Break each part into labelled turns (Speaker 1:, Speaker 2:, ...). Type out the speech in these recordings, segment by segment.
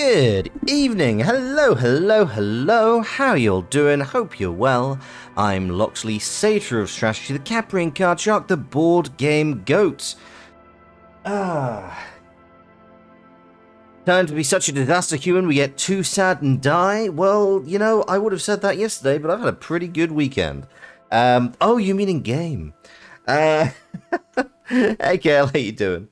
Speaker 1: Good evening, hello, how y'all doing? Hope you're well. I'm Loxley, Satyr of Strategy, the Caprian Card Shark, the board game goat. Time to be such a disaster human, we get too sad and die? Well, you know, I would have said that yesterday, but I've had a pretty good weekend. Oh, you mean in game? Hey, Kale, how you doing?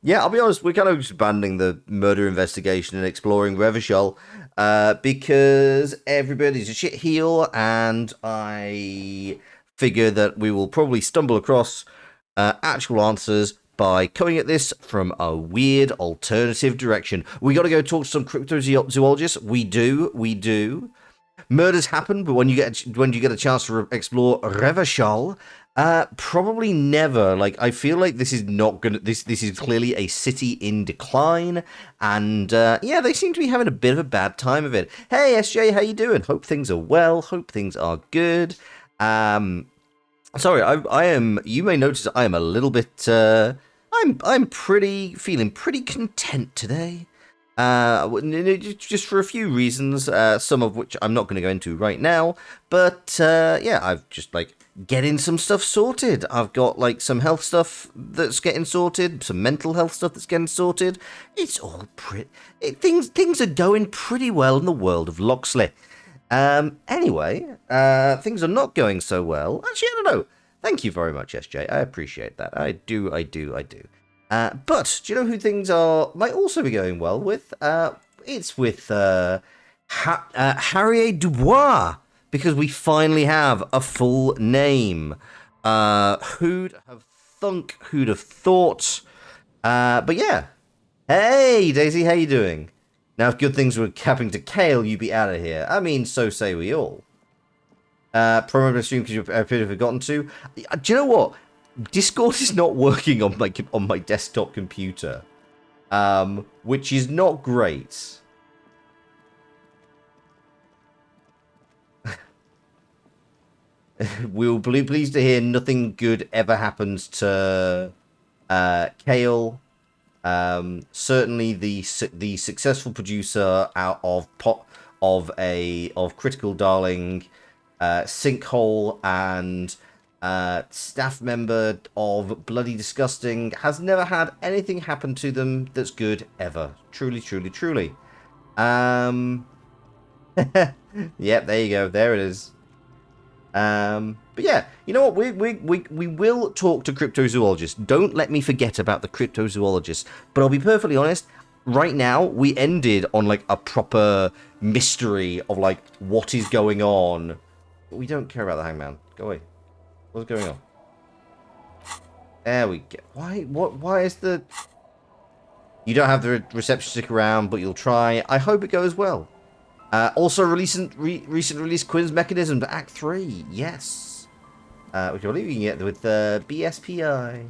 Speaker 1: Yeah, I'll be honest, we're kind of expanding the murder investigation and exploring Revachol, because everybody's a shit heel, and I figure that we will probably stumble across actual answers by coming at this from a weird alternative direction. We got to go talk to some cryptozoologists. We do. Murders happen, but when you get a chance to explore Revachol, probably never. Like, I feel like this is not gonna. This is clearly a city in decline, and yeah, they seem to be having a bit of a bad time of it. Hey, SJ, how you doing? Hope things are well. Hope things are good. Sorry, I am. You may notice I am a little bit. I'm feeling pretty content today. Just for a few reasons, some of which I'm not going to go into right now. But yeah, I've just getting some stuff sorted. I've got some health stuff that's getting sorted, some mental health stuff that's getting sorted. It's all things are going pretty well in the world of Loxley. Anyway, things are not going so well. Actually, I don't know. Thank you very much, SJ. I appreciate that. I do. But do you know who things might also be going well with? It's with Harriet Dubois, because we finally have a full name. Who'd have thought? But yeah. Hey, Daisy, how you doing? Now, if good things were happening to Kale, you'd be out of here. I mean, so say we all. Promo stream because you appear to have forgotten to. Do you know what? Discord is not working on my desktop computer, which is not great. We'll be pleased to hear nothing good ever happens to Kale. Certainly the successful producer out of Critical Darling, Sinkhole, and staff member of Bloody Disgusting has never had anything happen to them that's good ever. Truly. Yep, there you go. There it is. But yeah, you know what? We will talk to cryptozoologists. Don't let me forget about the cryptozoologists. But I'll be perfectly honest. Right now, we ended on a proper mystery of what is going on. But we don't care about the hangman. Go away. What's going on? There we go. Why is the... You don't have the reception stick around, but you'll try. I hope it goes well. Also, recent release Quinn's Mechanism to Act 3. Yes. Which I believe you can get with BSPI.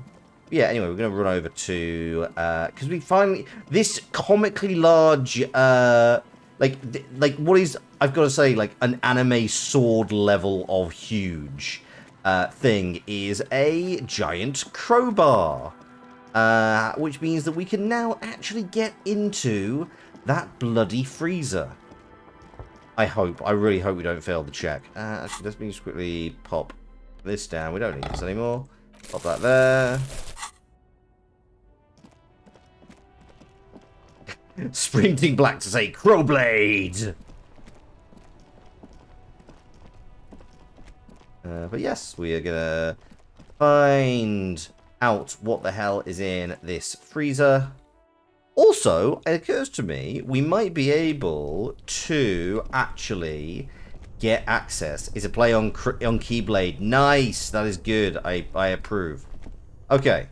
Speaker 1: Yeah, anyway, we're going to run over to... Because we finally... This comically large... what is... I've got to say, an anime sword level of huge... thing is a giant crowbar, which means that we can now actually get into that bloody freezer. I really hope we don't fail the check. Actually, let me just quickly pop this down. We don't need this anymore. Pop that there. Sprinting black to say Crowblade. But yes, we are gonna find out what the hell is in this freezer. Also, it occurs to me we might be able to actually get access. Is a play on Keyblade. Nice, that is good. I approve. Okay.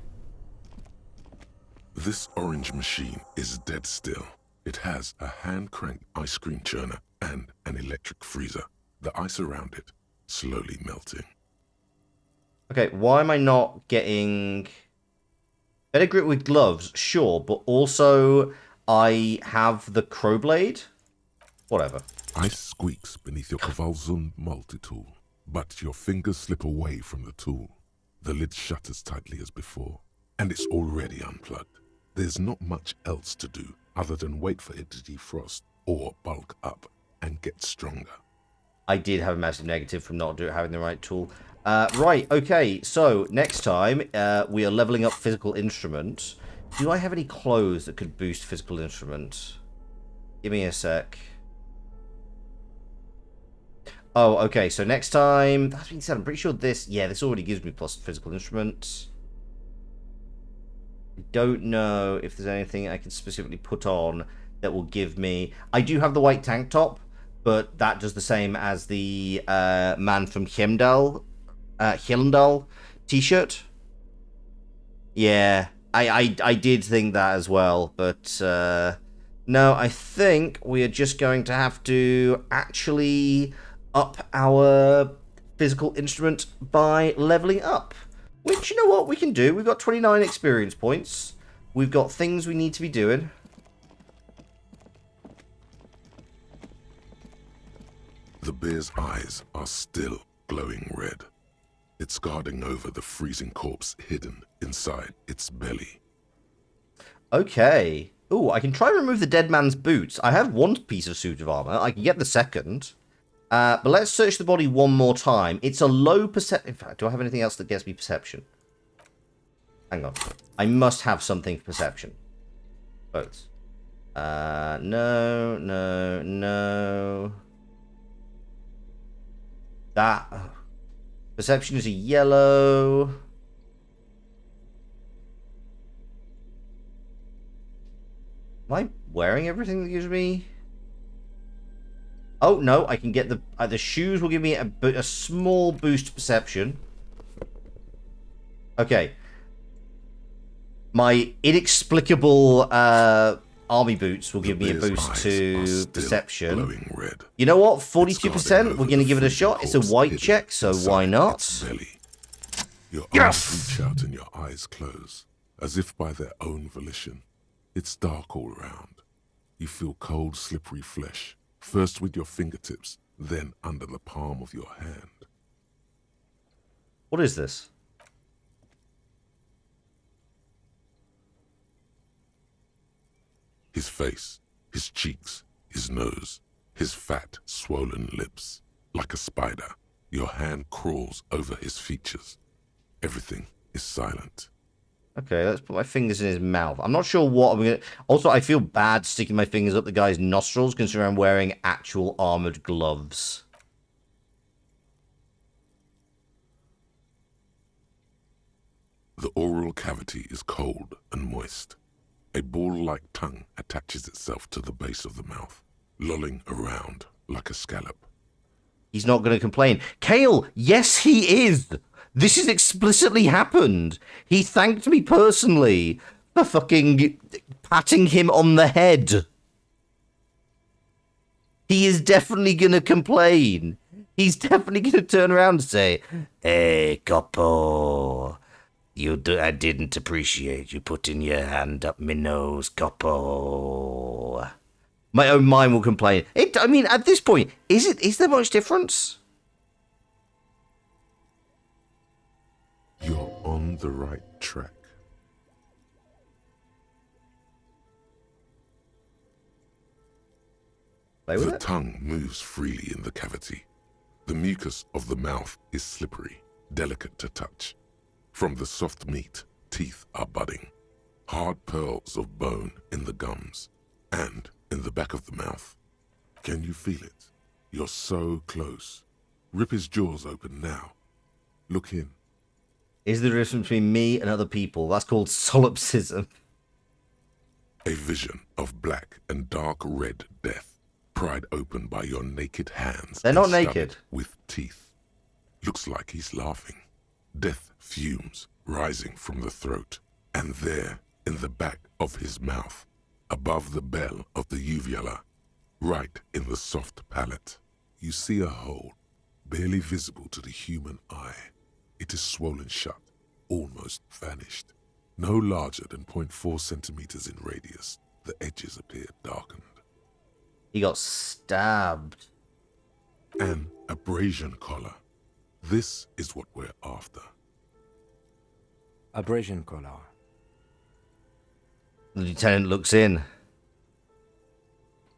Speaker 2: This orange machine is dead still. It has a hand-cranked ice cream churner and an electric freezer. The ice around it slowly melting.
Speaker 1: Okay, why am I not getting... Better grip with gloves, sure, but also I have the Crowblade? Whatever.
Speaker 2: Ice squeaks beneath your Kavalzund multi-tool, but your fingers slip away from the tool. The lid shutters tightly as before, and it's already unplugged. There's not much else to do other than wait for it to defrost or bulk up and get stronger.
Speaker 1: I did have a massive negative from not having the right tool. Right, okay, so next time we are leveling up physical instruments. Do I have any clothes that could boost physical instruments? Give me a sec. Oh, okay, so next time... That's being said, I'm pretty sure this... Yeah, this already gives me plus physical instruments. I don't know if there's anything I can specifically put on that will give me... I do have the white tank top, but that does the same as the man from Heimdall t-shirt. Yeah, I did think that as well, but no, I think we are just going to have to actually up our physical instrument by leveling up. Which, you know what, we can do. We've got 29 experience points. We've got things we need to be doing.
Speaker 2: The bear's eyes are still glowing red. It's guarding over the freezing corpse hidden inside its belly.
Speaker 1: Okay. Ooh, I can try and remove the dead man's boots. I have one piece of suit of armor. I can get the second. But let's search the body one more time. It's a low perception. In fact, do I have anything else that gets me perception? Hang on. I must have something for perception. Both. No. That... Perception is a yellow. Am I wearing everything that gives me... Oh, no, I can get the shoes will give me a small boost to perception. Okay. My inexplicable army boots will give me a boost to perception. You know what? 42%. We're going to give it a shot. It's a white check, so why not?
Speaker 2: Your arms reach out and your eyes close, as if by their own volition. It's dark all around. You feel cold, slippery flesh. First with your fingertips, then under the palm of your hand.
Speaker 1: What is this?
Speaker 2: His face, his cheeks, his nose, his fat, swollen lips. Like a spider, your hand crawls over his features. Everything is silent.
Speaker 1: Okay, let's put my fingers in his mouth. I'm not sure what I'm going to... Also, I feel bad sticking my fingers up the guy's nostrils, considering I'm wearing actual armored gloves.
Speaker 2: The oral cavity is cold and moist. A ball-like tongue attaches itself to the base of the mouth, lolling around like a scallop.
Speaker 1: He's not going to complain. Kale, yes, he is! This has explicitly happened. He thanked me personally for fucking patting him on the head. He is definitely going to complain. He's definitely going to turn around and say, "Hey, Coppo, I didn't appreciate you putting your hand up my nose, Coppo." My own mind will complain. I mean, at this point, is there much difference?
Speaker 2: You're on the right track. The tongue moves freely in the cavity. The mucus of the mouth is slippery, delicate to touch. From the soft meat, teeth are budding. Hard pearls of bone in the gums and in the back of the mouth. Can you feel it? You're so close. Rip his jaws open now. Look in.
Speaker 1: Is the difference between me and other people? That's called solipsism.
Speaker 2: A vision of black and dark red death, pried open by your naked hands.
Speaker 1: They're not naked.
Speaker 2: With teeth. Looks like he's laughing. Death fumes rising from the throat. And there, in the back of his mouth, above the bell of the uvula, right in the soft palate, you see a hole, barely visible to the human eye. It is swollen shut, almost vanished. No larger than 0.4 centimeters in radius, the edges appear darkened.
Speaker 1: He got stabbed.
Speaker 2: An abrasion collar. This is what we're after.
Speaker 3: Abrasion collar.
Speaker 1: The lieutenant looks in.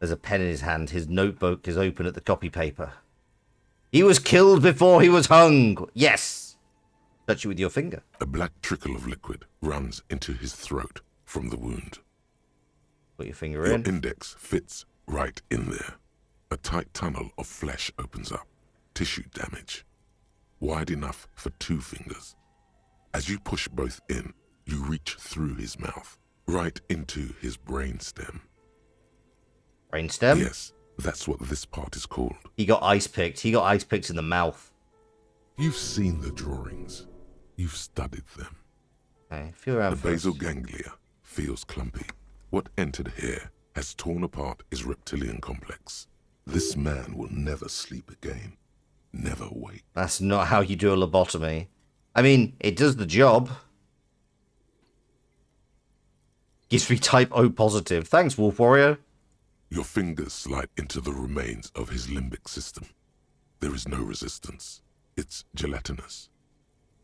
Speaker 1: There's a pen in his hand. His notebook is open at the copy paper. He was killed before he was hung. Yes. Touch it with your finger.
Speaker 2: A black trickle of liquid runs into his throat from the wound.
Speaker 1: Put your finger
Speaker 2: Your
Speaker 1: in.
Speaker 2: index fits right in there. A tight tunnel of flesh opens up. Tissue damage. Wide enough for 2 fingers. As you push both in, you reach through his mouth, right into his brainstem.
Speaker 1: Brainstem?
Speaker 2: Yes, that's what this part is called.
Speaker 1: He got ice picked. He got ice picked in the mouth.
Speaker 2: You've seen the drawings. You've studied them.
Speaker 1: Okay, feel around
Speaker 2: The
Speaker 1: first.
Speaker 2: basal ganglia feels clumpy. What entered here has torn apart his reptilian complex. This man will never sleep again. Never wake.
Speaker 1: That's not how you do a lobotomy. I mean, it does the job. Gives me type O positive. Thanks, Wolf Warrior.
Speaker 2: Your fingers slide into the remains of his limbic system. There is no resistance. It's gelatinous.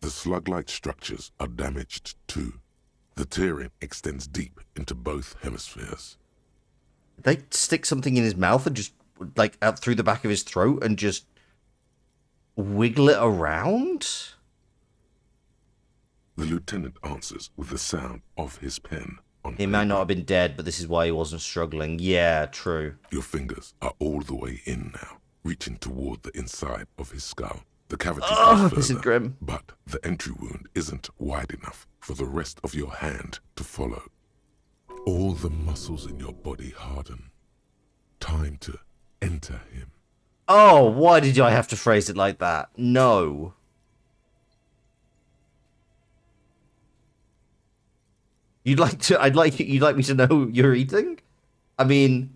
Speaker 2: The slug-like structures are damaged too. The tearing extends deep into both hemispheres.
Speaker 1: They stick something in his mouth and just, like, out through the back of his throat and just wiggle it around?
Speaker 2: The lieutenant answers with the sound of his pen on
Speaker 1: He might not have been dead, but this is why he wasn't struggling. Yeah, true.
Speaker 2: Your fingers are all the way in now, reaching toward the inside of his skull. The cavity goes
Speaker 1: this is
Speaker 2: further,
Speaker 1: grim.
Speaker 2: but the entry wound isn't wide enough for the rest of your hand to follow. All the muscles in your body harden. Time to enter him.
Speaker 1: Oh, why did I have to phrase it like that? No. You'd like me to know you're eating? I mean,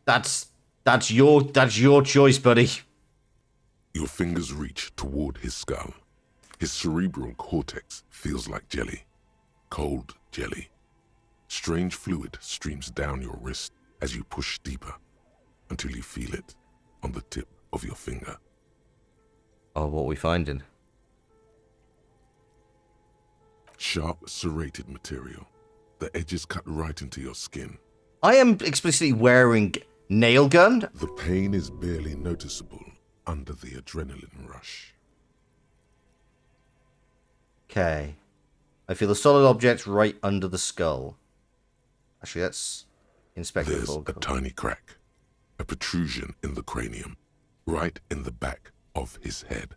Speaker 1: that's your choice, buddy.
Speaker 2: Your fingers reach toward his skull. His cerebral cortex feels like jelly. Cold jelly. Strange fluid streams down your wrist as you push deeper until you feel it on the tip of your finger.
Speaker 1: Oh, what are we finding?
Speaker 2: Sharp, serrated material. The edges cut right into your skin.
Speaker 1: I am explicitly wearing nail gun.
Speaker 2: The pain is barely noticeable under the adrenaline rush.
Speaker 1: Okay. I feel a solid object right under the skull. Actually, that's Inspector
Speaker 2: There's a
Speaker 1: Fulcrum.
Speaker 2: tiny crack, a protrusion in the cranium, right in the back of his head.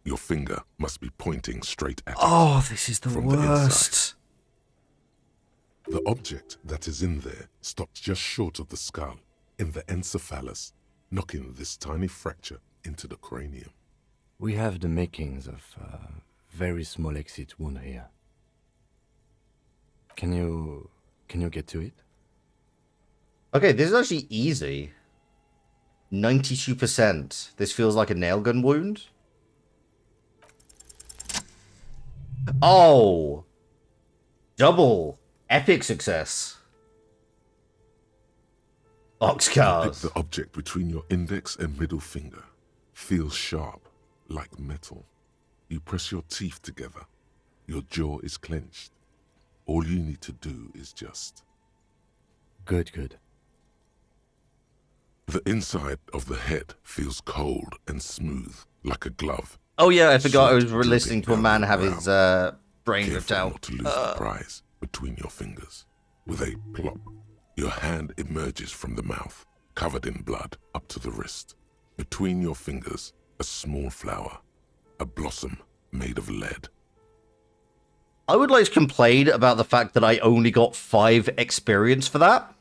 Speaker 2: Your finger must be pointing straight at it.
Speaker 1: Oh, this is the
Speaker 2: From the
Speaker 1: worst.
Speaker 2: The object that is in there stops just short of the skull, in the encephalus, knocking this tiny fracture into the cranium.
Speaker 3: We have the makings of a very small exit wound here. Can you get to it?
Speaker 1: Okay, this is actually easy. 92%. This feels like a nail gun wound. Oh! Double. Epic success.
Speaker 2: Pick
Speaker 1: Boxcars.
Speaker 2: the object between your index and middle finger. Feels sharp, like metal. You press your teeth together. Your jaw is clenched. All you need to do is just...
Speaker 3: Good.
Speaker 2: The inside of the head feels cold and smooth, like a glove.
Speaker 1: Oh yeah, I forgot I was
Speaker 2: Sweat
Speaker 1: listening to a
Speaker 2: dripping
Speaker 1: man
Speaker 2: down
Speaker 1: have
Speaker 2: your
Speaker 1: his brain ripped
Speaker 2: Careful
Speaker 1: out.
Speaker 2: not to lose the prize between your fingers. With a plop, your hand emerges from the mouth, covered in blood up to the wrist. Between your fingers, a small flower, a blossom made of lead.
Speaker 1: I would like to complain about the fact that I only got 5 experience for that.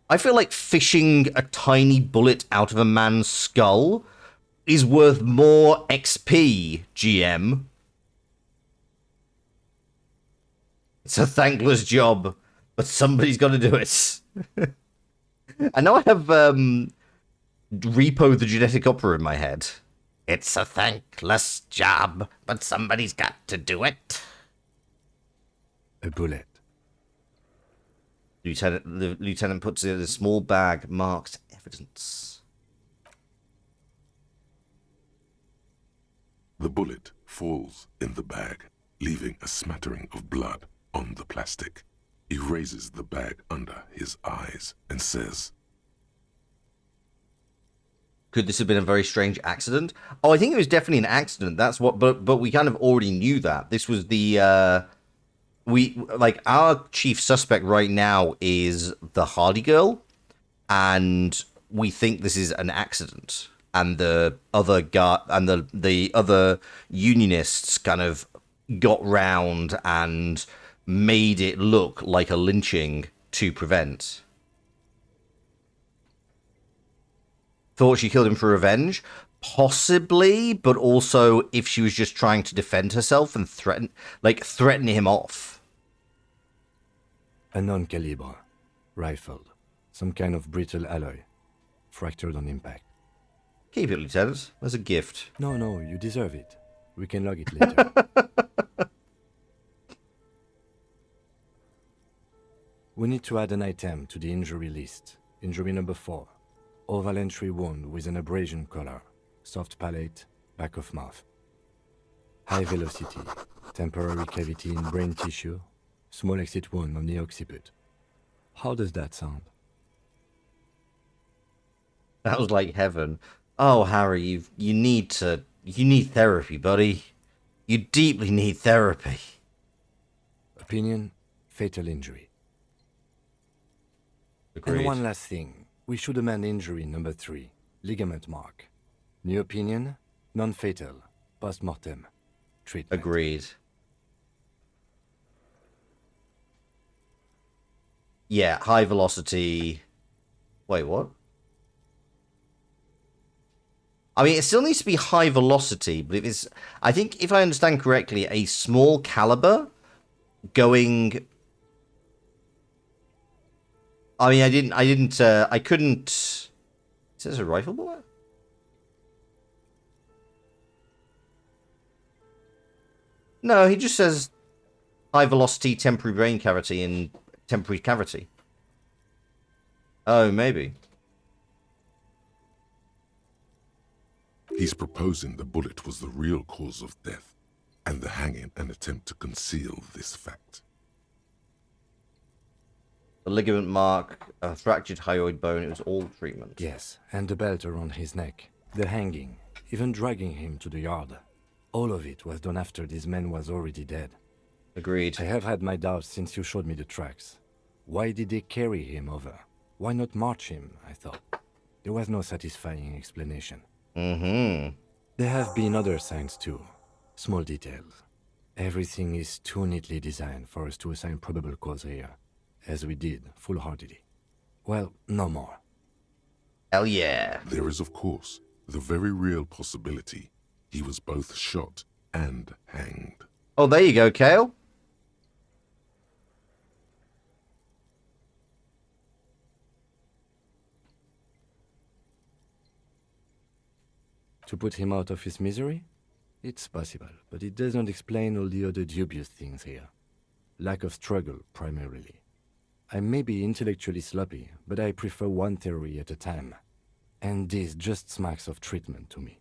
Speaker 1: I feel like fishing a tiny bullet out of a man's skull is worth more XP, GM. It's a thankless job, but somebody's got to do it. I know I have Repo the Genetic Opera in my head. It's a thankless job, but somebody's got to do it.
Speaker 3: A bullet.
Speaker 1: The lieutenant puts it in a small bag marked evidence.
Speaker 2: The bullet falls in the bag, leaving a smattering of blood on the plastic. He raises the bag under his eyes and says,
Speaker 1: Could this have been a very strange accident? Oh, I think it was definitely an accident. That's what, but we kind of already knew that. This was the we like our chief suspect right now is the Hardy girl, and we think this is an accident. And the other guy and the other unionists kind of got round and made it look like a lynching to prevent. Thought she killed him for revenge? Possibly, but also if she was just trying to defend herself and threaten him off.
Speaker 3: A non-caliber. Rifled. Some kind of brittle alloy. Fractured on impact.
Speaker 1: Keep it, Lieutenant. As a gift.
Speaker 3: No, you deserve it. We can log it later. We need to add an item to the injury list. Injury number 4. Oval entry wound with an abrasion color. Soft palate, back of mouth. High velocity. Temporary cavity in brain tissue. Small exit wound on the occiput. How does that sound?
Speaker 1: That was like heaven. Oh, Harry, you need therapy, buddy. You deeply need therapy.
Speaker 3: Opinion, fatal injury.
Speaker 1: Agreed.
Speaker 3: And one last thing. We should amend injury number 3. Ligament mark. New opinion, non-fatal. Post-mortem. Treatment.
Speaker 1: Agreed. Yeah, high velocity. Wait, what? I mean, it still needs to be high velocity, but if it's, I think, if I understand correctly, a small caliber going. I mean, I couldn't. Is this a rifle bullet? No, he just says high velocity temporary brain cavity and temporary cavity. Oh, maybe.
Speaker 2: He's proposing the bullet was the real cause of death, and the hanging an attempt to conceal this fact.
Speaker 1: The ligament mark, a fractured hyoid bone, it was all treatment.
Speaker 3: Yes, and the belt around his neck. The hanging, even dragging him to the yard. All of it was done after this man was already dead.
Speaker 1: Agreed.
Speaker 3: I have had my doubts since you showed me the tracks. Why did they carry him over? Why not march him, I thought. There was no satisfying explanation.
Speaker 1: Mm-hmm.
Speaker 3: There have been other signs too. Small details. Everything is too neatly designed for us to assign probable cause here, as we did, full-heartedly. Well, no more.
Speaker 1: Hell yeah.
Speaker 2: There is, of course, the very real possibility he was both shot and hanged.
Speaker 1: Oh, there you go, Kale.
Speaker 3: To put him out of his misery? It's possible, but it doesn't explain all the other dubious things here. Lack of struggle, primarily. I may be intellectually sloppy, but I prefer one theory at a time. And this just smacks of treatment to me.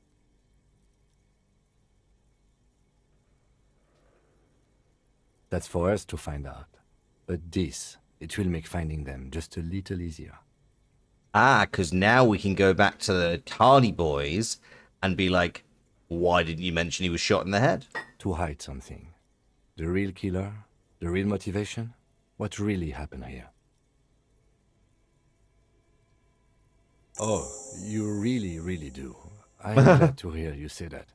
Speaker 3: That's for us to find out. But this, it will make finding them just a little easier.
Speaker 1: Ah, because now we can go back to the Hardy boys and be like, why didn't you mention he was shot in the head?
Speaker 3: To hide something. The real killer? The real motivation? What really happened here? Oh, you really do. I'm glad to hear you say that.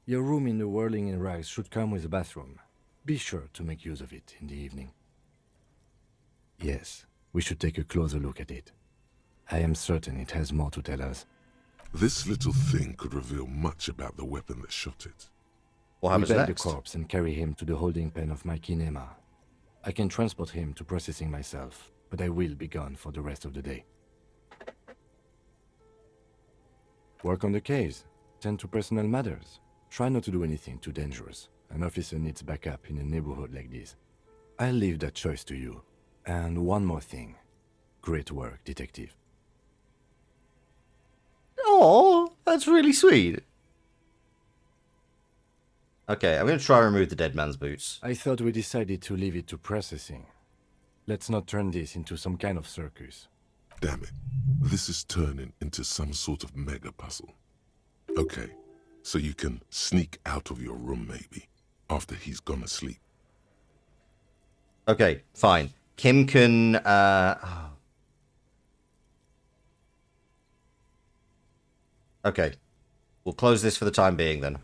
Speaker 3: Your room in the Whirling in Rags should come with a bathroom. Be sure to make use of it in the evening. Yes, we should take a closer look at it. I am certain it has more to tell us.
Speaker 2: This little thing could reveal much about the weapon that shot it.
Speaker 1: What
Speaker 3: We
Speaker 1: happens
Speaker 3: bag the
Speaker 1: next?
Speaker 3: corpse and carry him to the holding pen of my kinema. I can transport him to processing myself, but I will be gone for the rest of the day. Work on the case. Tend to personal matters. Try not to do anything too dangerous. An officer needs backup in a neighborhood like this. I'll leave that choice to you. And one more thing. Great work, detective.
Speaker 1: Oh, that's really sweet. Okay, I'm going to try and remove the dead man's boots.
Speaker 3: I thought we decided to leave it to processing. Let's not turn this into some kind of circus.
Speaker 2: Damn it. This is turning into some sort of mega puzzle. Okay, so you can sneak out of your room maybe, after he's gone to sleep.
Speaker 1: Okay, fine. Kim can, Okay. We'll close this for the time being, then.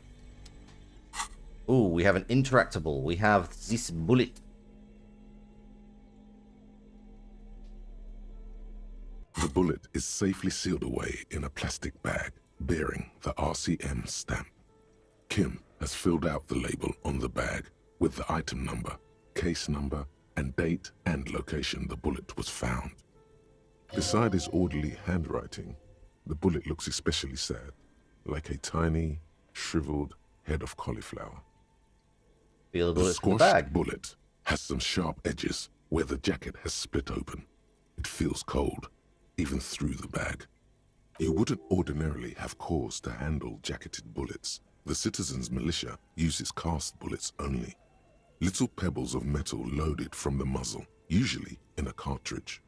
Speaker 1: Ooh, we have an interactable. We have this bullet.
Speaker 2: The bullet is safely sealed away in a plastic bag bearing the RCM stamp. Kim has filled out the label on the bag with the item number, case number, and date and location the bullet was found. Beside his orderly handwriting, the bullet looks especially sad, like a tiny, shriveled head of cauliflower.
Speaker 1: Feel the
Speaker 2: The
Speaker 1: bullets in the
Speaker 2: squashed
Speaker 1: bag.
Speaker 2: bullet has some sharp edges where the jacket has split open. It feels cold, even through the bag. You wouldn't ordinarily have cause to handle jacketed bullets. The citizens' militia uses cast bullets only. Little pebbles of metal loaded from the muzzle, usually in a cartridge.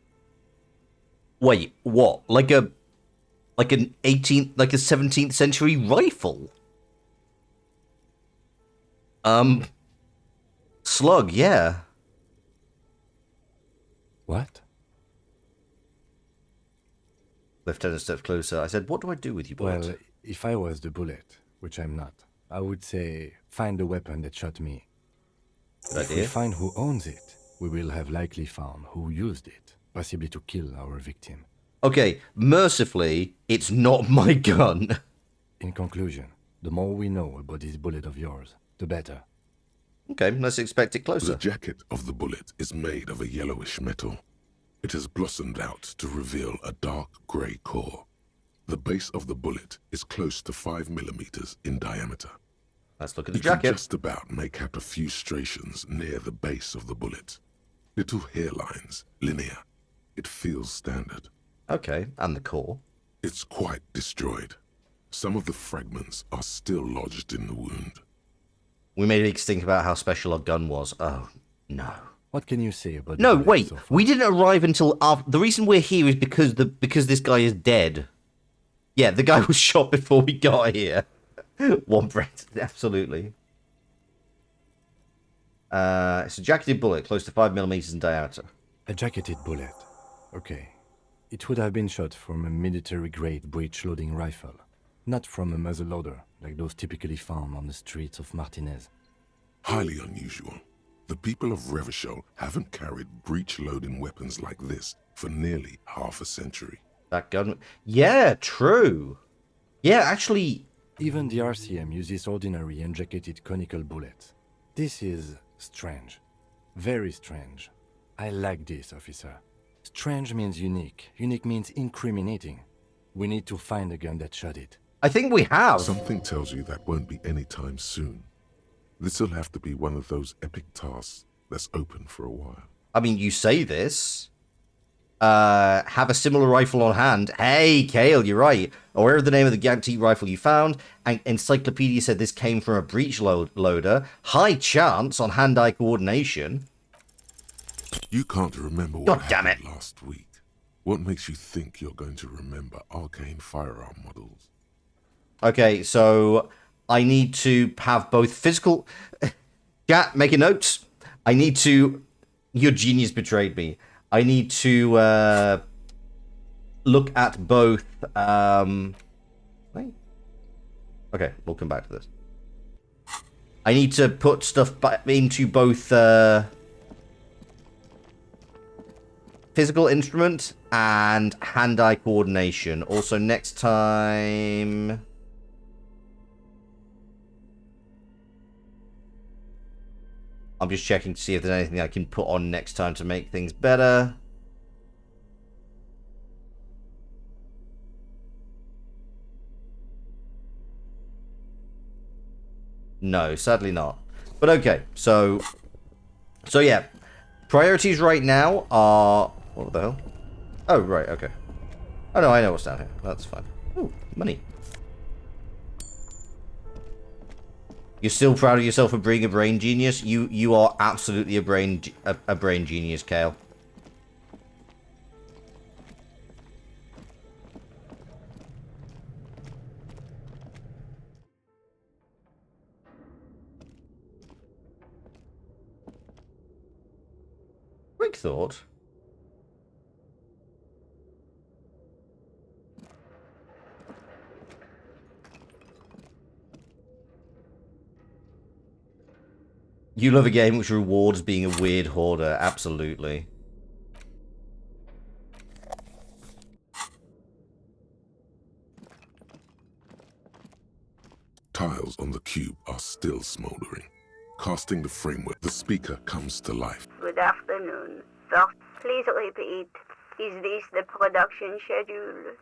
Speaker 1: Wait, what? Like a 17th century rifle? Slug, yeah.
Speaker 3: What?
Speaker 1: Lieutenant stepped closer. I said, what do I do with you, bullet?
Speaker 3: Well, if I was the bullet, which I'm not, I would say find the weapon that shot me.
Speaker 1: Good
Speaker 3: If we
Speaker 1: idea.
Speaker 3: find who owns it, we will have likely found who used it, possibly to kill our victim.
Speaker 1: Okay, mercifully, it's not my gun.
Speaker 3: In conclusion, the more we know about this bullet of yours, the better.
Speaker 1: Okay, let's expect it
Speaker 2: The
Speaker 1: closer.
Speaker 2: jacket of the bullet is made of a yellowish metal. It has blossomed out to reveal a dark grey core. The base of the bullet is close to 5 millimeters in diameter.
Speaker 1: Let's look at the
Speaker 2: You can
Speaker 1: jacket.
Speaker 2: just about make out a few striations near the base of the bullet. Little hairlines, linear. It feels standard.
Speaker 1: Okay, and the core.
Speaker 2: It's quite destroyed. Some of the fragments are still lodged in the wound.
Speaker 1: We made a big stink about how special our gun was. Oh, no.
Speaker 3: What can you say about the
Speaker 1: No,
Speaker 3: bullet
Speaker 1: wait.
Speaker 3: so far?
Speaker 1: We didn't arrive until after. The reason we're here is because this guy is dead. Yeah, the guy was shot before we got here. One breath, absolutely. It's a jacketed bullet, close to 5 millimeters in diameter.
Speaker 3: A jacketed bullet. Okay. It would have been shot from a military-grade breech-loading rifle, not from a muzzleloader, like those typically found on the streets of Martinez.
Speaker 2: Highly unusual. The people of Revachol haven't carried breech-loading weapons like this for nearly half a century.
Speaker 1: That gun. Yeah, true. Yeah, actually.
Speaker 3: Even the RCM uses ordinary unjacketed conical bullets. This is strange. Very strange. I like this, officer. Strange means unique. Unique means incriminating. We need to find the gun that shot it.
Speaker 1: I think we have.
Speaker 2: Something tells you that won't be any time soon. This'll have to be one of those epic tasks that's open for a while.
Speaker 1: I mean, you say this. Have a similar rifle on hand. Hey, Kale, you're right. Aware of the name of the antique rifle you found. And Encyclopedia said this came from a breech loader. High chance on hand-eye coordination.
Speaker 2: You can't remember
Speaker 1: God
Speaker 2: what
Speaker 1: damn
Speaker 2: happened last week. What makes you think you're going to remember arcane firearm models?
Speaker 1: Okay, so I need to have both physical... Chat, make a note. I need to... Your genius betrayed me. I need to look at both... Wait. Okay, we'll come back to this. I need to put stuff into both physical instrument and hand-eye coordination. Also, next time... I'm just checking to see if there's anything I can put on next time to make things better. No, sadly not. But okay, so yeah. Priorities right now are... What the hell? Oh, right, okay. Oh no, I know what's down here. That's fine. Ooh, money. You're still proud of yourself for being a brain genius? You are absolutely a brain genius, Kale. quick thought. You love a game which rewards being a weird hoarder. Absolutely.
Speaker 2: Tiles on the cube are still smoldering. Casting the framework, the speaker comes to life.
Speaker 4: Good afternoon. First, please repeat. Is this the production schedule?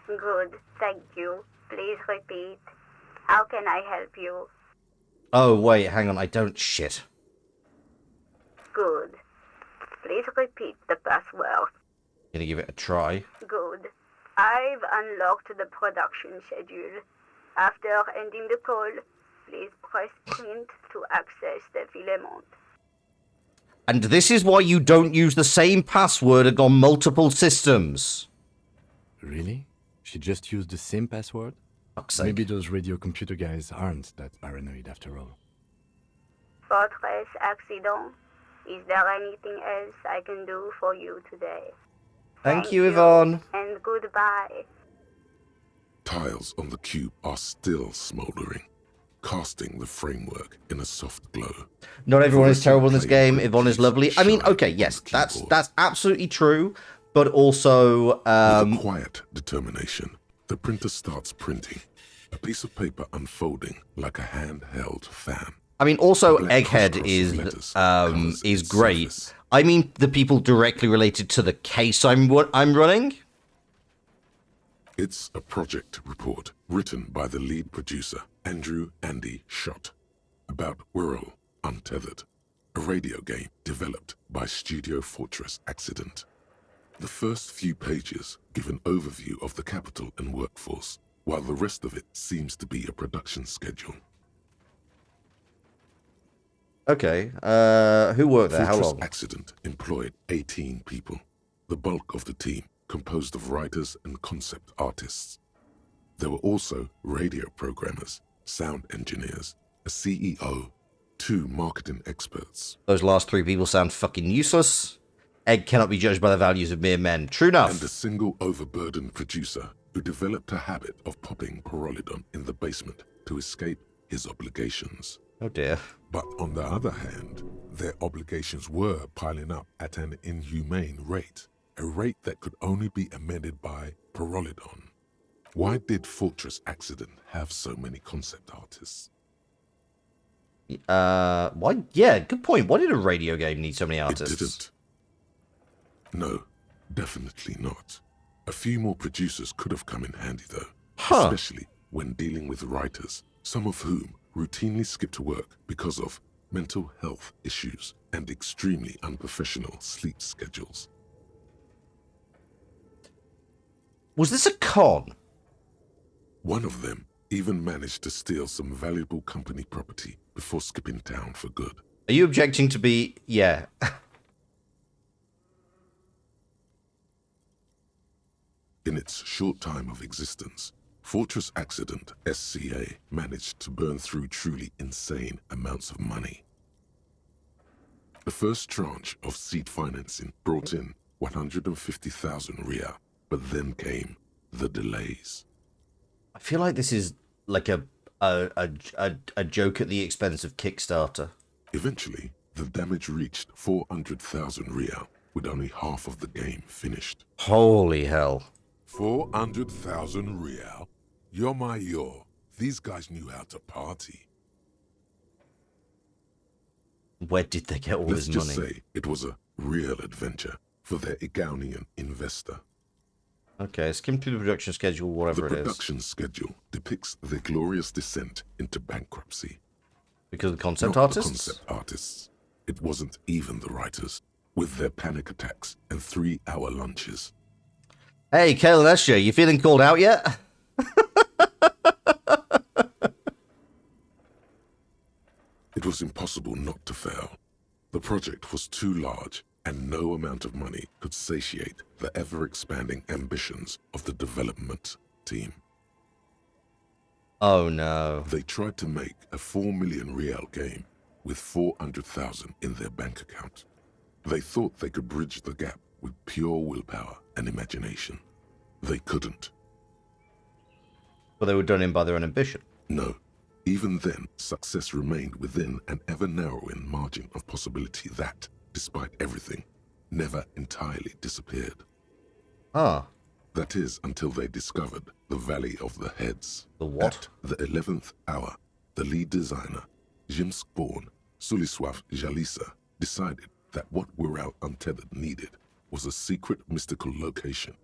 Speaker 4: Good, thank you. Please repeat. How can I help you?
Speaker 1: Oh, wait, hang on. I don't... Shit.
Speaker 4: Good. Please repeat the password.
Speaker 1: Gonna give it a try.
Speaker 4: Good. I've unlocked the production schedule. After ending the call, please press print to access the filament.
Speaker 1: And this is why you don't use the same password on multiple systems.
Speaker 3: Really? She just used the same password?
Speaker 1: Fuck's sake.
Speaker 3: Maybe those radio computer guys aren't that paranoid after all.
Speaker 4: Fortress accident. Is there anything else I can do for you today?
Speaker 1: Thank you, Yvonne.
Speaker 4: And goodbye.
Speaker 2: Tiles on the cube are still smoldering, casting the framework in a soft glow.
Speaker 1: Not everyone is terrible in this game. Yvonne is lovely. I mean, okay, yes, that's absolutely true. But also,
Speaker 2: With a quiet determination, the printer starts printing, a piece of paper unfolding like a handheld fan.
Speaker 1: I mean, also,
Speaker 2: Black
Speaker 1: Egghead
Speaker 2: crisscross letters
Speaker 1: is
Speaker 2: its
Speaker 1: great.
Speaker 2: surface.
Speaker 1: I mean, the people directly related to the case I'm running.
Speaker 2: It's a project report written by the lead producer, Andrew Andy Schott, about Whirl Untethered, a radio game developed by Studio Fortress Accident. The first few pages give an overview of the capital and workforce, while the rest of it seems to be a production schedule.
Speaker 1: Okay, who worked there? How
Speaker 2: Fortress
Speaker 1: long?
Speaker 2: Accident employed 18 people, the bulk of the team composed of writers and concept artists. There were also radio programmers, sound engineers, a CEO, 2 marketing experts,
Speaker 1: Those last 3 people sound fucking useless. Egg cannot be judged by the values of mere men. True enough.
Speaker 2: and a single overburdened producer who developed a habit of popping Pyrrolidon in the basement to escape his obligations.
Speaker 1: Oh dear.
Speaker 2: But on the other hand, their obligations were piling up at an inhumane rate, a rate that could only be amended by Pyrrolidon. Why did Fortress Accident have so many concept artists?
Speaker 1: Why? Yeah, good point. Why did a radio game need so many
Speaker 2: It
Speaker 1: artists?
Speaker 2: didn't. No, definitely not. A few more producers could have come in handy though,
Speaker 1: Huh.
Speaker 2: especially when dealing with writers, some of whom routinely skip to work because of mental health issues and extremely unprofessional sleep schedules.
Speaker 1: Was this a con?
Speaker 2: One of them even managed to steal some valuable company property before skipping town for good.
Speaker 1: Are you objecting to be... Yeah.
Speaker 2: In its short time of existence, Fortress Accident SCA managed to burn through truly insane amounts of money. The first tranche of seed financing brought in 150,000 Riyal, but then came the delays.
Speaker 1: I feel like this is like a joke at the expense of Kickstarter.
Speaker 2: Eventually, the damage reached 400,000 Riyal, with only half of the game finished.
Speaker 1: Holy hell.
Speaker 2: 400,000 Riyal? You're my yo. These guys knew how to party.
Speaker 1: Where did they get all
Speaker 2: Let's
Speaker 1: this
Speaker 2: just
Speaker 1: money?
Speaker 2: say it was a real adventure for their Igaunian investor.
Speaker 1: Okay, skim through the production schedule, whatever
Speaker 2: The
Speaker 1: it is.
Speaker 2: production schedule depicts their glorious descent into bankruptcy.
Speaker 1: Because of the concept
Speaker 2: Not
Speaker 1: artists?
Speaker 2: the concept artists. It wasn't even the writers, with their panic attacks and 3-hour lunches.
Speaker 1: Hey, Kale and SJ, you feeling called out yet?
Speaker 2: It was impossible not to fail. The project was too large, and no amount of money could satiate the ever-expanding ambitions of the development team.
Speaker 1: Oh no.
Speaker 2: They tried to make a 4 million Riyal game with 400,000 in their bank account. They thought they could bridge the gap with pure willpower and imagination. They couldn't.
Speaker 1: But they were done in by their own ambition.
Speaker 2: No. Even then, success remained within an ever-narrowing margin of possibility that, despite everything, never entirely disappeared.
Speaker 1: Ah.
Speaker 2: That is, until they discovered the Valley of the Heads.
Speaker 1: The what?
Speaker 2: At the 11th hour, the lead designer, Jimsk-born Suliswaf Jalisa, decided that what Wirral Untethered needed was a secret mystical location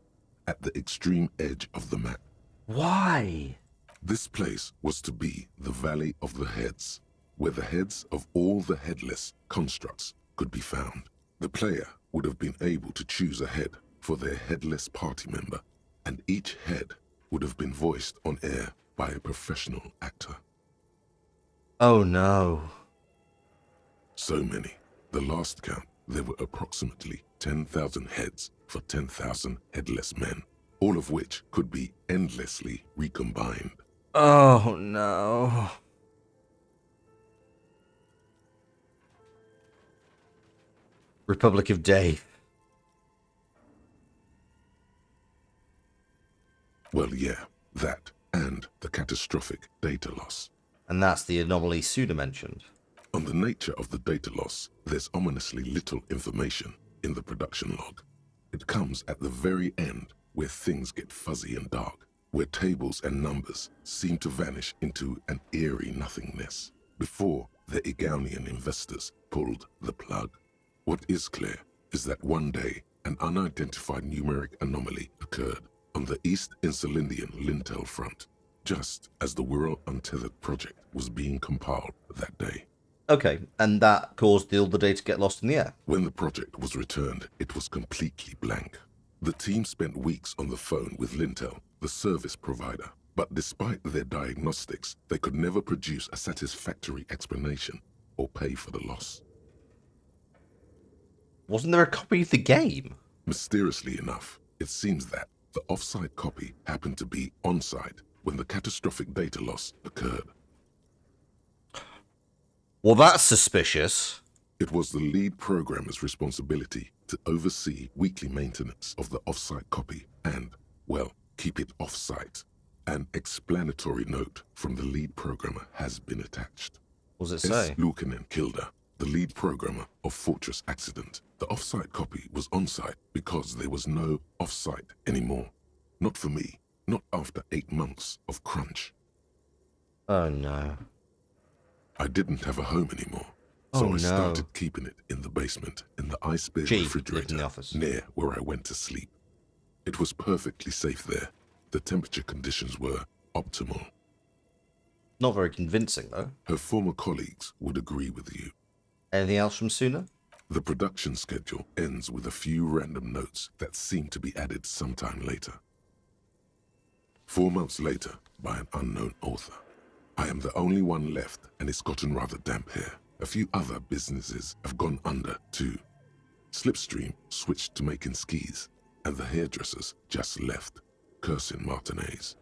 Speaker 2: at the extreme edge of the map.
Speaker 1: Why?
Speaker 2: This place was to be the Valley of the Heads, where the heads of all the headless constructs could be found. The player would have been able to choose a head for their headless party member, and each head would have been voiced on air by a professional actor.
Speaker 1: Oh no.
Speaker 2: So many. The last count, there were approximately 10,000 heads for 10,000 headless men, all of which could be endlessly recombined.
Speaker 1: Oh no. Republic of Dave.
Speaker 2: Well, yeah, that, and the catastrophic data loss.
Speaker 1: And that's the anomaly Suda mentioned.
Speaker 2: On the nature of the data loss, there's ominously little information in the production log. It comes at the very end, where things get fuzzy and dark, where tables and numbers seem to vanish into an eerie nothingness, before the Igaunian investors pulled the plug. What is clear is that one day, an unidentified numeric anomaly occurred on the East Insulindian Lintel front, just as the Wirral Untethered project was being compiled that day.
Speaker 1: Okay, and that caused all the data to get lost in the air.
Speaker 2: When the project was returned, it was completely blank. The team spent weeks on the phone with Lintel, the service provider, but despite their diagnostics, they could never produce a satisfactory explanation or pay for the loss.
Speaker 1: Wasn't there a copy of the game?
Speaker 2: Mysteriously enough, it seems that the off-site copy happened to be on-site when the catastrophic data loss occurred.
Speaker 1: Well, that's suspicious.
Speaker 2: It was the lead programmer's responsibility to oversee weekly maintenance of the off-site copy and, well, keep it off-site. An explanatory note from the lead programmer has been attached.
Speaker 1: What does it say?
Speaker 2: Lukanen Kilda, the lead programmer of Fortress Accident. The off-site copy was on-site because there was no off-site anymore. Not for me, not after 8 months of crunch.
Speaker 1: Oh no.
Speaker 2: I didn't have a home anymore, so
Speaker 1: Oh,
Speaker 2: I
Speaker 1: no.
Speaker 2: started keeping it in the basement in the ice-bear
Speaker 1: Gee,
Speaker 2: refrigerator
Speaker 1: lived in the office.
Speaker 2: near where I went to sleep. It was perfectly safe there. The temperature conditions were optimal.
Speaker 1: Not very convincing, though.
Speaker 2: Her former colleagues would agree with you.
Speaker 1: Anything else from Suna?
Speaker 2: The production schedule ends with a few random notes that seem to be added sometime later. 4 months later, by an unknown author. I am the only one left, and it's gotten rather damp here. A few other businesses have gone under, too. Slipstream switched to making skis, and the hairdressers just left, cursing Martinez.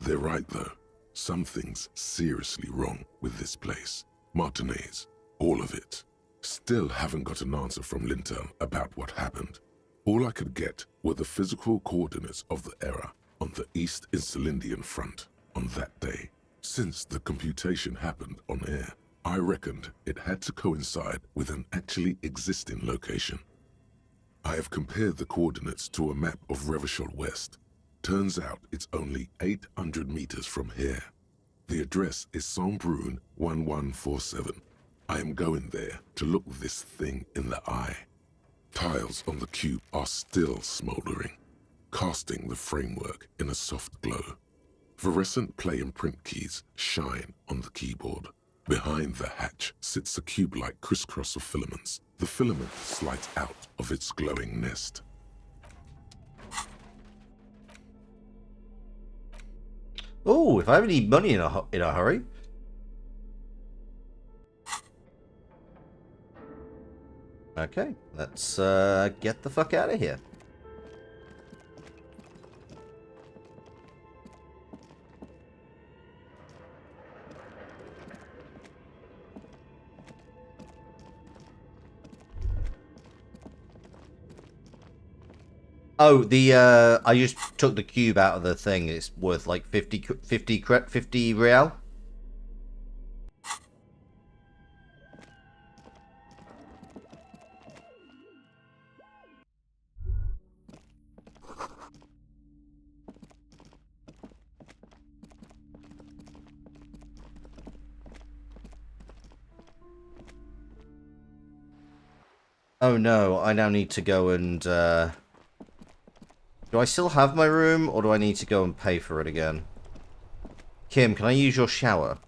Speaker 2: They're right, though. Something's seriously wrong with this place. Martinez, all of it. Still haven't got an answer from Lintel about what happened. All I could get were the physical coordinates of the error on the East Insulindian front on that day. Since the computation happened on air, I reckoned it had to coincide with an actually existing location. I have compared the coordinates to a map of Revachol West. Turns out it's only 800 meters from here. The address is Saint-Brun 1147. I am going there to look this thing in the eye. Tiles on the cube are still smoldering, casting the framework in a soft glow. Fluorescent play and print keys shine on the keyboard. Behind the hatch sits a cube-like crisscross of filaments. The filament slides out of its glowing nest.
Speaker 1: Oh, if I have any money in a hurry. Okay, let's get the fuck out of here. Oh, I just took the cube out of the thing. It's worth like 50 real. Oh no, I now need to go and, do I still have my room, or do I need to go and pay for it again? Kim, can I use your shower?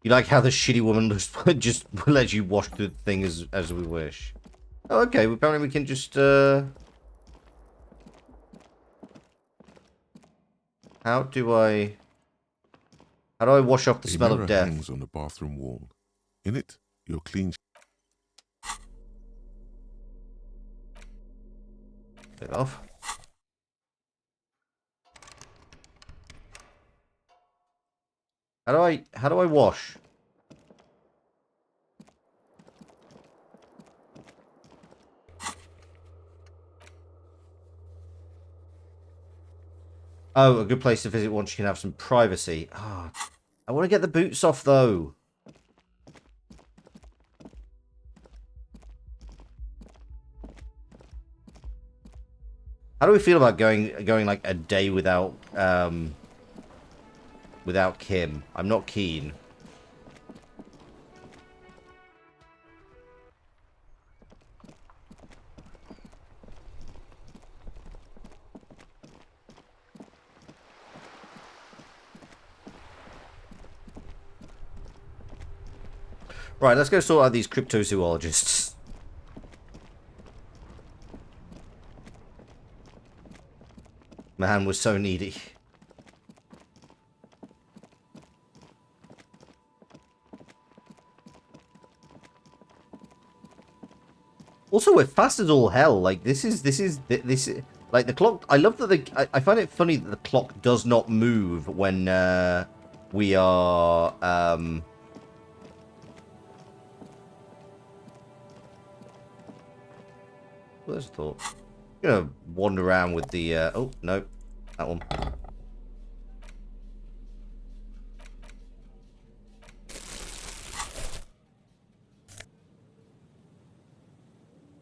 Speaker 1: You like how the shitty woman just lets you wash the thing as we wish? Oh, okay, well, apparently we can just, How do I wash off the
Speaker 2: A
Speaker 1: smell of
Speaker 2: mirror
Speaker 1: death?
Speaker 2: hangs on the bathroom wall. In it, your clean
Speaker 1: Take it off. How do I wash? Oh, a good place to visit once you can have some privacy. Ah, I want to get the boots off though. How do we feel about going like a day without without Kim? I'm not keen. Right, let's go sort out these cryptozoologists. Man was so needy. Also, we're fast as all hell. Like this is like the clock. I love that I find it funny that the clock does not move when we are Well, there's a thought. I'm gonna wander around with the oh no, that one.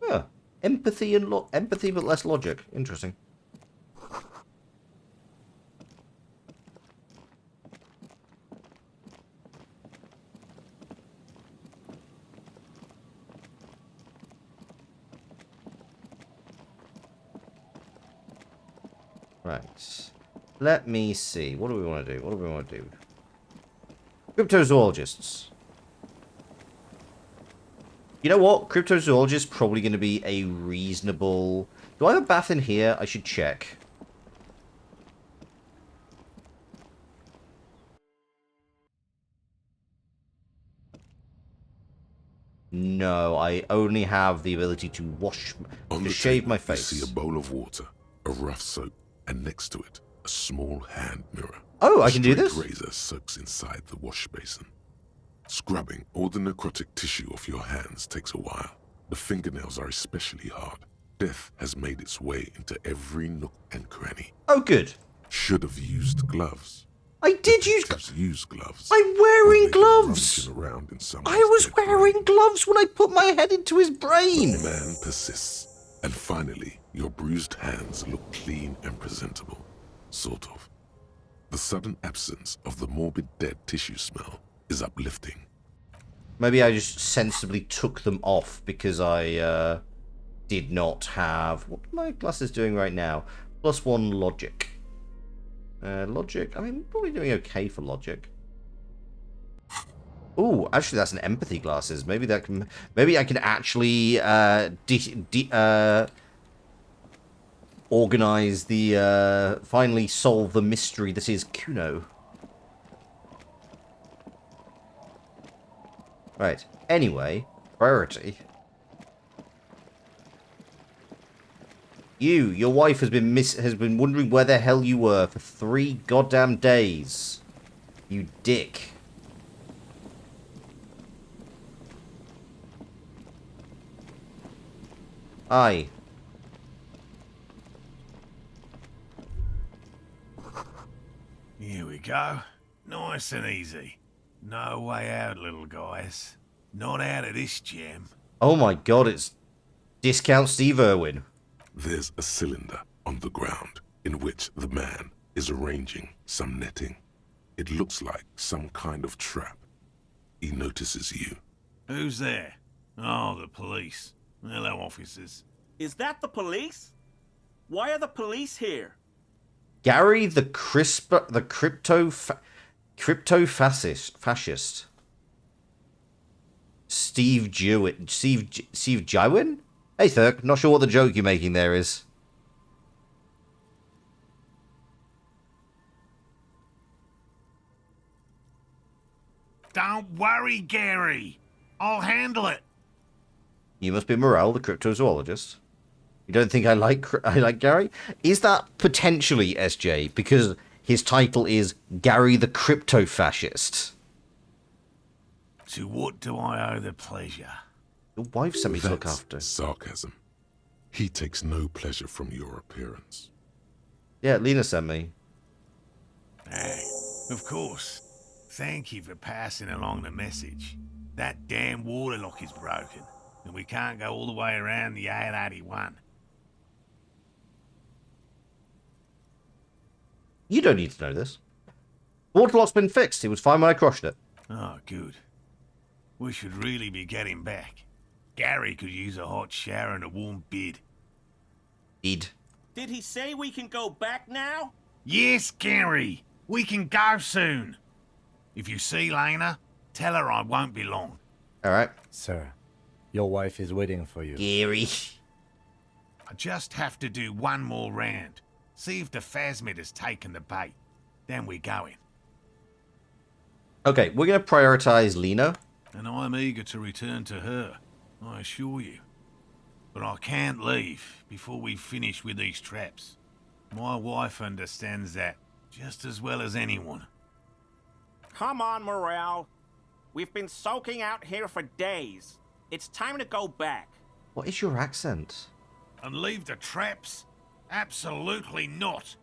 Speaker 1: Huh. Empathy and empathy but less logic. Interesting. Right. Let me see. What do we want to do? What do we want to do? Cryptozoologists. You know what? Cryptozoologist probably going to be a reasonable... Do I have a bath in here? I should check. No, I only have the ability to wash...
Speaker 2: on
Speaker 1: to
Speaker 2: the
Speaker 1: shave
Speaker 2: table,
Speaker 1: my
Speaker 2: you
Speaker 1: face.
Speaker 2: see a bowl of water, a rough soap, and next to it, a small hand mirror.
Speaker 1: Oh,
Speaker 2: A
Speaker 1: I can do
Speaker 2: straight
Speaker 1: this?
Speaker 2: razor soaks inside the wash basin. Scrubbing all the necrotic tissue off your hands takes a while. The fingernails are especially hard. Death has made its way into every nook and cranny.
Speaker 1: Oh, good.
Speaker 2: Should have used gloves.
Speaker 1: I did use...
Speaker 2: Detectives use gloves.
Speaker 1: I'm
Speaker 2: when
Speaker 1: wearing
Speaker 2: they go
Speaker 1: gloves!
Speaker 2: rummaging around in
Speaker 1: I
Speaker 2: someone's
Speaker 1: was
Speaker 2: dead
Speaker 1: wearing
Speaker 2: brain.
Speaker 1: gloves when I put my head into his brain!
Speaker 2: The man persists, and finally, your bruised hands look clean and presentable. Sort of. The sudden absence of the morbid dead tissue smell is uplifting.
Speaker 1: Maybe I just sensibly took them off because I did not have... What are my glasses doing right now? +1 logic. Logic, I mean, probably doing okay for logic. Ooh, actually that's an empathy glasses. Maybe that can... Maybe I can actually organize the... finally solve the mystery that is Kuno. Right. Anyway, priority. Your wife has been wondering where the hell you were for 3 goddamn days. You dick. Aye.
Speaker 5: Here we go. Nice and easy. No way out, little guys. Not out of this jam.
Speaker 1: Oh my god, it's Discount Steve Irwin.
Speaker 2: There's a cylinder on the ground in which the man is arranging some netting. It looks like some kind of trap. He notices you.
Speaker 5: Who's there? Oh, the police. Hello, officers.
Speaker 6: Is that the police? Why are the police here?
Speaker 1: Gary the crypto fascist. Steve Jywin? Hey Thurk, not sure what the joke you're making there is.
Speaker 5: Don't worry, Gary. I'll handle it.
Speaker 1: You must be Morel, the cryptozoologist. You don't think I like Gary? Is that potentially SJ because his title is Gary the Crypto Fascist?
Speaker 5: To what do I owe the pleasure?
Speaker 1: Your wife sent me to look
Speaker 2: That's
Speaker 1: after.
Speaker 2: sarcasm. He takes no pleasure from your appearance.
Speaker 1: Yeah, Lena sent me.
Speaker 5: Hey, of course. Thank you for passing along the message. That damn water lock is broken, and we can't go all the way around the 881.
Speaker 1: You don't need to know this. Water lock's been fixed. It was fine when I crushed it.
Speaker 5: Oh, good. We should really be getting back. Gary could use a hot shower and a warm bed.
Speaker 1: Id.
Speaker 6: Did he say we can go back now?
Speaker 5: Yes, Gary! We can go soon! If you see Lena, tell her I won't be long.
Speaker 1: Alright.
Speaker 3: Sir, your wife is waiting for you.
Speaker 1: Gary.
Speaker 5: I just have to do one more round. See if the phasmid has taken the bait. Then we're going.
Speaker 1: Okay, we're going to prioritize Lena.
Speaker 5: And I'm eager to return to her, I assure you. But I can't leave before we finish with these traps. My wife understands that just as well as anyone.
Speaker 6: Come on, Morale. We've been soaking out here for days. It's time to go back.
Speaker 1: What is your accent?
Speaker 5: And leave the traps? Absolutely not.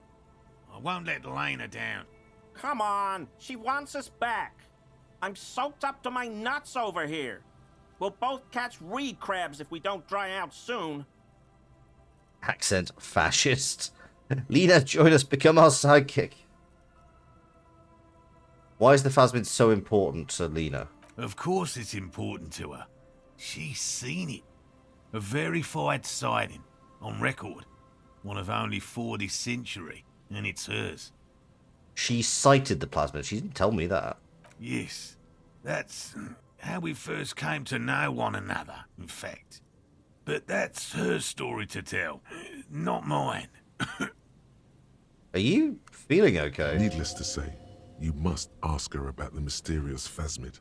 Speaker 5: I won't let Lena down.
Speaker 6: Come on, she wants us back. I'm soaked up to my nuts over here. We'll both catch reed crabs if we don't dry out soon.
Speaker 1: Accent fascist. Lena, join us. Become our sidekick. Why is the phasmid so important to Lena?
Speaker 5: Of course it's important to her. She's seen it. A verified sighting. On record. One of only 4 this century. And it's hers.
Speaker 1: She sighted the plasmid. She didn't tell me that.
Speaker 5: Yes. That's how we first came to know one another, in fact. But that's her story to tell. Not mine.
Speaker 1: Are you feeling okay?
Speaker 2: Needless to say, you must ask her about the mysterious phasmid.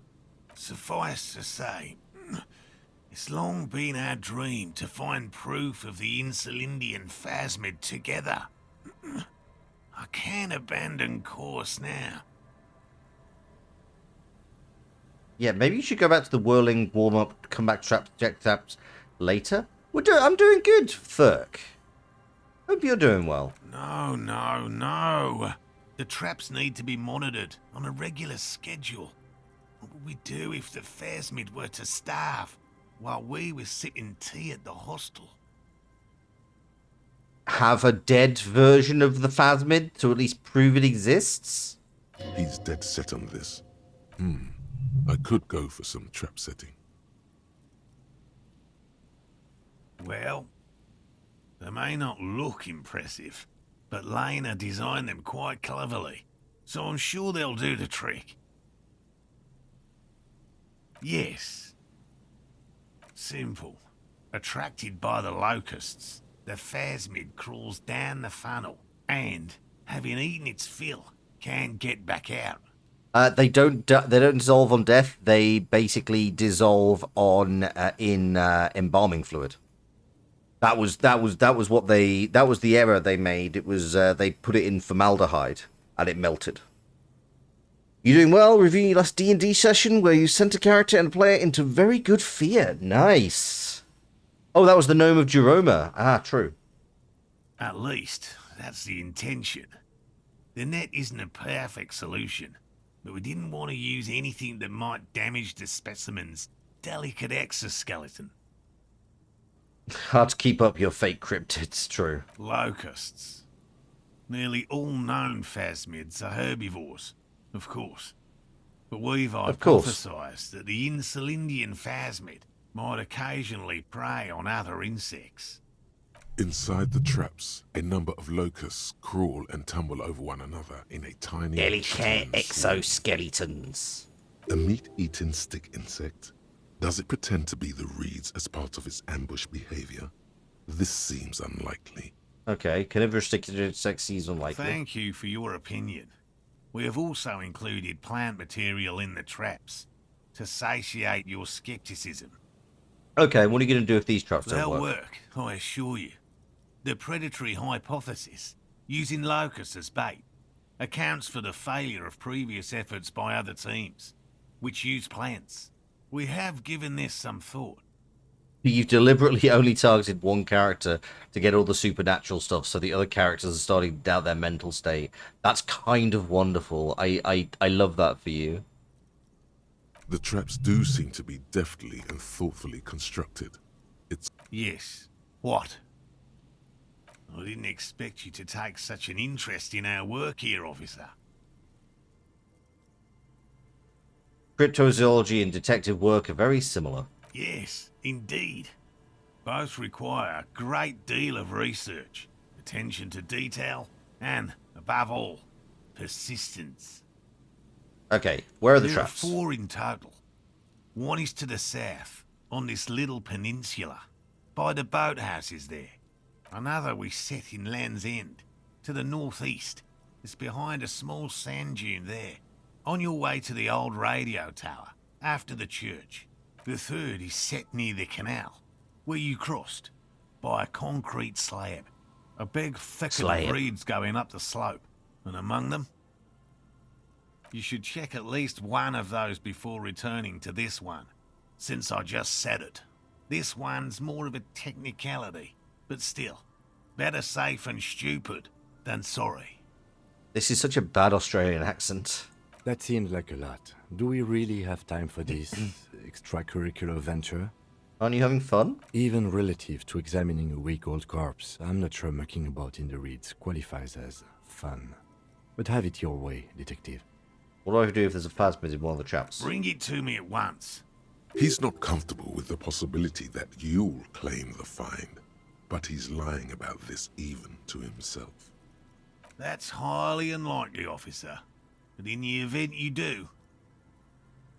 Speaker 5: Suffice to say, it's long been our dream to find proof of the Insulindian phasmid together. I can't abandon course now.
Speaker 1: Yeah, maybe you should go back to the whirling warm-up, come back traps later. I'm doing good, Thurk. Hope you're doing well.
Speaker 5: No. The traps need to be monitored on a regular schedule. What would we do if the phasmid were to starve while we were sipping tea at the hostel?
Speaker 1: Have a dead version of the phasmid to at least prove it exists?
Speaker 2: He's dead set on this. I could go for some trap setting.
Speaker 5: Well, they may not look impressive, but Lena designed them quite cleverly, so I'm sure they'll do the trick. Yes. Simple. Attracted by the locusts, the phasmid crawls down the funnel and, having eaten its fill, can't get back out.
Speaker 1: They don't dissolve on death. They basically dissolve on in embalming fluid. That was the error they made. It was they put it in formaldehyde and it melted. You doing well? Reviewing your last D&D session where you sent a character and a player into very good fear. Nice. Oh, that was the Gnome of Jeroma. Ah, true.
Speaker 5: At least, that's the intention. The net isn't a perfect solution, but we didn't want to use anything that might damage the specimen's delicate exoskeleton.
Speaker 1: Hard to keep up your fake cryptids, true.
Speaker 5: Locusts. Nearly all known phasmids are herbivores, of course. But we've hypothesized that the Insulindian phasmid might occasionally prey on other insects.
Speaker 2: Inside the traps, a number of locusts crawl and tumble over one another in a tiny...
Speaker 1: Delicate exoskeletons.
Speaker 2: A meat-eating stick insect? Does it pretend to be the reeds as part of its ambush behavior? This seems unlikely.
Speaker 1: Okay, carnivorous stick insect seems unlikely.
Speaker 5: Thank you for your opinion. We have also included plant material in the traps to satiate your skepticism.
Speaker 1: Okay, what are you going to do if these traps don't
Speaker 5: They'll
Speaker 1: work?
Speaker 5: work, I assure you. The predatory hypothesis, using locusts as bait, accounts for the failure of previous efforts by other teams, which use plants. We have given this some thought.
Speaker 1: You've deliberately only targeted one character to get all the supernatural stuff, so the other characters are starting to doubt their mental state. That's kind of wonderful. I love that for you.
Speaker 2: The traps do seem to be deftly and thoughtfully constructed. It's...
Speaker 5: Yes. What? I didn't expect you to take such an interest in our work here, officer.
Speaker 1: Cryptozoology and detective work are very similar.
Speaker 5: Yes, indeed. Both require a great deal of research, attention to detail, and, above all, persistence.
Speaker 1: Okay, where are the
Speaker 5: There
Speaker 1: traps?
Speaker 5: are 4 in total. One is to the south, on this little peninsula, by the boathouses there. Another we set in Land's End, to the northeast. It's behind a small sand dune there, on your way to the old radio tower, after the church. The third is set near the canal, where you crossed, by a concrete slab. A big thicket of reeds going up the slope, and among them... You should check at least one of those before returning to this one, since I just said it. This one's more of a technicality, but still, better safe and stupid than sorry.
Speaker 1: This is such a bad Australian accent.
Speaker 3: That seems like a lot. Do we really have time for this extracurricular venture?
Speaker 1: Aren't you having fun?
Speaker 3: Even relative to examining a week-old corpse, I'm not sure mucking about in the reeds qualifies as fun. But have it your way, detective.
Speaker 1: What do I do if there's a phasmid in one of the traps?
Speaker 5: Bring it to me at once.
Speaker 2: He's not comfortable with the possibility that you'll claim the find, but he's lying about this even to himself.
Speaker 5: That's highly unlikely, officer. But in the event you do,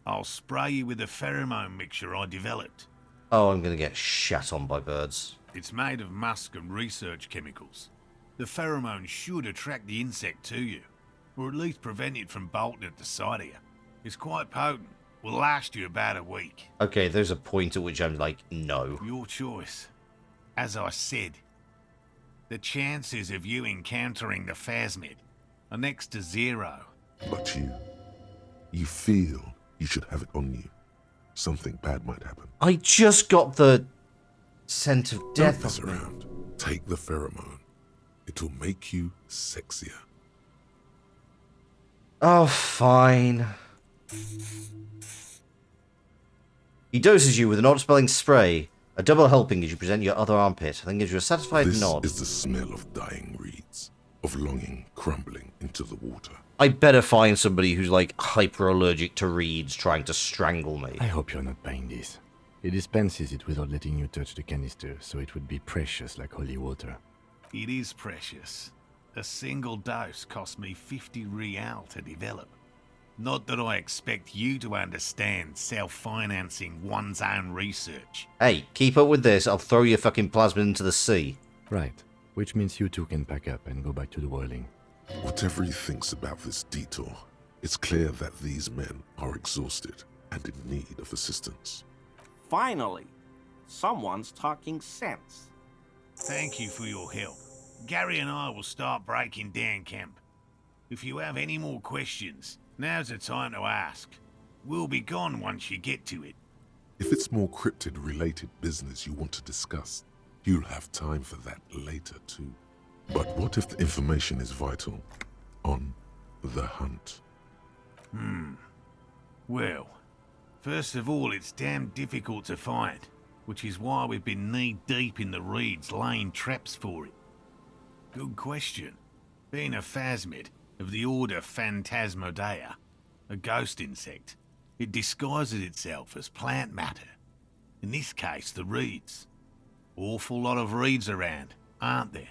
Speaker 5: I'll spray you with a pheromone mixture I developed.
Speaker 1: Oh, I'm going to get shat on by birds.
Speaker 5: It's made of musk and research chemicals. The pheromone should attract the insect to you, or at least prevent it from bolting at the sight of you. It's quite potent. Will last you about a week.
Speaker 1: Okay, there's a point at which I'm like, no.
Speaker 5: Your choice. As I said, the chances of you encountering the phasmid are next to 0.
Speaker 2: But you feel you should have it on you. Something bad might happen.
Speaker 1: I just got the scent of death
Speaker 2: Don't mess
Speaker 1: off me.
Speaker 2: around. Take the pheromone. It will make you sexier.
Speaker 1: Oh, fine. He doses you with an odd-smelling spray. A double helping as you present your other armpit, then gives you a satisfied
Speaker 2: This
Speaker 1: nod.
Speaker 2: is the smell of dying reeds, of longing crumbling into the water.
Speaker 1: I better find somebody who's like hyper-allergic to reeds trying to strangle me.
Speaker 3: I hope you're not buying this. He dispenses it without letting you touch the canister, so it would be precious like holy water.
Speaker 5: It is precious. A single dose cost me 50 real to develop. Not that I expect you to understand self-financing one's own research.
Speaker 1: Hey, keep up with this, I'll throw your fucking plasmid into the sea.
Speaker 3: Right, which means you two can pack up and go back to the boiling.
Speaker 2: Whatever he thinks about this detour, it's clear that these men are exhausted and in need of assistance.
Speaker 6: Finally, someone's talking sense.
Speaker 5: Thank you for your help. Gary and I will start breaking down camp. If you have any more questions, now's the time to ask. We'll be gone once you get to it.
Speaker 2: If it's more cryptid-related business you want to discuss, you'll have time for that later too. But what if the information is vital? On the hunt.
Speaker 5: Well, first of all, it's damn difficult to find, which is why we've been knee-deep in the reeds laying traps for it. Good question. Being a phasmid of the order Phantasmodea, a ghost insect, it disguises itself as plant matter. In this case, the reeds. Awful lot of reeds around, aren't there?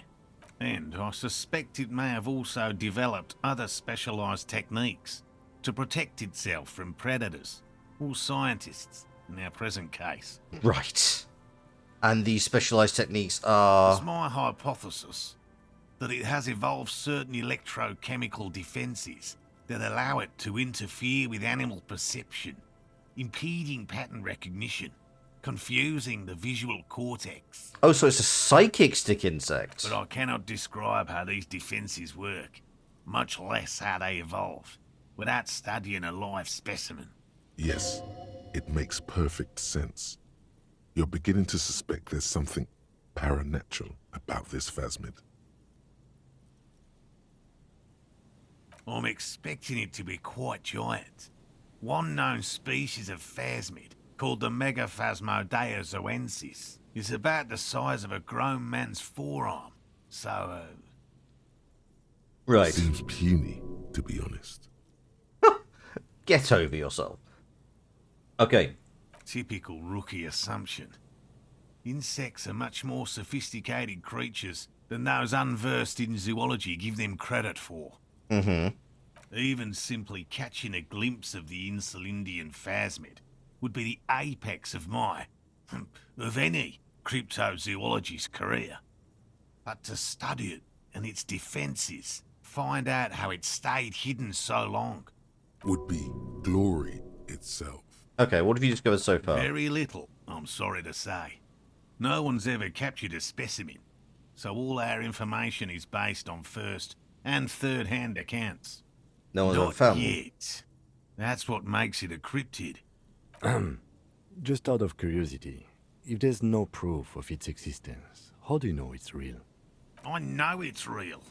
Speaker 5: And I suspect it may have also developed other specialised techniques to protect itself from predators, or scientists, in our present case.
Speaker 1: Right. And these specialized techniques
Speaker 5: It's
Speaker 1: are...
Speaker 5: my hypothesis that it has evolved certain electrochemical defences that allow it to interfere with animal perception, impeding pattern recognition, confusing the visual cortex.
Speaker 1: Oh, so it's a psychic stick insect.
Speaker 5: But I cannot describe how these defences work, much less how they evolved, without studying a live specimen.
Speaker 2: Yes, it makes perfect sense. You're beginning to suspect there's something paranatural about this phasmid.
Speaker 5: I'm expecting it to be quite giant. One known species of phasmid, called the Megaphasmodea zoensis, is about the size of a grown man's forearm. So,
Speaker 1: Right.
Speaker 2: Seems puny, to be honest.
Speaker 1: Get over yourself. Okay.
Speaker 5: typical rookie assumption. Insects are much more sophisticated creatures than those unversed in zoology give them credit for.
Speaker 1: Mm-hmm.
Speaker 5: Even simply catching a glimpse of the Insulindian phasmid would be the apex of of any cryptozoologist's career. But to study it and its defences, find out how it stayed hidden so long.
Speaker 2: Would be glory itself.
Speaker 1: Okay, what have you discovered so far?
Speaker 5: Very little, I'm sorry to say. No one's ever captured a specimen, so all our information is based on first and third-hand accounts.
Speaker 1: No one's ever
Speaker 5: Not
Speaker 1: found one.
Speaker 5: yet. That's what makes it a cryptid.
Speaker 3: Just out of curiosity, if there's no proof of its existence, how do you know it's real?
Speaker 5: I know it's real.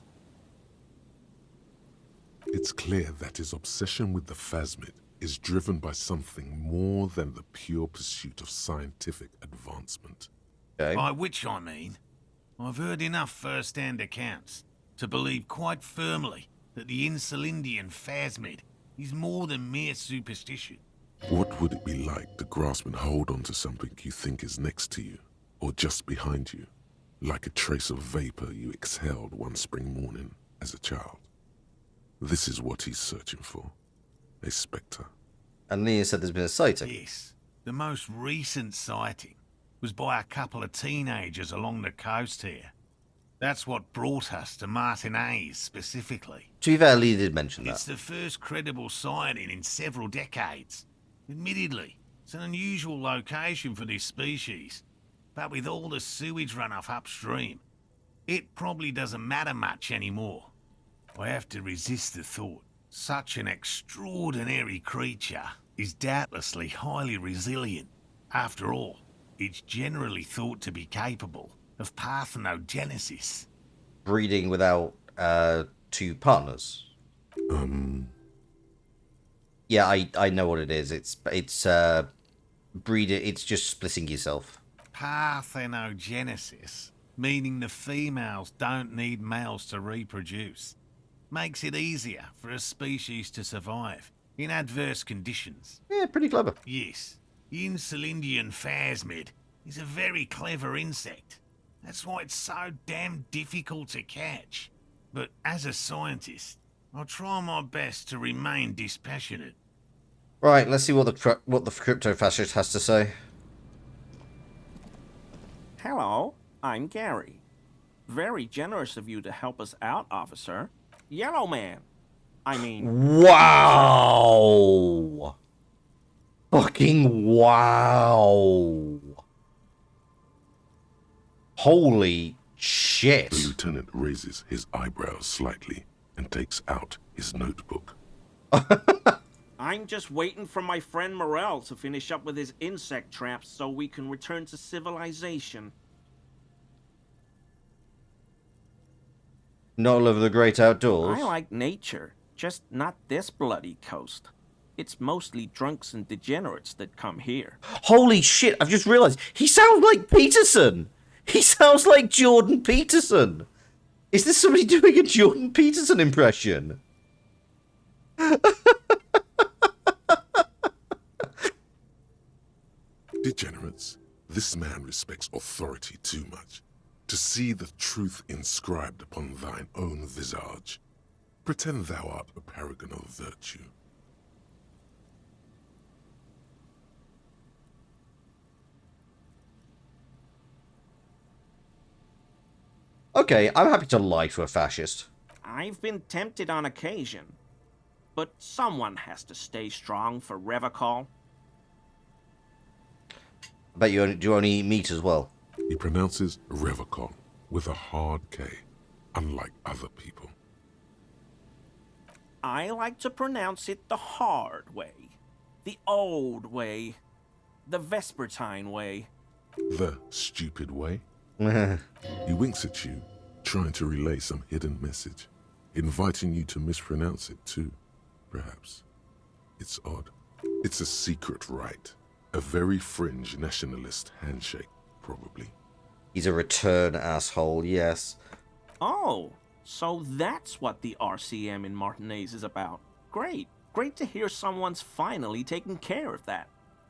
Speaker 2: It's clear that his obsession with the phasmid is driven by something more than the pure pursuit of scientific advancement.
Speaker 1: Okay.
Speaker 5: By which I mean, I've heard enough first-hand accounts to believe quite firmly that the Insulindian phasmid is more than mere superstition.
Speaker 2: What would it be like to grasp and hold onto something you think is next to you, or just behind you, like a trace of vapor you exhaled one spring morning as a child? This is what he's searching for. A spectre.
Speaker 1: And Leah said there's been a sighting.
Speaker 5: Yes, the most recent sighting was by a couple of teenagers along the coast here. That's what brought us to Martinez specifically.
Speaker 1: To be fair, Leah did mention
Speaker 5: It's
Speaker 1: that.
Speaker 5: the first credible sighting in several decades. Admittedly, it's an unusual location for this species, but with all the sewage runoff upstream, it probably doesn't matter much anymore. I have to resist the thought. Such an extraordinary creature is doubtlessly highly resilient. After all, it's generally thought to be capable of parthenogenesis.
Speaker 1: Breeding without two partners. Yeah, I know what it is. It's breeder. It's just splitting yourself.
Speaker 5: Parthenogenesis, meaning the females don't need males to reproduce, makes it easier for a species to survive in adverse conditions.
Speaker 1: Yeah, pretty clever.
Speaker 5: Yes, the Insulindian phasmid is a very clever insect. That's why it's so damn difficult to catch. But as a scientist, I'll try my best to remain dispassionate.
Speaker 1: Right, let's see what the crypto fascist has to say.
Speaker 6: Hello, I'm Gary. Very generous of you to help us out, officer. Yellow Man. I mean,
Speaker 1: Wow! Fucking wow! Holy Shit.
Speaker 2: The lieutenant raises his eyebrows slightly and takes out his notebook.
Speaker 6: I'm just waiting for my friend Morel to finish up with his insect traps so we can return to civilization.
Speaker 1: Not love of the great outdoors.
Speaker 6: I like nature, just not this bloody coast. It's mostly drunks and degenerates that come here.
Speaker 1: Holy shit, I've just realised. He sounds like Peterson. He sounds like Jordan Peterson. Is this somebody doing a Jordan Peterson impression?
Speaker 2: Degenerates, this man respects authority too much. To see the truth inscribed upon thine own visage, pretend thou art a paragon of virtue.
Speaker 1: Okay, I'm happy to lie to a fascist.
Speaker 6: I've been tempted on occasion, but someone has to stay strong for Revacol.
Speaker 1: I bet you only eat meat as well.
Speaker 2: He pronounces Revacol with a hard K, unlike other people.
Speaker 6: I like to pronounce it the hard way, the old way, the Vespertine way.
Speaker 2: The stupid way. He winks at you, trying to relay some hidden message, inviting you to mispronounce it too, perhaps. It's odd. It's a secret rite, a very fringe nationalist handshake, probably.
Speaker 1: He's a return asshole, yes.
Speaker 6: Oh, so that's what the RCM in Martinez is about. Great. Great to hear someone's finally taking care of that.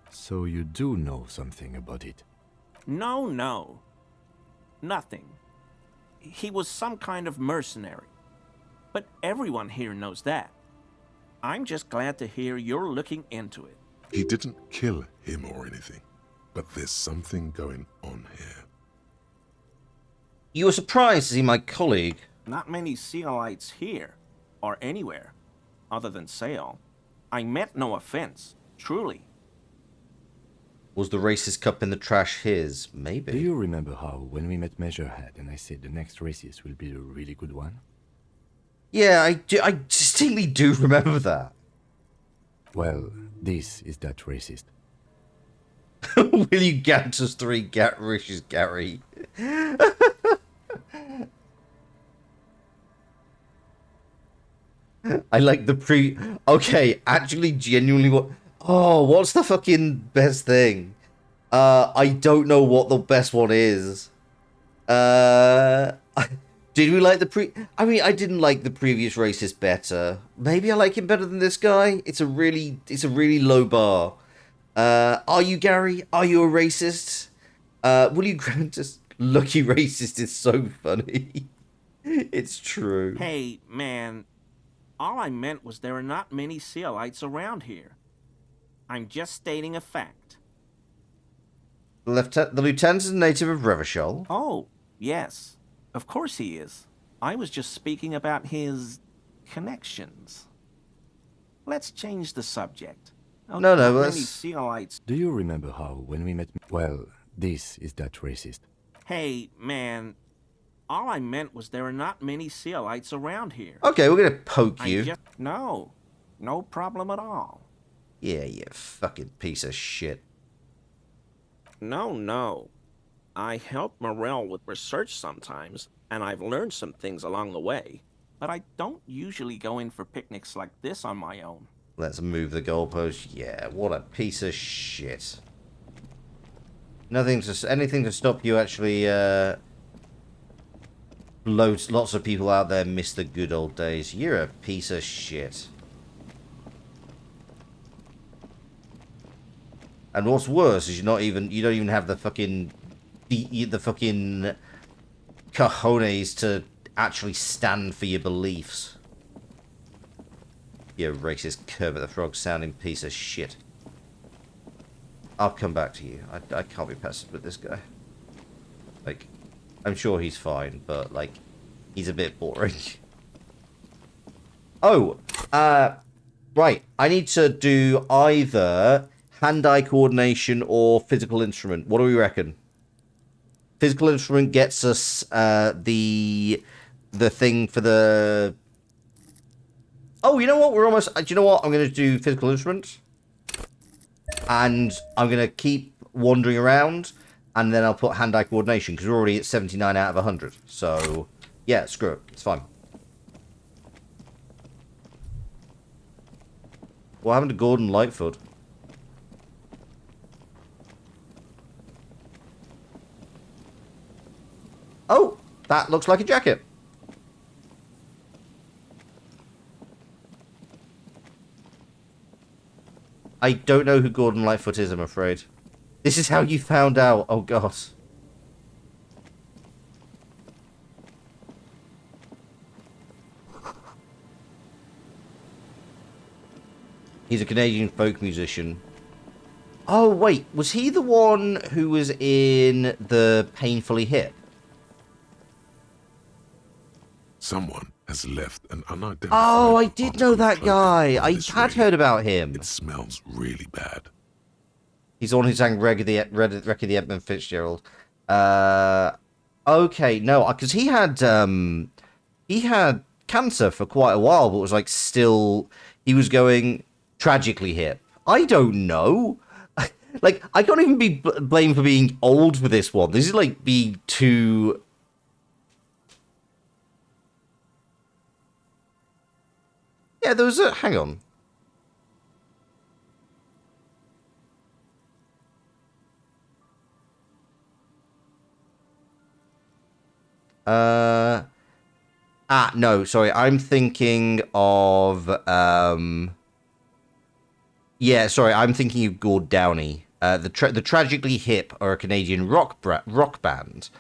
Speaker 3: So you do know something about it?
Speaker 6: No. Nothing. He was some kind of mercenary. But everyone here knows that. I'm just glad to hear you're looking into it.
Speaker 2: He didn't kill him or anything, but there's something going on here.
Speaker 1: You were surprised to see my colleague.
Speaker 6: Not many Sealites here, or anywhere, other than Sale. I meant no offense, truly.
Speaker 1: Was the racist cup in the trash his? Maybe.
Speaker 3: Do you remember how, when we met Measurehead and I said the next racist will be a really good one?
Speaker 1: Yeah, I distinctly do remember that.
Speaker 3: Well, this is that racist.
Speaker 1: Will you get us 3 Gat Rishes, Gary? I like the Okay, actually, genuinely, what's the fucking best thing? I don't know what the best one is. Did we like I mean, I didn't like the previous racist better. Maybe I like him better than this guy. It's a really low bar. Are you, Gary? Are you a racist? Will you grant us? Lucky racist is so funny. It's true.
Speaker 6: Hey, man. All I meant was there are not many Sealites around here. I'm just stating a fact.
Speaker 1: The lieutenant is a native of Revachol.
Speaker 6: Oh, yes. Of course he is. I was just speaking about his connections. Let's change the subject.
Speaker 1: No,
Speaker 6: Not many
Speaker 1: let's...
Speaker 6: Sealites.
Speaker 3: Do you remember how, when we met... Well, this is that racist.
Speaker 6: Hey, man. All I meant was there are not many Sealites around here.
Speaker 1: Okay, we're gonna poke you.
Speaker 6: No problem at all.
Speaker 1: Yeah, you fucking piece of shit.
Speaker 6: No. I help Morel with research sometimes, and I've learned some things along the way. But I don't usually go in for picnics like this on my own.
Speaker 1: Let's move the goalpost. Yeah, what a piece of shit. Anything to stop you actually, lots of people out there miss the good old days. You're a piece of shit. And what's worse is you don't even have the fucking cojones to actually stand for your beliefs. You racist Kermit the Frog sounding piece of shit. I'll come back to you. I can't be pestered with this guy. Like, I'm sure he's fine, but, like, he's a bit boring. Oh, right. I need to do either hand-eye coordination or physical instrument. What do we reckon? physical instrument gets us the thing for the... Oh, you know what? We're almost... Do you know what? I'm going to do physical instruments. And I'm going to keep wandering around. And then I'll put hand-eye coordination. Because we're already at 79 out of 100. So, yeah, screw it. It's fine. What happened to Gordon Lightfoot? Oh, that looks like a jacket. I don't know who Gordon Lightfoot is, I'm afraid. This is how you found out. Oh, God. He's a Canadian folk musician. Oh, wait. Was he the one who was in the Painfully Hip?
Speaker 2: Someone has left an unidentified...
Speaker 1: Oh, I did know
Speaker 2: article of
Speaker 1: that
Speaker 2: clothing
Speaker 1: guy.
Speaker 2: on
Speaker 1: I
Speaker 2: this
Speaker 1: had
Speaker 2: railing.
Speaker 1: heard about him.
Speaker 2: It smells really bad.
Speaker 1: He's the one who sang Wreck of the Edmund Fitzgerald. Okay, no, because he had cancer for quite a while, but was like still, he was going tragically hip. I don't know. Like, I can't even be blamed for being old for this one. This is like being too... Yeah, there was a... Hang on. No, sorry. I'm thinking of... Yeah, sorry. I'm thinking of Gord Downey. The Tragically Hip are a Canadian rock band.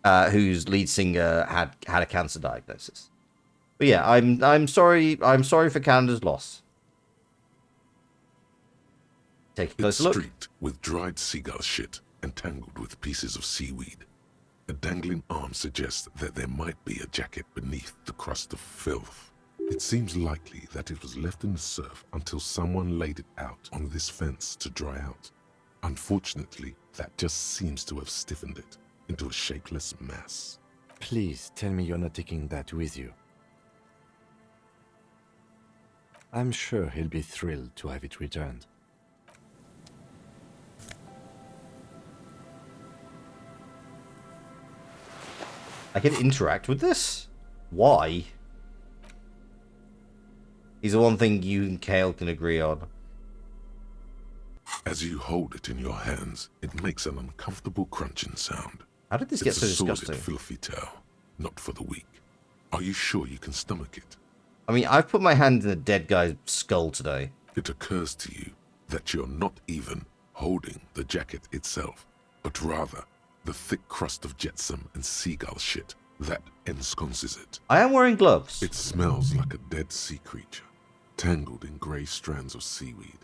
Speaker 1: Whose lead singer had a cancer diagnosis. But yeah, I'm sorry for Canada's loss. Take a
Speaker 2: It's
Speaker 1: closer look.
Speaker 2: streaked with dried seagull shit and tangled with pieces of seaweed. A dangling arm suggests that there might be a jacket beneath the crust of filth. It seems likely that it was left in the surf until someone laid it out on this fence to dry out. Unfortunately, that just seems to have stiffened it into a shapeless mass.
Speaker 3: Please tell me you're not taking that with you. I'm sure he'll be thrilled to have it returned.
Speaker 1: I can interact with this? Why? Is the one thing you and Kale can agree on.
Speaker 2: As you hold it in your hands, it makes an uncomfortable crunching sound.
Speaker 1: How did this get so
Speaker 2: It's a sordid,
Speaker 1: disgusting?
Speaker 2: filthy tale, not for the weak. Are you sure you can stomach it?
Speaker 1: I mean, I've put my hand in a dead guy's skull today.
Speaker 2: It occurs to you that you're not even holding the jacket itself, but rather the thick crust of jetsam and seagull shit that ensconces it.
Speaker 1: I am wearing gloves.
Speaker 2: It smells like a dead sea creature, tangled in grey strands of seaweed.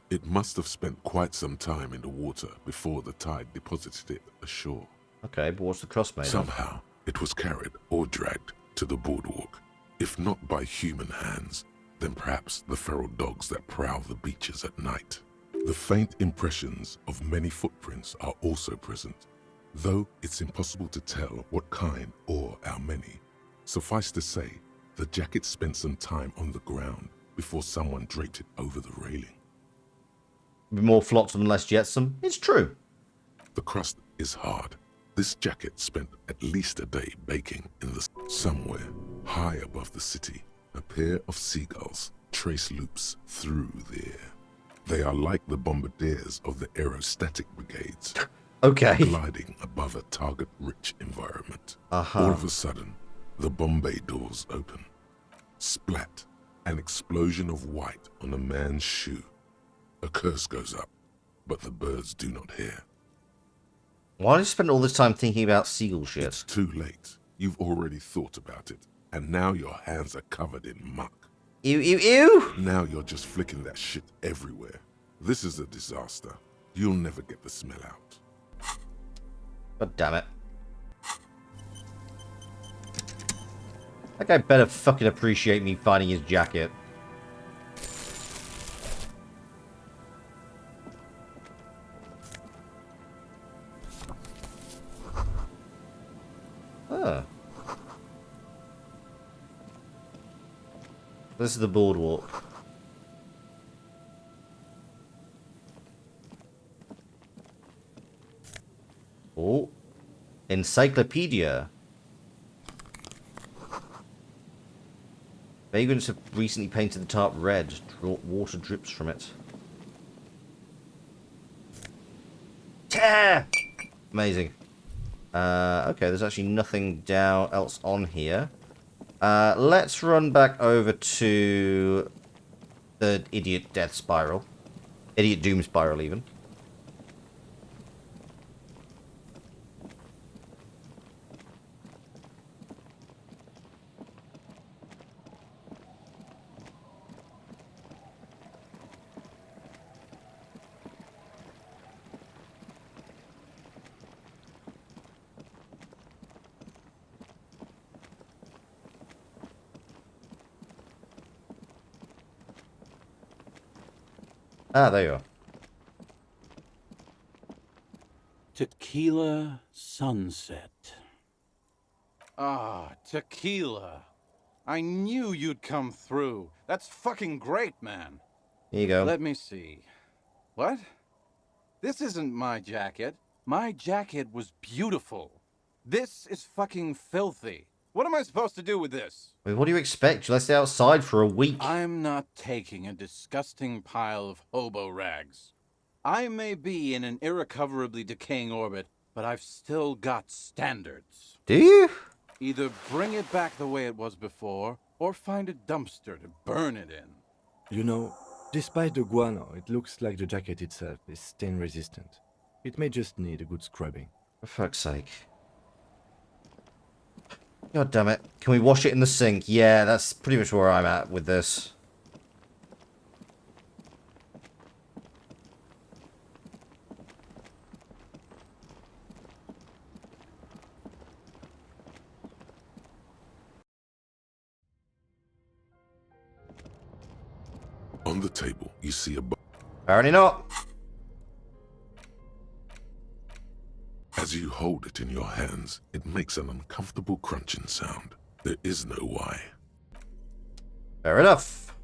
Speaker 2: It must have spent quite some time in the water before the tide deposited it ashore.
Speaker 1: Okay, but what's the crust made of?
Speaker 2: Somehow, it was carried or dragged to the boardwalk. If not by human hands, then perhaps the feral dogs that prowl the beaches at night. The faint impressions of many footprints are also present, though it's impossible to tell what kind or how many. Suffice to say, the jacket spent some time on the ground before someone draped it over the railing.
Speaker 1: More flotsam and less jetsam? It's true.
Speaker 2: The crust is hard. This jacket spent at least a day baking in the... Somewhere, high above the city, a pair of seagulls trace loops through the air. They are like the bombardiers of the aerostatic brigades,
Speaker 1: Okay.
Speaker 2: gliding above a target-rich environment. All of a sudden, the Bombay doors open. Splat, an explosion of white on a man's shoe. A curse goes up, but the birds do not hear.
Speaker 1: Why did I spend all this time thinking about seagull shit?
Speaker 2: It's too late. You've already thought about it, and now your hands are covered in muck.
Speaker 1: Ew, ew, ew!
Speaker 2: Now you're just flicking that shit everywhere. This is a disaster. You'll never get the smell out.
Speaker 1: God damn it. That guy better fucking appreciate me finding his jacket. Ah. This is the boardwalk. Oh. Encyclopedia. Vagrants have recently painted the tarp red. Water drips from it. Tear! Amazing. Okay, there's actually nothing else on here. Let's run back over to the idiot death spiral. Idiot doom spiral, even. Ah, there you are.
Speaker 7: Tequila sunset. Ah, tequila. I knew you'd come through. That's fucking great, man.
Speaker 1: Here you go.
Speaker 7: Let me see. What? This isn't my jacket. My jacket was beautiful. This is fucking filthy. What am I supposed to do with this?
Speaker 1: Wait, what do you expect? You left it outside for a week.
Speaker 7: I'm not taking a disgusting pile of hobo rags. I may be in an irrecoverably decaying orbit, but I've still got standards.
Speaker 1: Do you?
Speaker 7: Either bring it back the way it was before, or find a dumpster to burn it in.
Speaker 3: You know, despite the guano, it looks like the jacket itself is stain resistant. It may just need a good scrubbing.
Speaker 1: For fuck's sake. God damn it. Can we wash it in the sink? Yeah, that's pretty much where I'm at with this.
Speaker 2: On the table, you see a
Speaker 1: Apparently not.
Speaker 2: As you hold it in your hands, it makes an uncomfortable crunching sound. There is no why.
Speaker 1: Fair enough.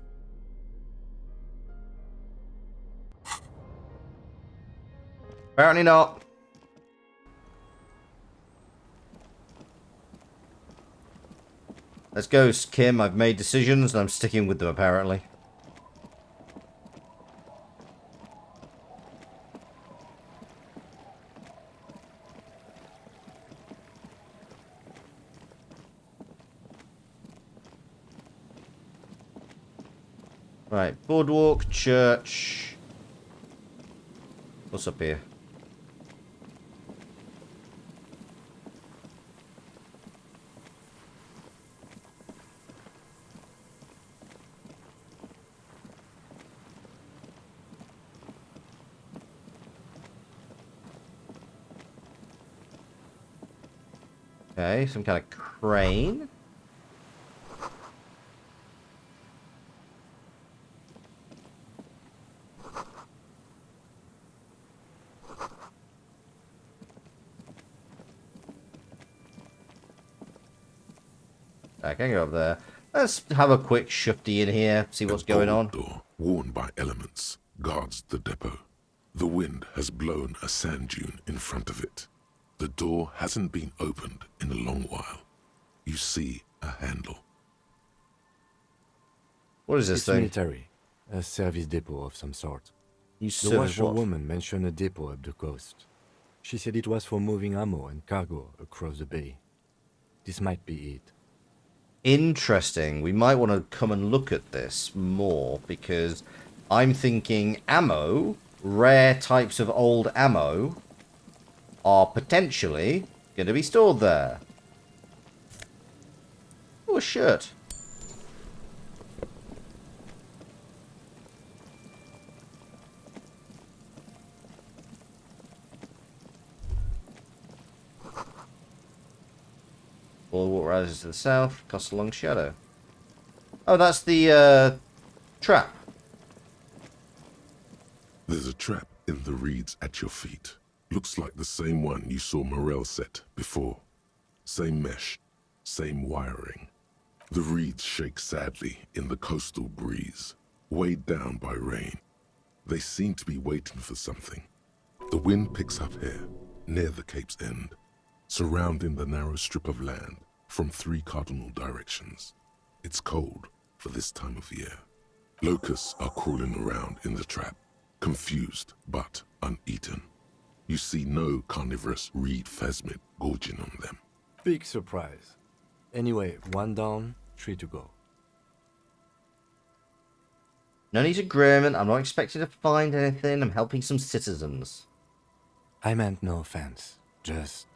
Speaker 1: Apparently not. Let's go, Kim. I've made decisions and I'm sticking with them, apparently. Right, boardwalk, church. What's up here? Okay, some kind of crane. I can go up there. Let's have a quick shufty in here, see what's going on.
Speaker 2: Door, worn by elements, guards the depot. The wind has blown a sand dune in front of it. The door hasn't been opened in a long while. You see a handle.
Speaker 1: What is this
Speaker 3: It's
Speaker 1: thing?
Speaker 3: military, a service depot of some sort.
Speaker 1: You
Speaker 3: The
Speaker 1: service what?
Speaker 3: washerwoman mentioned a depot up the coast. She said it was for moving ammo and cargo across the bay. This might be it.
Speaker 1: Interesting. We might want to come and look at this more because I'm thinking ammo, rare types of old ammo, are potentially going to be stored there. Oh, a shirt. Boardwalk rises to the south, casts a long shadow. Oh, that's the trap.
Speaker 2: There's a trap in the reeds at your feet. Looks like the same one you saw Morel set before. Same mesh, same wiring. The reeds shake sadly in the coastal breeze, weighed down by rain. They seem to be waiting for something. The wind picks up here, near the Cape's end, surrounding the narrow strip of land from 3 cardinal directions. It's cold for this time of year. Locusts are crawling around in the trap, confused but uneaten. You see no carnivorous reed phasmid gorging on them.
Speaker 3: Big surprise. Anyway, 1 down, 3 to go.
Speaker 1: No need to grim. I'm not expecting to find anything. I'm helping some citizens.
Speaker 3: I meant no offense. Just...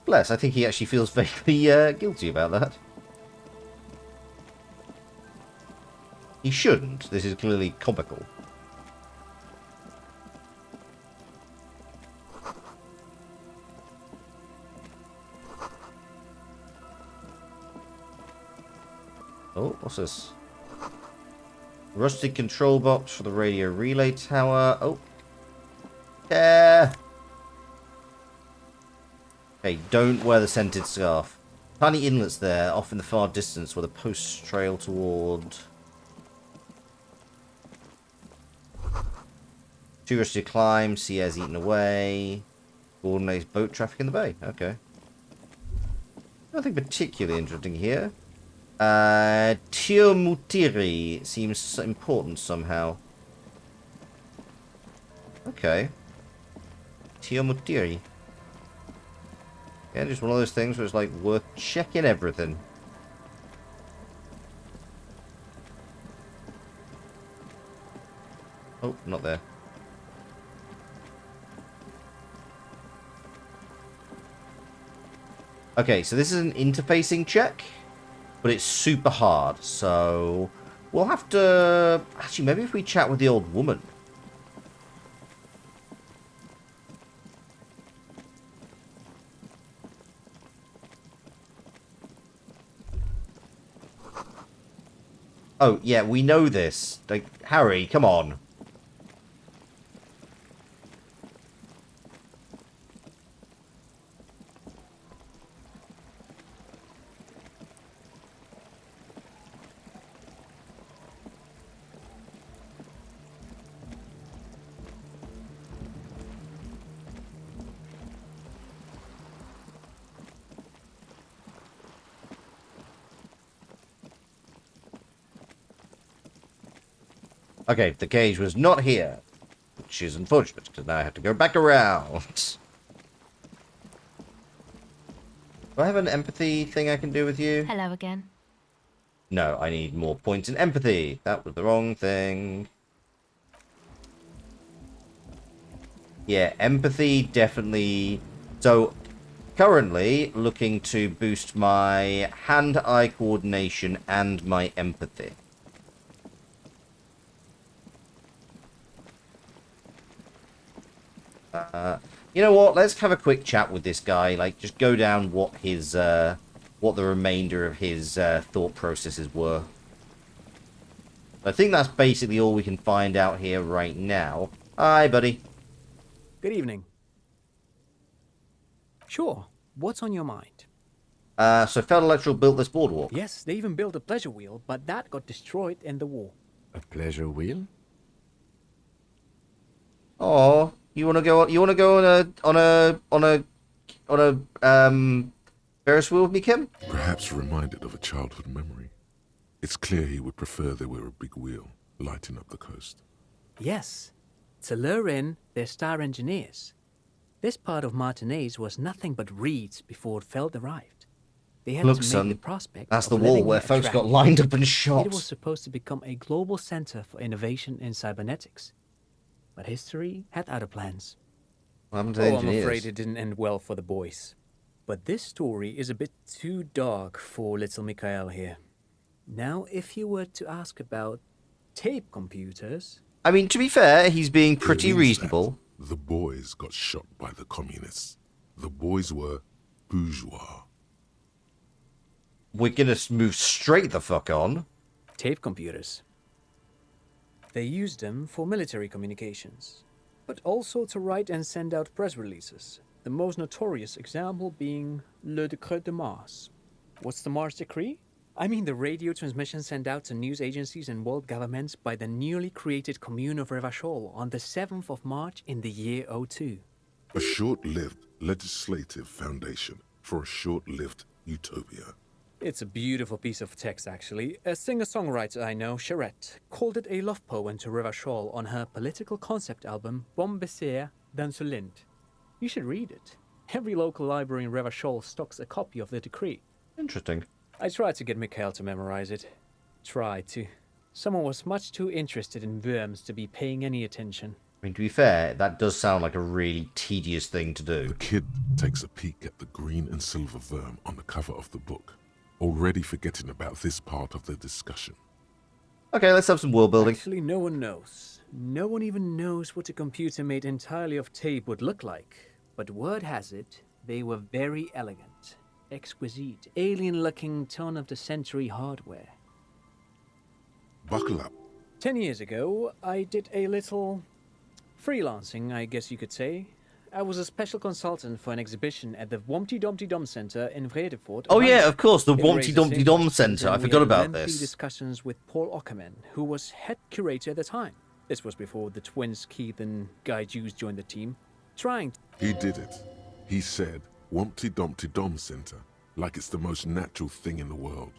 Speaker 1: Bless, I think he actually feels vaguely guilty about that. He shouldn't. This is clearly comical. Oh, what's this? Rusted control box for the radio relay tower. Oh. Yeah. Okay, don't wear the scented scarf. Tiny inlets there, off in the far distance where the posts trail toward. 2 rusted climb, sea air's eaten away. Coordinates boat traffic in the bay. Okay. Nothing particularly interesting here. Tiomutiri seems important somehow. Okay. Tiomutiri. Yeah, just one of those things where it's like worth checking everything. Oh, not there. Okay, so this is an interfacing check, but it's super hard, so we'll have to... Actually, maybe if we chat with the old woman. Oh, yeah, we know this. Like, Harry, come on. Okay, the cage was not here, which is unfortunate, because now I have to go back around. Do I have an empathy thing I can do with you?
Speaker 8: Hello again.
Speaker 1: No, I need more points in empathy. That was the wrong thing. Yeah, empathy definitely. So, currently looking to boost my hand-eye coordination and my empathy. You know what? Let's have a quick chat with this guy. Like, just go down what his, what the remainder of his thought processes were. I think that's basically all we can find out here right now. Hi, buddy.
Speaker 9: Good evening. Sure. What's on your mind?
Speaker 1: So Feld Electrical built this boardwalk.
Speaker 9: Yes, they even built a pleasure wheel, but that got destroyed in the war.
Speaker 3: A pleasure wheel?
Speaker 1: Oh, you want to go? You want to go on a Ferris wheel with me, Kim?
Speaker 2: Perhaps reminded of a childhood memory. It's clear he would prefer there were a big wheel lighting up the coast.
Speaker 9: Yes. To lure in their star engineers. This part of Martinez was nothing but reeds before Feld arrived. They had
Speaker 1: Look,
Speaker 9: to make
Speaker 1: son,
Speaker 9: the prospect
Speaker 1: that's
Speaker 9: of
Speaker 1: the wall
Speaker 9: living
Speaker 1: where
Speaker 9: here
Speaker 1: folks got
Speaker 9: attractive.
Speaker 1: lined up and shot.
Speaker 9: It was supposed to become a global center for innovation in cybernetics. But history had other plans.
Speaker 1: What happened to
Speaker 9: Oh, I'm
Speaker 1: engineers?
Speaker 9: afraid it didn't end well for the boys. But this story is a bit too dark for little Mikhail here. Now, if you were to ask about tape computers...
Speaker 1: I mean, to be fair, he's being pretty
Speaker 2: It means
Speaker 1: reasonable.
Speaker 2: that the boys got shot by the communists. The boys were bourgeois.
Speaker 1: We're gonna move straight the fuck on.
Speaker 9: Tape computers. They used them for military communications. but also to write and send out press releases. The most notorious example being Le Décret de Mars. What's the Mars Decree? I mean the radio transmission sent out to news agencies and world governments by the newly created Commune of Revachol on the 7th of March in the year 02.
Speaker 2: A short-lived legislative foundation for a short-lived utopia.
Speaker 9: It's a beautiful piece of text, actually. A singer-songwriter I know, Charette, called it a love poem to Revachol on her political concept album, Bon Baiser dans ce Lind. You should read it. Every local library in Revachol stocks a copy of the decree.
Speaker 1: Interesting.
Speaker 9: I tried to get Mikhail to memorize it. Tried to. Someone was much too interested in worms to be paying any attention.
Speaker 1: I mean, to be fair, that does sound like a really tedious thing to do.
Speaker 2: The kid takes a peek at the green and silver worm on the cover of the book, already forgetting about this part of the discussion.
Speaker 1: Okay, let's have some world building.
Speaker 9: Actually, no one knows. No one even knows what a computer made entirely of tape would look like. But word has it, they were very elegant. Exquisite, alien-looking turn-of-the-century hardware.
Speaker 2: Buckle up.
Speaker 9: 10 years ago, I did a little freelancing, I guess you could say. I was a special consultant for an exhibition at the Wompty Dumpty Dum Center in Vredefort.
Speaker 1: Oh yeah, of course, the
Speaker 9: It
Speaker 1: Wompty
Speaker 9: raised the
Speaker 1: Dumpty
Speaker 9: same
Speaker 1: Dum
Speaker 9: questions,
Speaker 1: Center. I
Speaker 9: and we
Speaker 1: forgot
Speaker 9: had
Speaker 1: about
Speaker 9: lengthy
Speaker 1: this.
Speaker 9: discussions with Paul Ockerman, who was head curator at the time. This was before the twins Keith and Guy Hughes joined the team.
Speaker 2: He did it. He said, Wumpty Dumpty Dum Center, like it's the most natural thing in the world.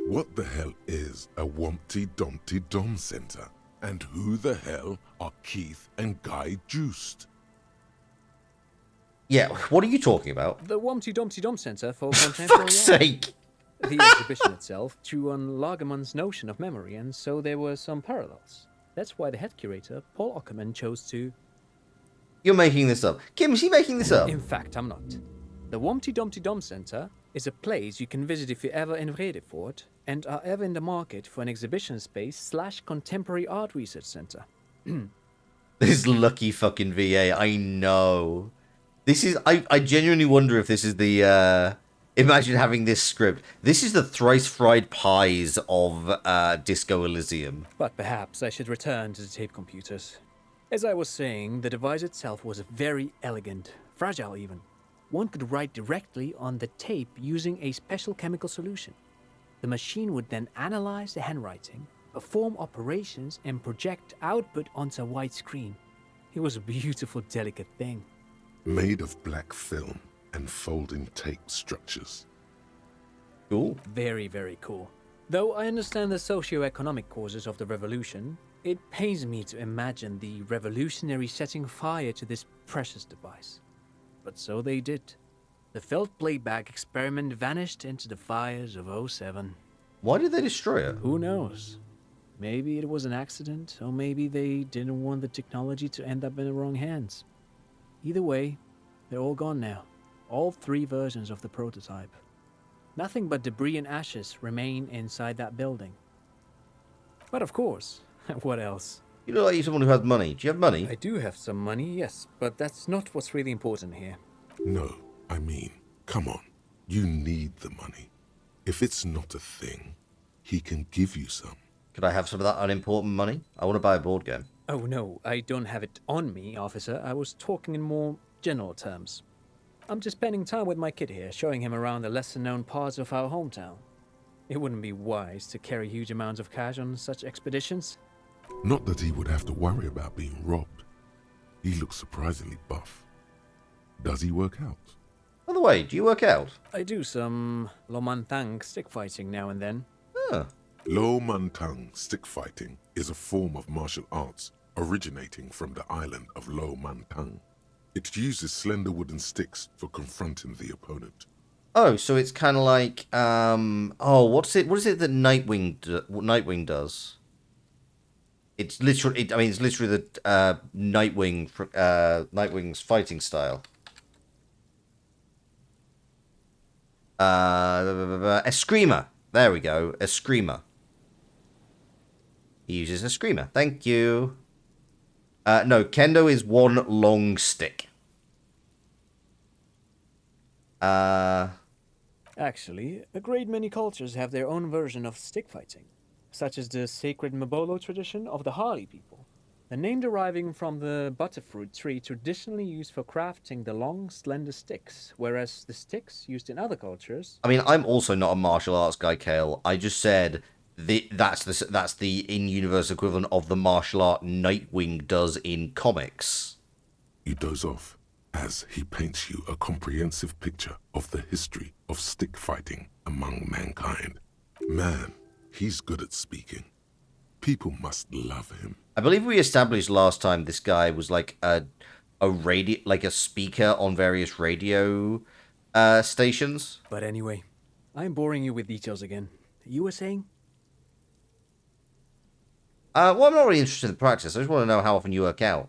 Speaker 2: What the hell is a Wumpty Dumpty Dum Center? And who the hell are Keith and Guy Juiced?
Speaker 1: Yeah, what are you talking about?
Speaker 9: The Wompty Dumpty Dum Center for
Speaker 1: For
Speaker 9: Contemporary
Speaker 1: fuck's
Speaker 9: Art.
Speaker 1: sake!
Speaker 9: The exhibition itself drew on Lagerman's notion of memory, and so there were some parallels. That's why the head curator, Paul Ockerman, chose to...
Speaker 1: You're making this up. Kim, is he making this up?
Speaker 9: In fact, I'm not. The Wompty Dumpty Dum Center is a place you can visit if you're ever in Vredefort and are ever in the market for an exhibition space / contemporary art research center.
Speaker 1: This lucky fucking VA, I know. This is... I genuinely wonder if this is the... Imagine having this script. This is the thrice-fried pies of Disco Elysium.
Speaker 9: But perhaps I should return to the tape computers. As I was saying, the device itself was very elegant, fragile even. One could write directly on the tape using a special chemical solution. The machine would then analyze the handwriting, perform operations, and project output onto a white screen. It was a beautiful, delicate thing.
Speaker 2: Made of black film and folding tape structures.
Speaker 1: Cool.
Speaker 9: Very, very cool. Though I understand the socio-economic causes of the revolution, it pains me to imagine the revolutionaries setting fire to this precious device. But so they did. The felt playback experiment vanished into the fires of 07.
Speaker 1: Why did they destroy it?
Speaker 9: Who knows? Maybe it was an accident, or maybe they didn't want the technology to end up in the wrong hands. Either way, they're all gone now. All 3 versions of the prototype. Nothing but debris and ashes remain inside that building. But of course, what else?
Speaker 1: You look like you're someone who has money. Do you have money?
Speaker 9: I do have some money, yes, but that's not what's really important here.
Speaker 2: No, I mean, come on. You need the money. If it's not a thing, he can give you some.
Speaker 1: Could I have some of that unimportant money? I want to buy a board game.
Speaker 9: Oh no, I don't have it on me, officer. I was talking in more general terms. I'm just spending time with my kid here, showing him around the lesser-known parts of our hometown. It wouldn't be wise to carry huge amounts of cash on such expeditions.
Speaker 2: Not that he would have to worry about being robbed. He looks surprisingly buff. Does he work out?
Speaker 1: By the way, do you work out?
Speaker 9: I do some Lomantang stick fighting now and then.
Speaker 1: Huh.
Speaker 2: Lo Mantang stick fighting is a form of martial arts originating from the island of Lo Mantang. It uses slender wooden sticks for confronting the opponent.
Speaker 1: Oh, so it's kind of like, what is it that Nightwing does? It's literally, it's literally the Nightwing's fighting style. Eskrima. There we go. Eskrima. He uses a screamer. Thank you. No, kendo is one long stick.
Speaker 9: Actually, a great many cultures have their own version of stick fighting, such as the sacred Mabolo tradition of the Harli people. The name deriving from the butterfruit tree traditionally used for crafting the long, slender sticks, whereas the sticks used in other cultures.
Speaker 1: I mean, I'm also not a martial arts guy, Kale. I just said that's the in-universe equivalent of the martial art Nightwing does in comics.
Speaker 2: You doze off as he paints you a comprehensive picture of the history of stick fighting among mankind. Man, he's good at speaking. People must love him.
Speaker 1: I believe we established last time this guy was like a radio, like a speaker on various radio stations.
Speaker 9: But anyway, I'm boring you with details again. You were saying?
Speaker 1: Well, I'm not really interested in the practice. I just want to know how often you work out.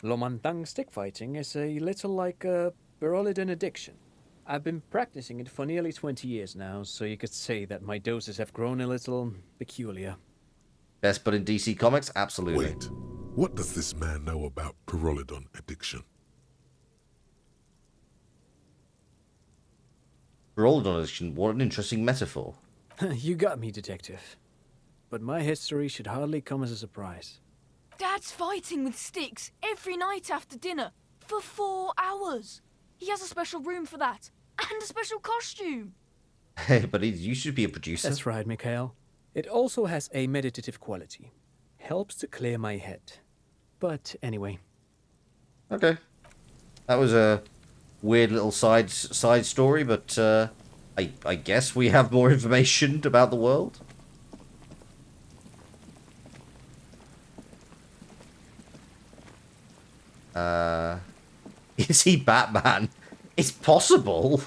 Speaker 9: Lomantang stick fighting is a little like a Berolidin addiction. I've been practicing it for nearly 20 years now, so you could say that my doses have grown a little peculiar.
Speaker 1: Best but in DC Comics? Absolutely.
Speaker 2: Wait, what does this man know about Pyrrolidon addiction?
Speaker 1: Rolled addiction, what an interesting metaphor.
Speaker 9: You got me, detective. But my history should hardly come as a surprise.
Speaker 8: Dad's fighting with sticks every night after dinner for 4 hours. He has a special room for that and a special costume.
Speaker 1: Hey, but you should be a producer.
Speaker 9: That's right, Mikhail. It also has a meditative quality. Helps to clear my head. But anyway.
Speaker 1: Okay. That was a weird little side story, but I guess we have more information about the world. Is he Batman? It's possible.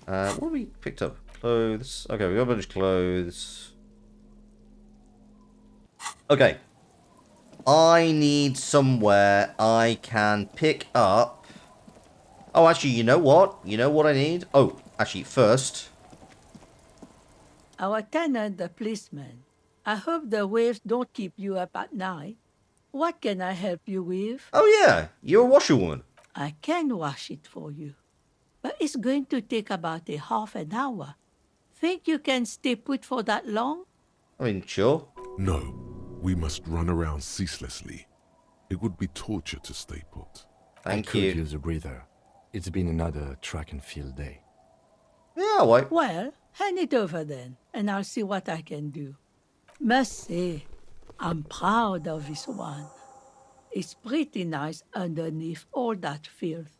Speaker 1: What have we picked up? Clothes. Okay, we got a bunch of clothes. Okay. I need somewhere I can pick up... Oh, actually, you know what? You know what I need? Oh, actually, first...
Speaker 10: Our tenant, the policeman. I hope the waves don't keep you up at night. What can I help you with?
Speaker 1: Oh, yeah. You're a washerwoman.
Speaker 10: I can wash it for you. But it's going to take about a half an hour. Think you can stay put for that long?
Speaker 1: I mean, sure.
Speaker 2: No, we must run around ceaselessly. It would be torture to stay put.
Speaker 1: Thank
Speaker 3: I could
Speaker 1: you.
Speaker 3: use a breather. It's been another track and field day.
Speaker 1: Yeah, wait.
Speaker 10: Well, hand it over then, and I'll see what I can do. Must say, I'm proud of this one. It's pretty nice underneath all that filth.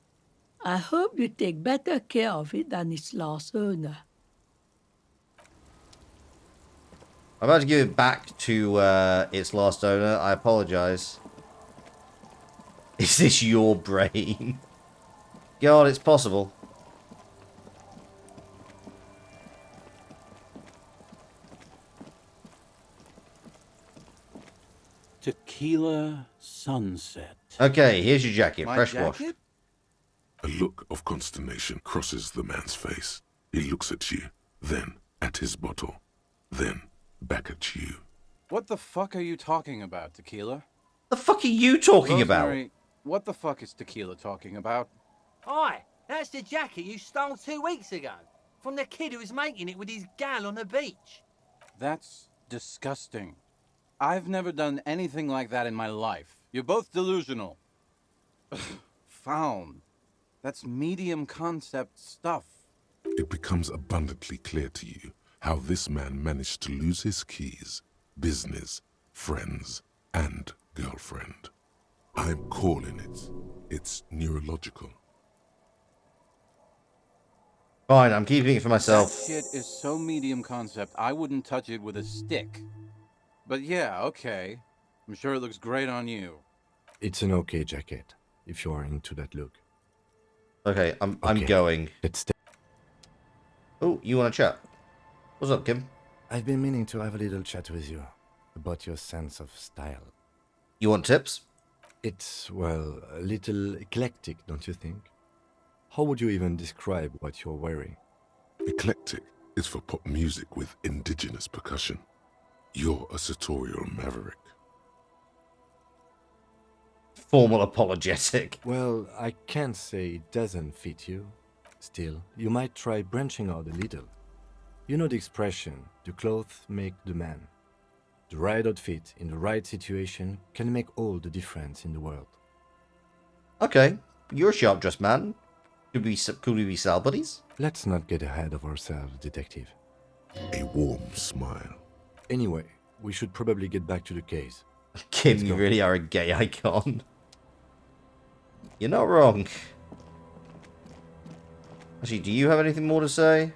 Speaker 10: I hope you take better care of it than its last owner.
Speaker 1: I'm about to give it back to its last owner. I apologize. Is this your brain? God, it's possible.
Speaker 11: Tequila sunset.
Speaker 1: Okay, here's your jacket.
Speaker 7: My
Speaker 1: Fresh wash.
Speaker 7: jacket?
Speaker 2: A look of consternation crosses the man's face. He looks at you, then at his bottle, then back at you.
Speaker 7: What the fuck are you talking about, Tequila?
Speaker 1: The fuck are you talking about?
Speaker 7: Rosemary, what the fuck is Tequila talking about?
Speaker 12: Hi, that's the jacket you stole 2 weeks ago. From the kid who was making it with his gal on the beach.
Speaker 7: That's disgusting. I've never done anything like that in my life. You're both delusional. Found. That's medium concept stuff.
Speaker 2: It becomes abundantly clear to you how this man managed to lose his keys, business, friends, and girlfriend. I'm calling it. It's neurological.
Speaker 1: Fine, I'm keeping it for myself.
Speaker 7: That shit is so medium concept, I wouldn't touch it with a stick. But yeah, okay. I'm sure it looks great on you.
Speaker 3: It's an okay jacket, if you are into that look.
Speaker 1: Okay, I'm
Speaker 3: Okay.
Speaker 1: going.
Speaker 3: Let's stay.
Speaker 1: Oh, you want to chat? What's up, Kim?
Speaker 3: I've been meaning to have a little chat with you about your sense of style.
Speaker 1: You want tips?
Speaker 3: It's, well, a little eclectic, don't you think? How would you even describe what you're wearing?
Speaker 2: Eclectic is for pop music with indigenous percussion. You're a sartorial maverick.
Speaker 1: Formal apologetic.
Speaker 3: Well, I can't say it doesn't fit you. Still, you might try branching out a little. You know the expression, the clothes make the man. The right outfit in the right situation can make all the difference in the world.
Speaker 1: Okay, you're a sharp-dressed man. Could we be Sal buddies?
Speaker 3: Let's not get ahead of ourselves, detective.
Speaker 2: A warm smile.
Speaker 3: Anyway, we should probably get back to the case.
Speaker 1: Kim,
Speaker 3: Let's
Speaker 1: you
Speaker 3: go.
Speaker 1: really are a gay icon. You're not wrong. Actually, do you have anything more to say?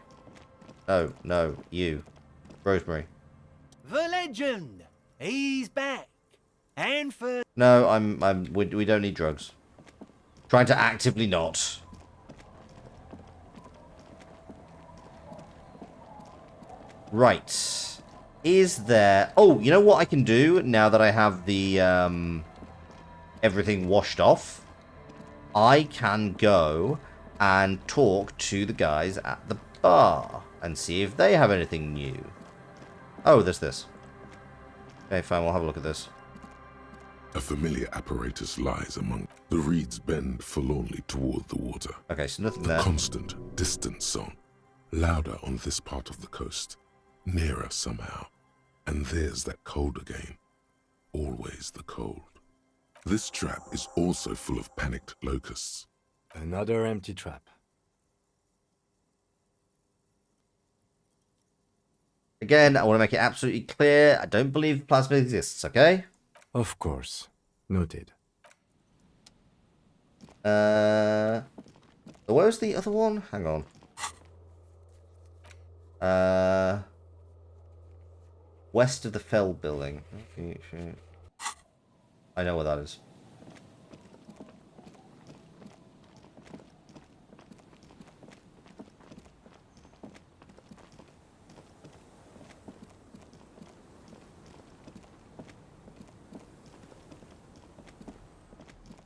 Speaker 1: No, you. Rosemary.
Speaker 12: The legend! He's back! And for...
Speaker 1: No, we don't need drugs. Trying to actively not. Right. Is there... Oh, you know what I can do now that I have the, everything washed off? I can go and talk to the guys at the bar and see if they have anything new. Oh, there's this. Okay, fine, we'll have a look at this.
Speaker 2: A familiar apparatus lies among... The reeds bend forlornly toward the water.
Speaker 1: Okay, so nothing
Speaker 2: The
Speaker 1: there.
Speaker 2: constant, distant song. Louder on this part of the coast. Nearer somehow. And there's that cold again. Always the cold. This trap is also full of panicked locusts.
Speaker 3: Another empty trap.
Speaker 1: Again, I want to make it absolutely clear. I don't believe the plasma exists, okay?
Speaker 3: Of course. Noted.
Speaker 1: Where's the other one? Hang on. West of the Fell building. I know where that is.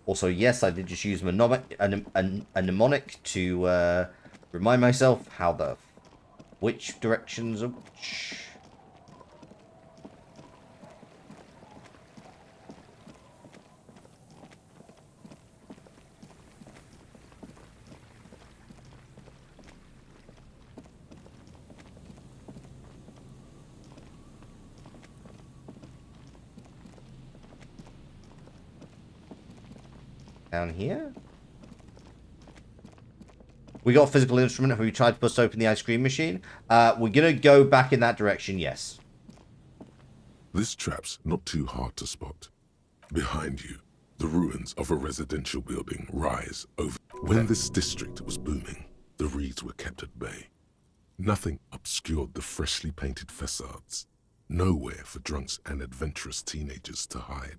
Speaker 1: Also, yes, I did just use a mnemonic to remind myself how which directions are which. Down here? We got a physical instrument. Have we tried to bust open the ice cream machine? We're going to go back in that direction, yes.
Speaker 2: This trap's not too hard to spot. Behind you, the ruins of a residential building rise over... When this district was booming, the reeds were kept at bay. Nothing obscured the freshly painted facades. Nowhere for drunks and adventurous teenagers to hide.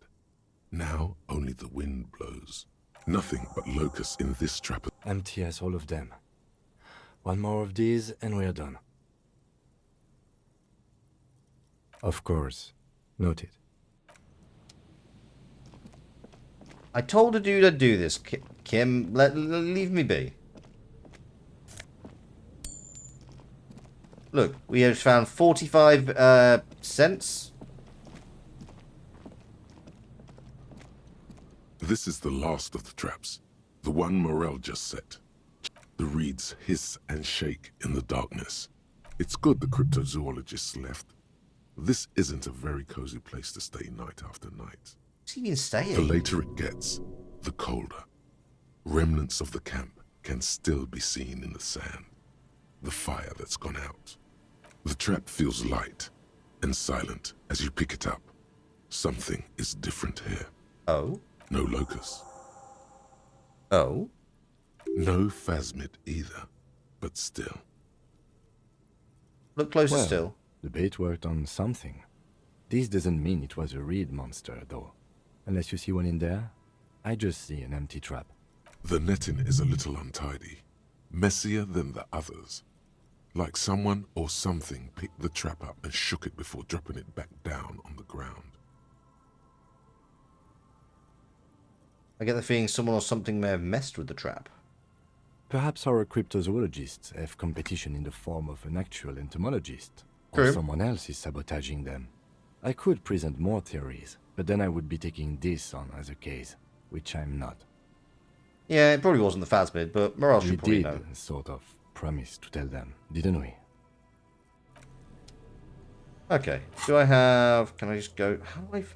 Speaker 2: Now only the wind blows. Nothing but locusts in this trap.
Speaker 3: Empty as all of them. One more of these and we're done. Of course. Noted.
Speaker 1: I told a dude I'd do this, Kim. Leave me be. Look, we have found 45 cents.
Speaker 2: This is the last of the traps. The one Morel just set. The reeds hiss and shake in the darkness. It's good the cryptozoologists left. This isn't a very cozy place to stay night after night.
Speaker 1: What's he been staying?
Speaker 2: The later it gets, the colder. Remnants of the camp can still be seen in the sand. The fire that's gone out. The trap feels light and silent as you pick it up. Something is different here.
Speaker 1: Oh?
Speaker 2: No locust.
Speaker 1: Oh?
Speaker 2: No phasmid either, but still.
Speaker 1: Look closer
Speaker 3: Well,
Speaker 1: still.
Speaker 3: The bait worked on something. This doesn't mean it was a reed monster, though. Unless you see one in there, I just see an empty trap.
Speaker 2: The netting is a little untidy, messier than the others. Like someone or something picked the trap up and shook it before dropping it back down on the ground.
Speaker 1: I get the feeling someone or something may have messed with the trap.
Speaker 3: Perhaps our cryptozoologists have competition in the form of an actual entomologist.
Speaker 1: True.
Speaker 3: Or someone else is sabotaging them. I could present more theories, but then I would be taking this on as a case, which I'm not.
Speaker 1: Yeah, it probably wasn't the phasmid, but Morale
Speaker 3: We
Speaker 1: should probably
Speaker 3: did,
Speaker 1: know.
Speaker 3: sort of, promise to tell them, didn't we?
Speaker 1: Okay. Do I have? Can I just go?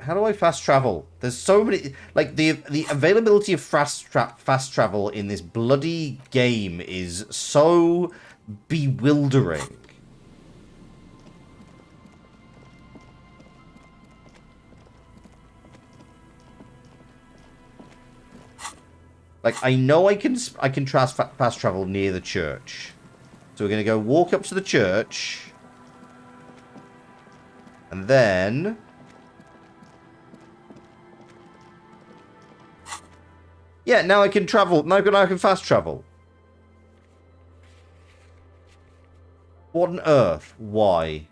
Speaker 1: How do I fast travel? There's so many. Like the availability of fast travel in this bloody game is so bewildering. Like I know I can fast travel near the church, so we're gonna go walk up to the church. And then... yeah, now I can travel. Now I can fast travel. What on earth? Why?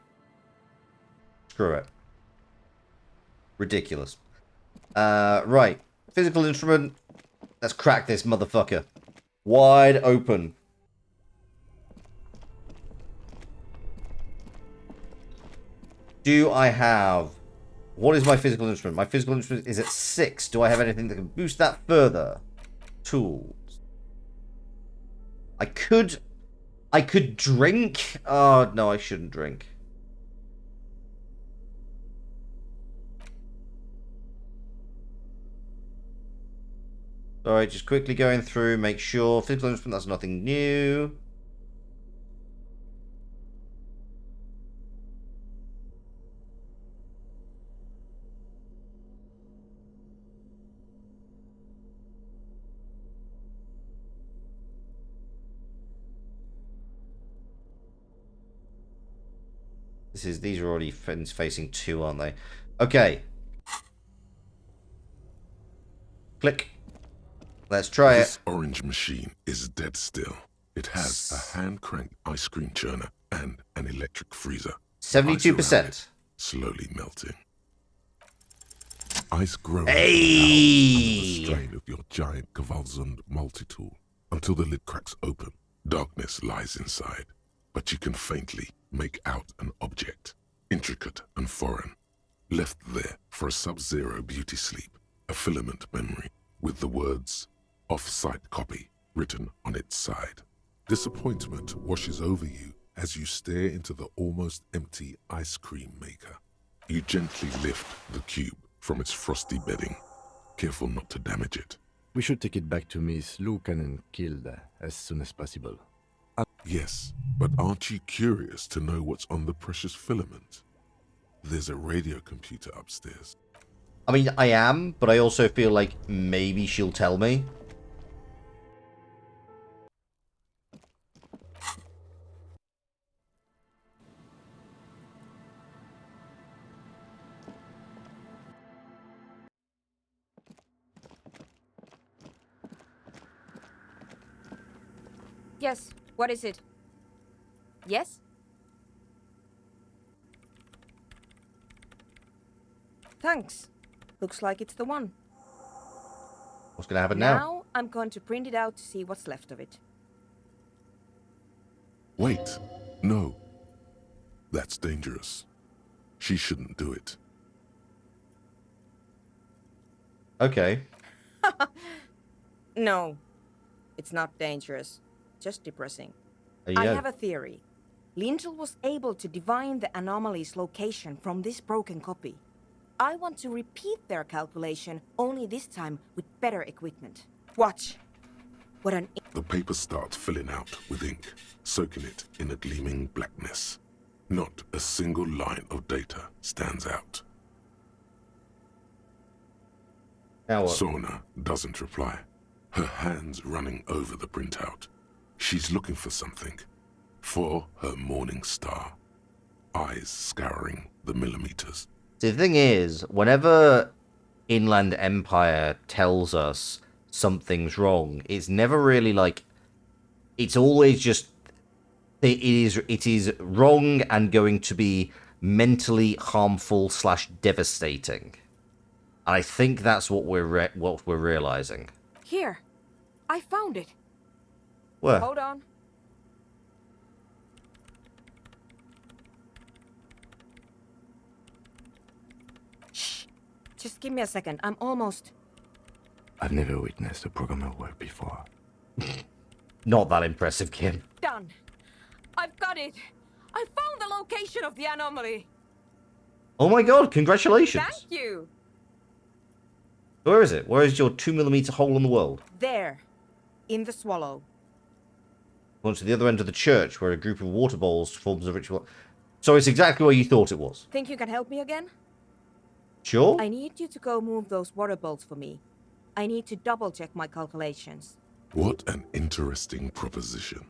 Speaker 1: Screw it. Ridiculous. Right. Physical instrument. Let's crack this motherfucker. Wide open. Do I have... what is my physical instrument? My physical instrument is at 6. Do I have anything that can boost that further? Tools. I could drink. Oh, no, I shouldn't drink. Alright, just quickly going through, make sure. Physical instrument, that's nothing new. These are already facing 2, aren't they? Okay. Click. Let's try it.
Speaker 2: This orange machine is dead still. It has a hand-cranked ice cream churner and an electric freezer.
Speaker 1: 72%.
Speaker 2: Slowly melting. Ice grows
Speaker 1: hey!
Speaker 2: The strain of your giant Gewalzund multi-tool until the lid cracks open. Darkness lies inside, but you can faintly make out an object, intricate and foreign, left there for a sub-zero beauty sleep, a filament memory with the words off-site copy written on its side. Disappointment washes over you as you stare into the almost empty ice cream maker. You gently lift the cube from its frosty bedding, careful not to damage it.
Speaker 3: We should take it back to Miss Lukanen killed as soon as possible.
Speaker 2: Yes, but aren't you curious to know what's on the precious filament? There's a radio computer upstairs.
Speaker 1: I mean, I am, but I also feel like maybe she'll tell me.
Speaker 13: Yes, what is it? Yes? Thanks. Looks like it's the one.
Speaker 1: What's going to happen now?
Speaker 13: Now I'm going to print it out to see what's left of it.
Speaker 2: Wait, no. That's dangerous. She shouldn't do it.
Speaker 1: Okay.
Speaker 13: No, it's not dangerous. Just depressing.
Speaker 1: Yeah.
Speaker 13: I have a theory. Lintel was able to divine the anomaly's location from this broken copy. I want to repeat their calculation, only this time with better equipment. Watch. What an...
Speaker 2: The paper starts filling out with ink, soaking it in a gleaming blackness. Not a single line of data stands out.
Speaker 1: Now what?
Speaker 2: Sorna doesn't reply, her hands running over the printout. She's looking for something. For her morning star. Eyes scouring the millimeters.
Speaker 1: See, the thing is, whenever Inland Empire tells us something's wrong, it's never really like... it's always just... it is wrong and going to be mentally harmful / devastating. And I think that's what we're realizing.
Speaker 13: Here. I found it.
Speaker 1: Where?
Speaker 13: Hold on. Shh. Just give me a second. I'm almost...
Speaker 3: I've never witnessed a programmer work before.
Speaker 1: Not that impressive, Kim.
Speaker 13: Done. I've got it. I found the location of the anomaly.
Speaker 1: Oh my god, congratulations.
Speaker 13: Thank you.
Speaker 1: Where is it? Where is your 2mm hole in the world?
Speaker 13: There, in the swallow.
Speaker 1: Gone to the other end of the church where a group of water bowls forms a ritual. So it's exactly where you thought it was.
Speaker 13: Think you can help me again?
Speaker 1: Sure?
Speaker 13: I need you to go move those water bowls for me. I need to double check my calculations.
Speaker 2: What an interesting proposition.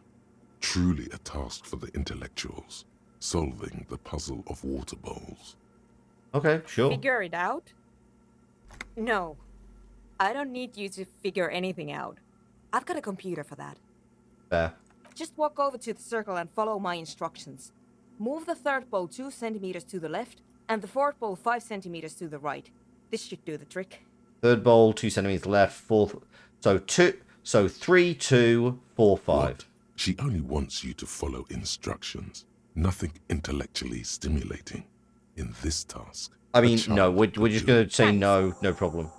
Speaker 2: Truly a task for the intellectuals, solving the puzzle of water bowls.
Speaker 1: Okay, sure.
Speaker 13: Figure it out? No. I don't need you to figure anything out. I've got a computer for that.
Speaker 1: Fair.
Speaker 13: Just walk over to the circle and follow my instructions. Move the third bowl 2 centimeters to the left, and the fourth bowl 5 centimeters to the right. This should do the trick.
Speaker 1: Third bowl, 2 centimeters left, fourth. So 3, 2, 4, 5.
Speaker 2: What? She only wants you to follow instructions. Nothing intellectually stimulating in this task.
Speaker 1: I mean, no, we're just going to say no problem.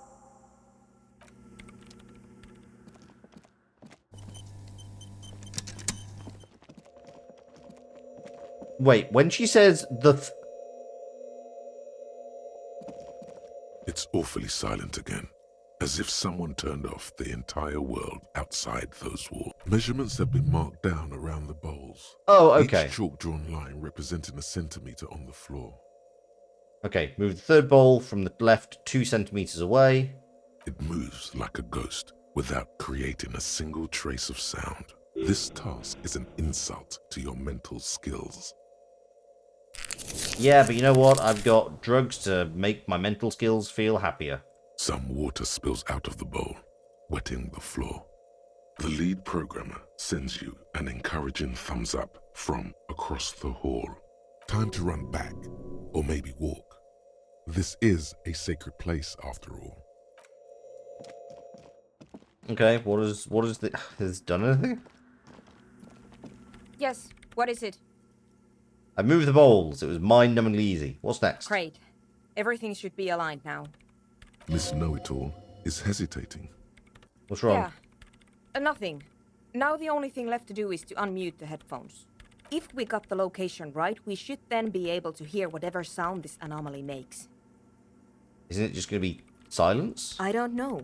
Speaker 1: Wait, when she says
Speaker 2: It's awfully silent again, as if someone turned off the entire world outside those walls. Measurements have been marked down around the bowls.
Speaker 1: Oh, okay.
Speaker 2: Each chalk-drawn line representing a centimeter on the floor.
Speaker 1: Okay, move the third bowl from the left 2 centimeters away.
Speaker 2: It moves like a ghost without creating a single trace of sound. This task is an insult to your mental skills.
Speaker 1: Yeah, but you know what? I've got drugs to make my mental skills feel happier.
Speaker 2: Some water spills out of the bowl, wetting the floor. The lead programmer sends you an encouraging thumbs up from across the hall. Time to run back, or maybe walk. This is a sacred place, after all.
Speaker 1: Okay, what is the... Has it done anything?
Speaker 13: Yes, what is it?
Speaker 1: I moved the bowls. It was mind-numbingly easy. What's next?
Speaker 13: Great. Everything should be aligned now.
Speaker 2: Miss Know-It-All is hesitating.
Speaker 1: What's wrong?
Speaker 13: Yeah. Nothing. Now the only thing left to do is to unmute the headphones. If we got the location right, we should then be able to hear whatever sound this anomaly makes.
Speaker 1: Isn't it just going to be silence?
Speaker 13: I don't know.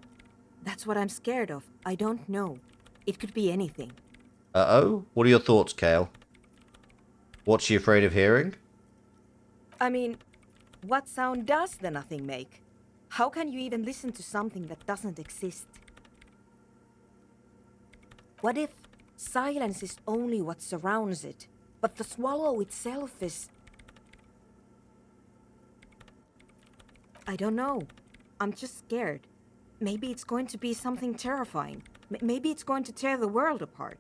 Speaker 13: That's what I'm scared of. I don't know. It could be anything.
Speaker 1: Uh-oh? What are your thoughts, Kale? What's she afraid of hearing?
Speaker 13: I mean, what sound does the nothing make? How can you even listen to something that doesn't exist? What if silence is only what surrounds it, but the swallow itself is... I don't know. I'm just scared. Maybe it's going to be something terrifying. Maybe it's going to tear the world apart.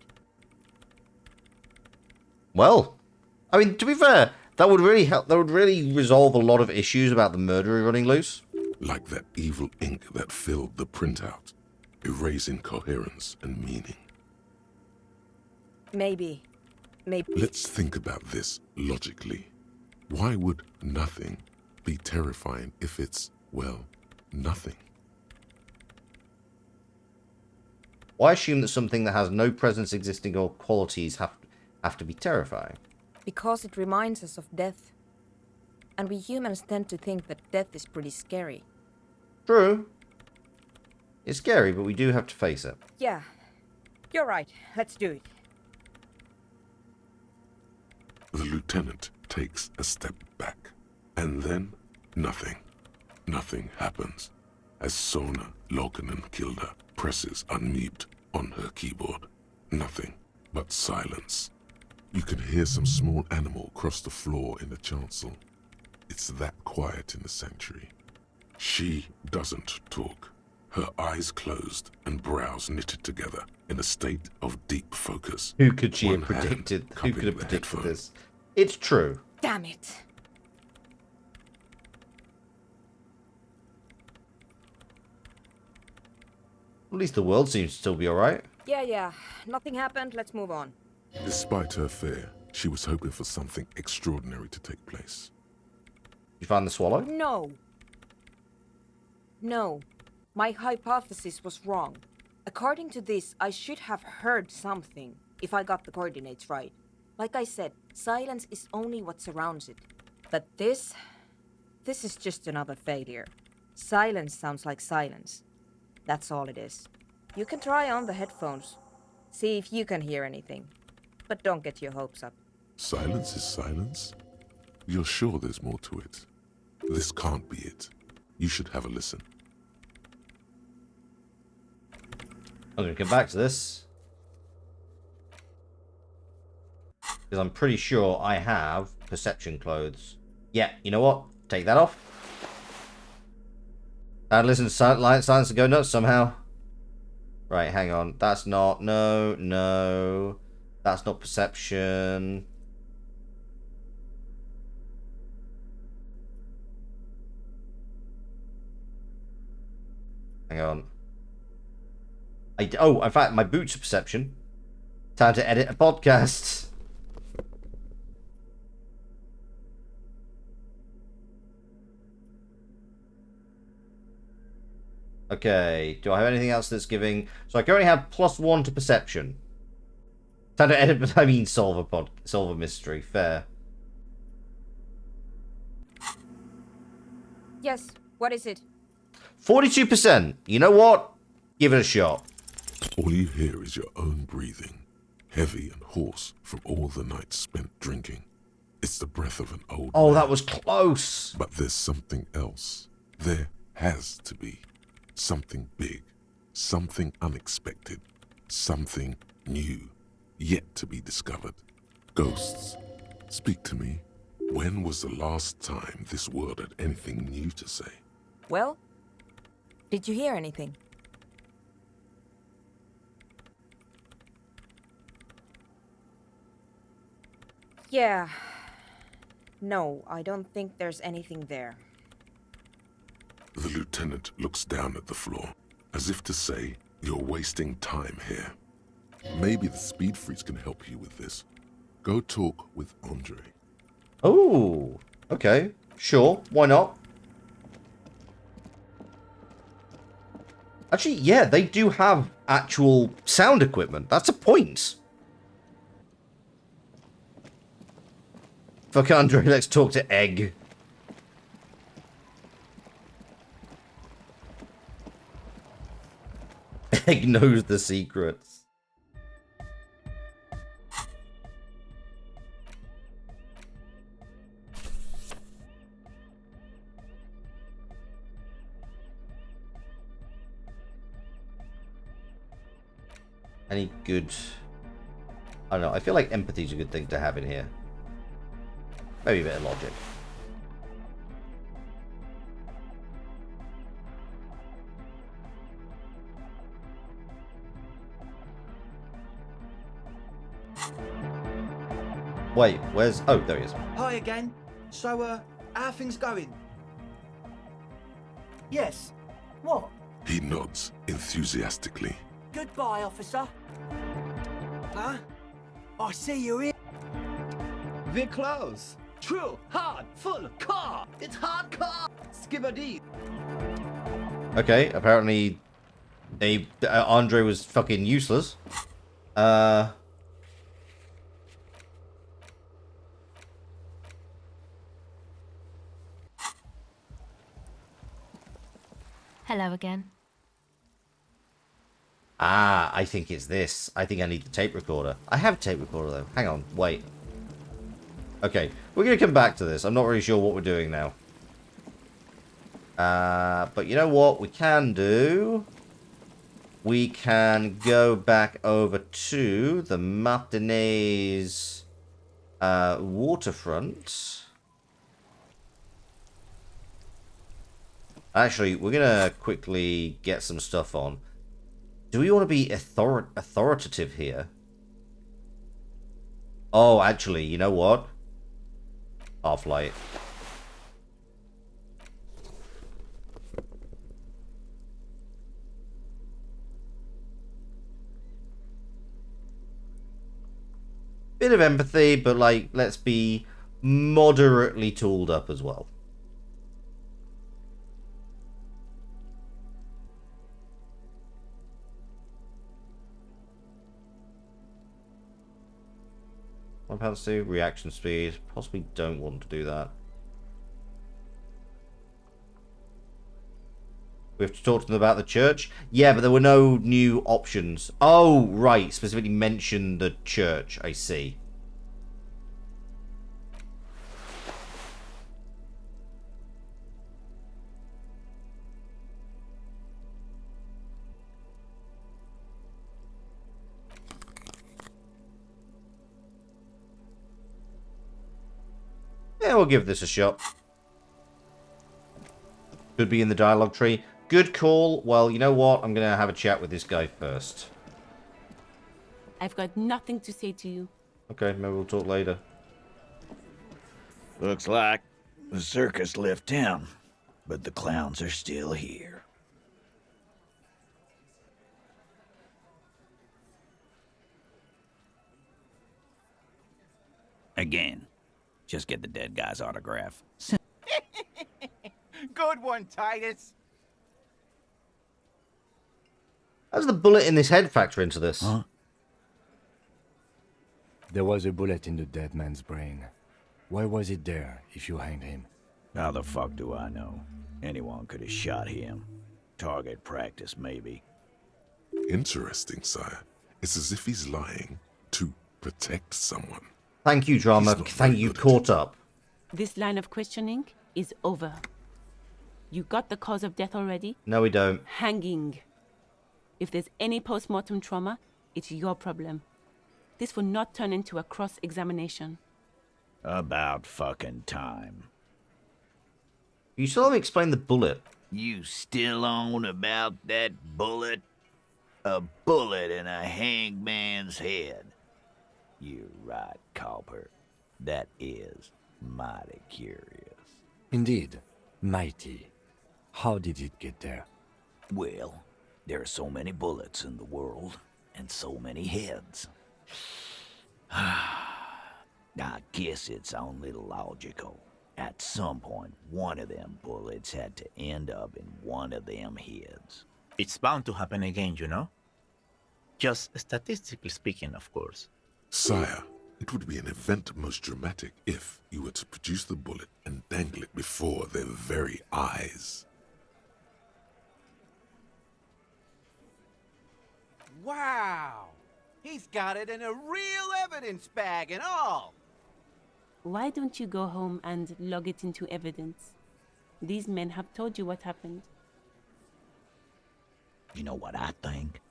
Speaker 1: Well, I mean, to be fair, that would really help. That would really resolve a lot of issues about the murderer running loose.
Speaker 2: Like that evil ink that filled the printout, erasing coherence and meaning.
Speaker 13: Maybe.
Speaker 2: Let's think about this logically. Why would nothing be terrifying if it's, well, nothing?
Speaker 1: Why assume that something that has no presence existing or qualities have to be terrifying?
Speaker 13: Because it reminds us of death. And we humans tend to think that death is pretty scary.
Speaker 1: True. It's scary, but we do have to face it.
Speaker 13: Yeah. You're right. Let's do it.
Speaker 2: The lieutenant takes a step back, and then nothing. Nothing happens as Sona Lokanen-Kilda presses unmute on her keyboard. Nothing but silence. You can hear some small animal cross the floor in the chancel. It's that quiet in the sanctuary. She doesn't talk. Her eyes closed and brows knitted together in a state of deep focus.
Speaker 1: Who could she
Speaker 2: One
Speaker 1: have predicted?
Speaker 2: hand
Speaker 1: Who
Speaker 2: cupping
Speaker 1: could have
Speaker 2: the
Speaker 1: predicted
Speaker 2: headphone.
Speaker 1: this? It's true.
Speaker 13: Damn it.
Speaker 1: At least the world seems to still be alright.
Speaker 13: Yeah. Nothing happened. Let's move on.
Speaker 2: Despite her fear, she was hoping for something extraordinary to take place.
Speaker 1: You find the swallow?
Speaker 13: No. My hypothesis was wrong. According to this, I should have heard something, if I got the coordinates right. Like I said, silence is only what surrounds it. But this This is just another failure. Silence sounds like silence. That's all it is. You can try on the headphones. See if you can hear anything. But don't get your hopes up.
Speaker 2: Silence is silence? You're sure there's more to it? This can't be it. You should have a listen.
Speaker 1: I'm going to come back to this. Because I'm pretty sure I have perception clothes. Yeah, you know what? Take that off. And listen to silence and go nuts somehow. Right, hang on. That's not... No, no. That's not perception. Hang on. Oh, in fact, my boots are perception. Time to edit a podcast. Okay, do I have anything else that's giving... So I currently have +1 to perception. Time to edit, but I mean solve a mystery. Fair.
Speaker 13: Yes, what is it?
Speaker 1: 42%. You know what? Give it a shot.
Speaker 2: All you hear is your own breathing, heavy and hoarse from all the nights spent drinking. It's the breath of an old
Speaker 1: Oh,
Speaker 2: man.
Speaker 1: that was close.
Speaker 2: But there's something else. There has to be. Something big. Something unexpected. Something new. Yet to be discovered. Ghosts, speak to me. When was the last time this world had anything new to say?
Speaker 13: Well, did you hear anything? Yeah. No, I don't think there's anything there.
Speaker 2: The lieutenant looks down at the floor, as if to say, you're wasting time here. Maybe the speed freaks can help you with this. Go talk with Andre.
Speaker 1: Oh, okay. Sure, why not? Actually, yeah, they do have actual sound equipment. That's a point. Fuck Andre, let's talk to Egg. Egg knows the secrets. Any good... I don't know, I feel like empathy's a good thing to have in here. Maybe a bit of logic. Wait, where's... Oh, there he is.
Speaker 14: Hi again. So, how are things going? Yes. What?
Speaker 2: He nods enthusiastically.
Speaker 14: Goodbye, officer. Huh? I see you're here.
Speaker 15: We're close. True, hard, full, car. It's hardcore. Skibbity.
Speaker 1: Okay, apparently... Andre was fucking useless.
Speaker 16: Hello again.
Speaker 1: Ah, I think it's this. I think I need the tape recorder. I have a tape recorder, though. Hang on, wait. Okay, we're going to come back to this. I'm not really sure what we're doing now. But you know what we can do? We can go back over to the Martinez waterfront. Actually, we're going to quickly get some stuff on. Do we want to be authoritative here? Oh, actually, you know what? Half-light. Bit of empathy, but like, let's be moderately tooled up as well. £1 2, reaction speed. Possibly don't want to do that. We have to talk to them about the church? Yeah, but there were no new options. Oh, right. Specifically mention the church. I see. Yeah, we'll give this a shot. Could be in the dialogue tree. Good call. Well, you know what? I'm going to have a chat with this guy first.
Speaker 17: I've got nothing to say to you.
Speaker 1: Okay, maybe we'll talk later.
Speaker 18: Looks like the circus left town, but the clowns are still here. Again, just get the dead guy's autograph.
Speaker 12: Good one, Titus.
Speaker 1: How does the bullet in this head factor into this?
Speaker 3: Huh? There was a bullet in the dead man's brain. Why was it there if you hanged him?
Speaker 18: How the fuck do I know? Anyone could have shot him. Target practice, maybe.
Speaker 2: Interesting, sire. It's as if he's lying to protect someone.
Speaker 1: Thank you, drama. Thank you, caught up.
Speaker 17: This line of questioning is over. You got the cause of death already?
Speaker 1: No, we don't.
Speaker 17: Hanging. If there's any post-mortem trauma, it's your problem. This will not turn into a cross-examination.
Speaker 18: About fucking time.
Speaker 1: You still haven't explained the bullet.
Speaker 18: You still on about that bullet? A bullet in a hangman's head. You're right, Copper. That is mighty curious.
Speaker 3: Indeed. Mighty. How did it get there?
Speaker 18: Well, there are so many bullets in the world, and so many heads. I guess it's only logical. At some point, one of them bullets had to end up in one of them heads.
Speaker 19: It's bound to happen again, you know? Just statistically speaking, of course.
Speaker 2: Sire, it would be an event most dramatic if you were to produce the bullet and dangle it before their very eyes.
Speaker 12: Wow! He's got it in a real evidence bag and all!
Speaker 17: Why don't you go home and log it into evidence? These men have told you what happened.
Speaker 18: You know what I think?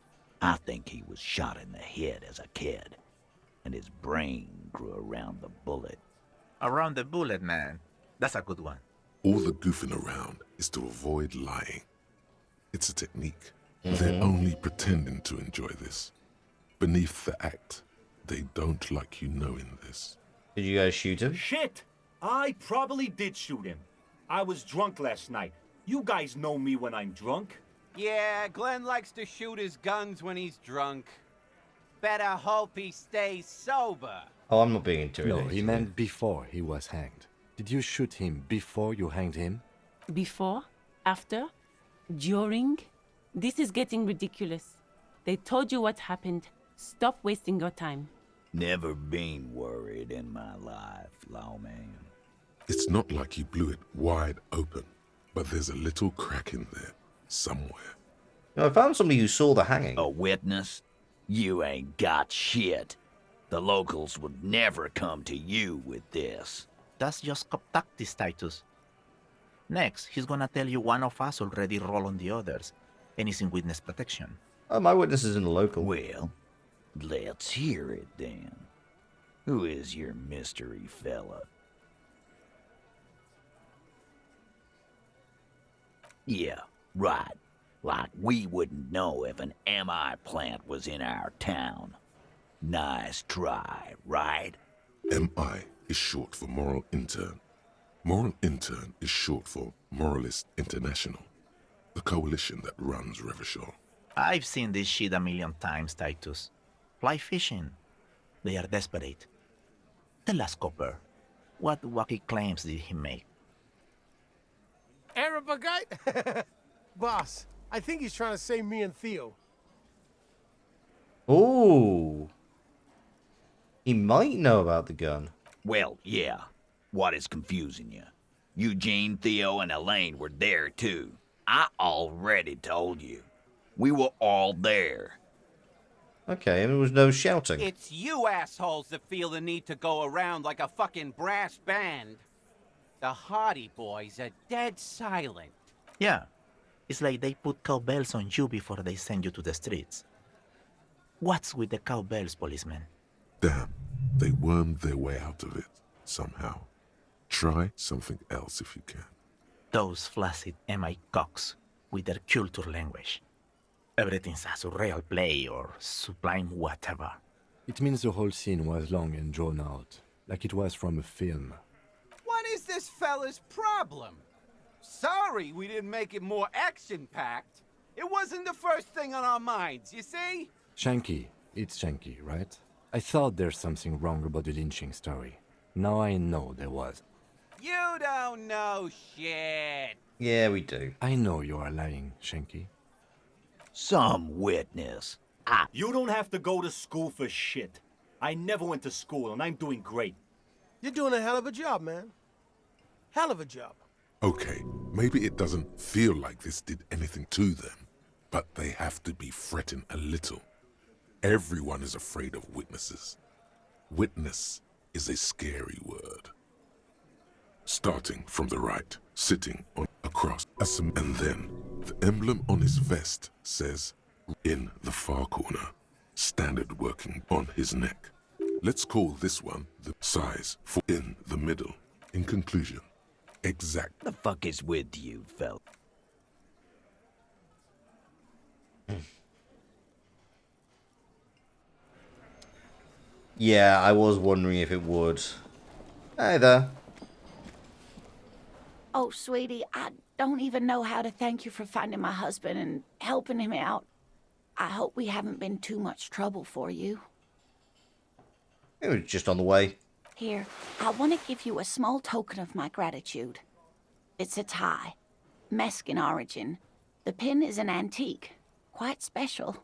Speaker 18: I think he was shot in the head as a kid, and his brain grew around the bullet.
Speaker 19: Around the bullet, man. That's a good one.
Speaker 2: All the goofing around is to avoid lying. It's a technique. They're only pretending to enjoy this. Beneath the act, they don't like you knowing this.
Speaker 1: Did you guys shoot him?
Speaker 20: Shit! I probably did shoot him. I was drunk last night. You guys know me when I'm drunk.
Speaker 12: Yeah, Glenn likes to shoot his guns when he's drunk. Better hope he stays sober.
Speaker 1: Oh, I'm not being intimidated.
Speaker 3: No, he meant before he was hanged. Did you shoot him before you hanged him?
Speaker 17: Before? After? During? This is getting ridiculous. They told you what happened. Stop wasting your time.
Speaker 18: Never been worried in my life, lawman.
Speaker 2: It's not like you blew it wide open, but there's a little crack in there somewhere.
Speaker 1: No, I found somebody who saw the hanging.
Speaker 18: A witness? You ain't got shit. The locals would never come to you with this.
Speaker 19: That's just cop tactics, Titus. Next, he's gonna tell you one of us already rolled on the others, and is in witness protection.
Speaker 1: Oh, my witness is in the local.
Speaker 18: Well, let's hear it then. Who is your mystery fella? Yeah, right. Like we wouldn't know if an MI plant was in our town. Nice try, right?
Speaker 2: MI is short for Moral Intern. Moral Intern is short for Moralist International, the coalition that runs Revachol.
Speaker 19: I've seen this shit a million times, Titus. Fly fishing. They are desperate. Tell us, Copper, what wacky claims did he make?
Speaker 21: Arab guy? Boss, I think he's trying to save me and Theo.
Speaker 1: Ooh. He might know about the gun.
Speaker 18: Well, yeah. What is confusing you? Eugene, Theo, and Elaine were there too. I already told you. We were all there.
Speaker 1: Okay, and there was no shouting.
Speaker 7: It's you assholes that feel the need to go around like a fucking brass band. The Hardy Boys are dead silent.
Speaker 19: Yeah, it's like they put cowbells on you before they send you to the streets. What's with the cowbells, policeman?
Speaker 2: Damn, they wormed their way out of it, somehow. Try something else if you can.
Speaker 19: Those flaccid MI cocks with their culture language. Everything's a surreal play or sublime whatever.
Speaker 3: It means the whole scene was long and drawn out, like it was from a film.
Speaker 7: What is this fella's problem? Sorry we didn't make it more action-packed. It wasn't the first thing on our minds, you see?
Speaker 3: Shanky. It's Shanky, right? I thought there's something wrong about the lynching story. Now I know there was.
Speaker 7: You don't know shit.
Speaker 1: Yeah, we do.
Speaker 3: I know you are lying, Shanky.
Speaker 18: Some witness.
Speaker 20: You don't have to go to school for shit. I never went to school, and I'm doing great.
Speaker 21: You're doing a hell of a job, man. Hell of a job.
Speaker 2: Okay, maybe it doesn't feel like this did anything to them, but they have to be fretting a little. Everyone is afraid of witnesses. Witness is a scary word. Starting from the right, sitting on a cross, and then the emblem on his vest says, in the far corner, standard working on his neck. Let's call this one the size for in the middle. In conclusion, exact.
Speaker 18: The fuck is with you, fella?
Speaker 1: Yeah, I was wondering if it would. Hey there.
Speaker 4: Oh, sweetie, I don't even know how to thank you for finding my husband and helping him out. I hope we haven't been too much trouble for you.
Speaker 1: It was just on the way.
Speaker 4: Here, I want to give you a small token of my gratitude. It's a tie. Mexican origin. The pin is an antique. Quite special.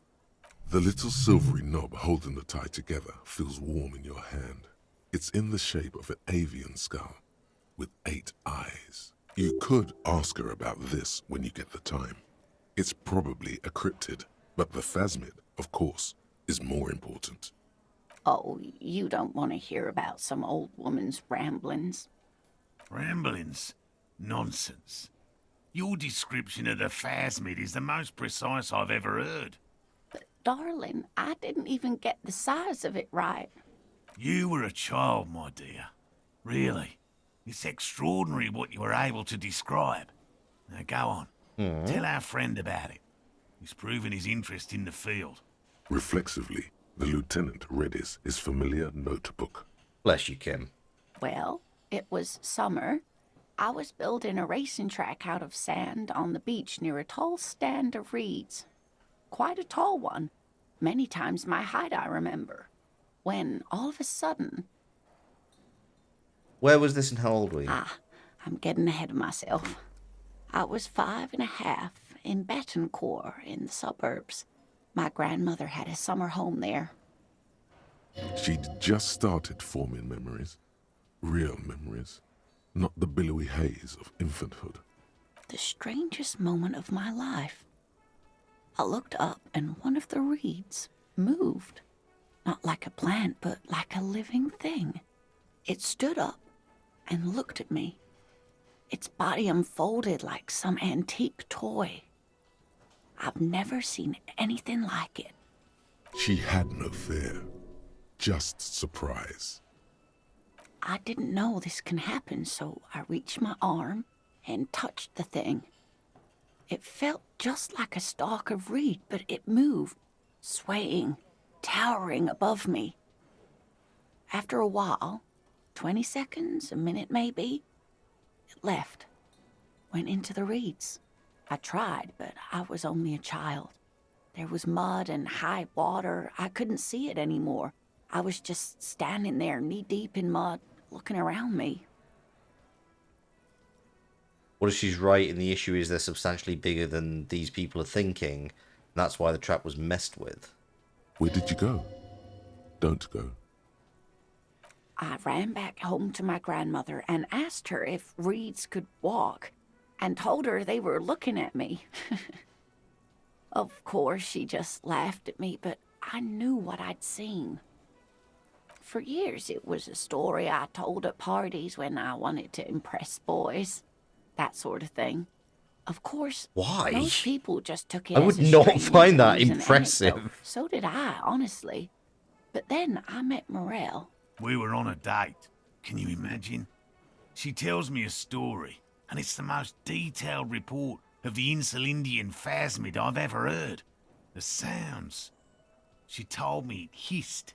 Speaker 2: The little silvery knob holding the tie together feels warm in your hand. It's in the shape of an avian skull with 8 eyes. You could ask her about this when you get the time. It's probably a cryptid, but the phasmid, of course, is more important.
Speaker 4: Oh, you don't want to hear about some old woman's ramblings.
Speaker 5: Ramblings? Nonsense. Your description of the phasmid is the most precise I've ever heard.
Speaker 4: But, darling, I didn't even get the size of it right.
Speaker 5: You were a child, my dear. Really. It's extraordinary what you were able to describe. Now go on. Tell our friend about it. He's proven his interest in the field.
Speaker 2: Reflexively, the lieutenant read his familiar notebook.
Speaker 1: Bless you, Kim.
Speaker 4: Well, it was summer. I was building a racing track out of sand on the beach near a tall stand of reeds. Quite a tall one. Many times my height, I remember. When, all of a sudden...
Speaker 1: Where was this and how old were you?
Speaker 4: I'm getting ahead of myself. I was 5.5 in Betancourt in the suburbs. My grandmother had a summer home there.
Speaker 2: She'd just started forming memories. Real memories. Not the billowy haze of infanthood.
Speaker 4: The strangest moment of my life. I looked up and one of the reeds moved. Not like a plant, but like a living thing. It stood up and looked at me. Its body unfolded like some antique toy. I've never seen anything like it.
Speaker 2: She had no fear, just surprise.
Speaker 4: I didn't know this can happen, so I reached my arm and touched the thing. It felt just like a stalk of reed, but it moved, swaying, towering above me. After a while, 20 seconds, a minute maybe, it left, went into the reeds. I tried, but I was only a child. There was mud and high water. I couldn't see it anymore. I was just standing there knee-deep in mud, looking around me.
Speaker 1: What if she's right and the issue is they're substantially bigger than these people are thinking? And that's why the trap was messed with.
Speaker 2: Where did you go? Don't go.
Speaker 4: I ran back home to my grandmother and asked her if reeds could walk. and told her they were looking at me. Of course, she just laughed at me, but I knew what I'd seen. For years, it was a story I told at parties when I wanted to impress boys. That sort of thing. Of course,
Speaker 1: Why?
Speaker 4: most people just took it
Speaker 1: I
Speaker 4: as
Speaker 1: would
Speaker 4: a
Speaker 1: not
Speaker 4: strange
Speaker 1: find that
Speaker 4: amusing
Speaker 1: impressive.
Speaker 4: anecdote. So did I, honestly. But then I met Morel.
Speaker 5: We were on a date. Can you imagine? She tells me a story, and it's the most detailed report of the Insulindian phasmid I've ever heard. The sounds. She told me it hissed.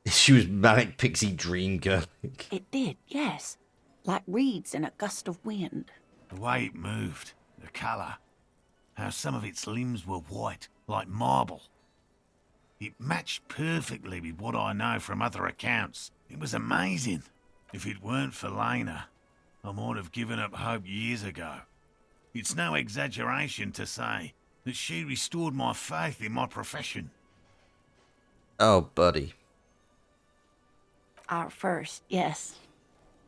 Speaker 1: She was manic pixie dream girl.
Speaker 4: It did, yes. Like reeds in a gust of wind.
Speaker 5: The way it moved, the colour, how some of its limbs were white, like marble. It matched perfectly with what I know from other accounts. It was amazing. If it weren't for Lena, I might have given up hope years ago. It's no exaggeration to say that she restored my faith in my profession.
Speaker 1: Oh, buddy.
Speaker 4: Our first, yes.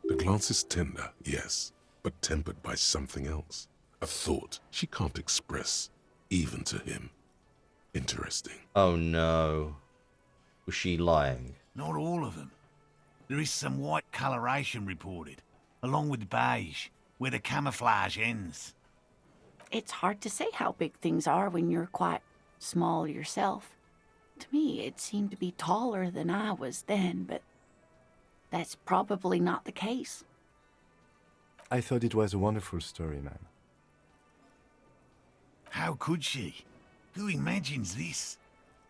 Speaker 2: The glance is tender, yes, but tempered by something else. A thought she can't express, even to him. Interesting.
Speaker 1: Oh no. Was she lying?
Speaker 5: Not all of them. There is some white coloration reported, along with beige, where the camouflage ends.
Speaker 4: It's hard to say how big things are when you're quite small yourself. To me, it seemed to be taller than I was then, but that's probably not the case.
Speaker 3: I thought it was a wonderful story, man.
Speaker 5: How could she? Who imagines this?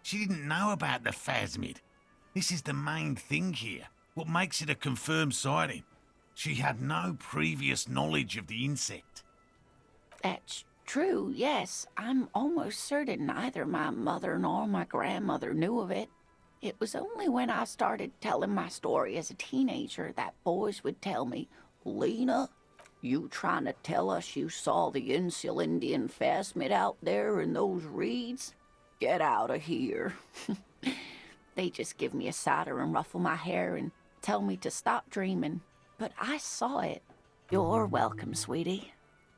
Speaker 5: She didn't know about the phasmid. This is the main thing here, what makes it a confirmed sighting. She had no previous knowledge of the insect.
Speaker 4: That's true, yes. I'm almost certain neither my mother nor my grandmother knew of it. It was only when I started telling my story as a teenager that boys would tell me, "Lena, you trying to tell us you saw the Insulindian phasmid out there in those reeds? Get out of here." They just give me a cider and ruffle my hair and tell me to stop dreaming. But I saw it. You're welcome, sweetie.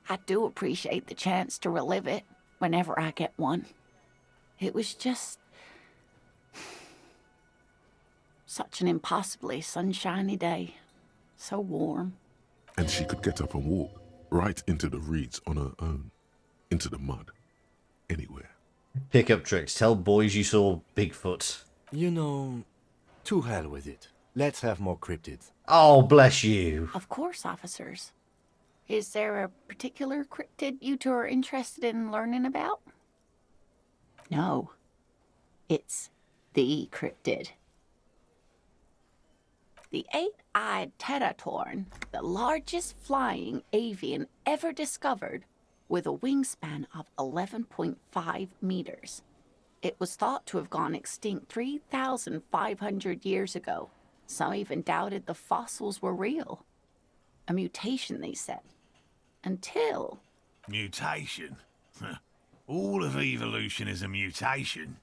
Speaker 4: I do appreciate the chance to relive it whenever I get one. It was just such an impossibly sunshiny day. So warm.
Speaker 2: And she could get up and walk right into the reeds on her own, into the mud, anywhere.
Speaker 1: Pickup tricks. Tell boys you saw Bigfoot.
Speaker 3: You know, to hell with it. Let's have more cryptids.
Speaker 1: Oh, bless you.
Speaker 4: Of course, officers. Is there a particular cryptid you two are interested in learning about? No. It's the cryptid. The eight-eyed teratorn, the largest flying avian ever discovered, with a wingspan of 11.5 meters. It was thought to have gone extinct 3,500 years ago. Some even doubted the fossils were real. A mutation, they said. Until...
Speaker 5: Mutation? All of evolution is a mutation.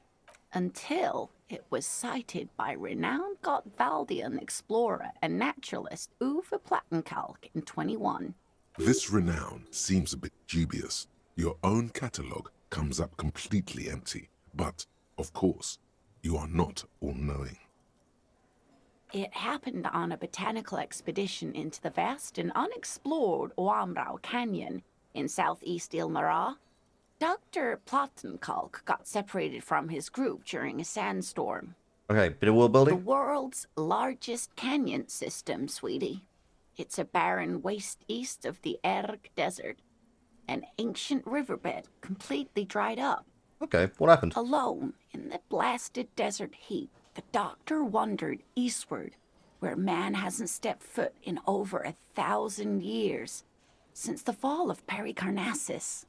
Speaker 4: Until it was sighted by renowned Gottwaldian explorer and naturalist Uwe Plattenkalk in 21.
Speaker 2: This renown seems a bit dubious. Your own catalogue comes up completely empty. But, of course, you are not all-knowing.
Speaker 4: It happened on a botanical expedition into the vast and unexplored Oamrau Canyon in southeast Ilmara. Dr. Plattenkalk got separated from his group during a sandstorm.
Speaker 1: Okay, bit of world
Speaker 4: The
Speaker 1: building.
Speaker 4: world's largest canyon system, sweetie. It's a barren waste east of the Erg Desert. An ancient riverbed completely dried up.
Speaker 1: Okay, what happened?
Speaker 4: Alone in the blasted desert heat, the doctor wandered eastward, where man hasn't stepped foot in over 1,000 years, since the fall of Pericarnassus.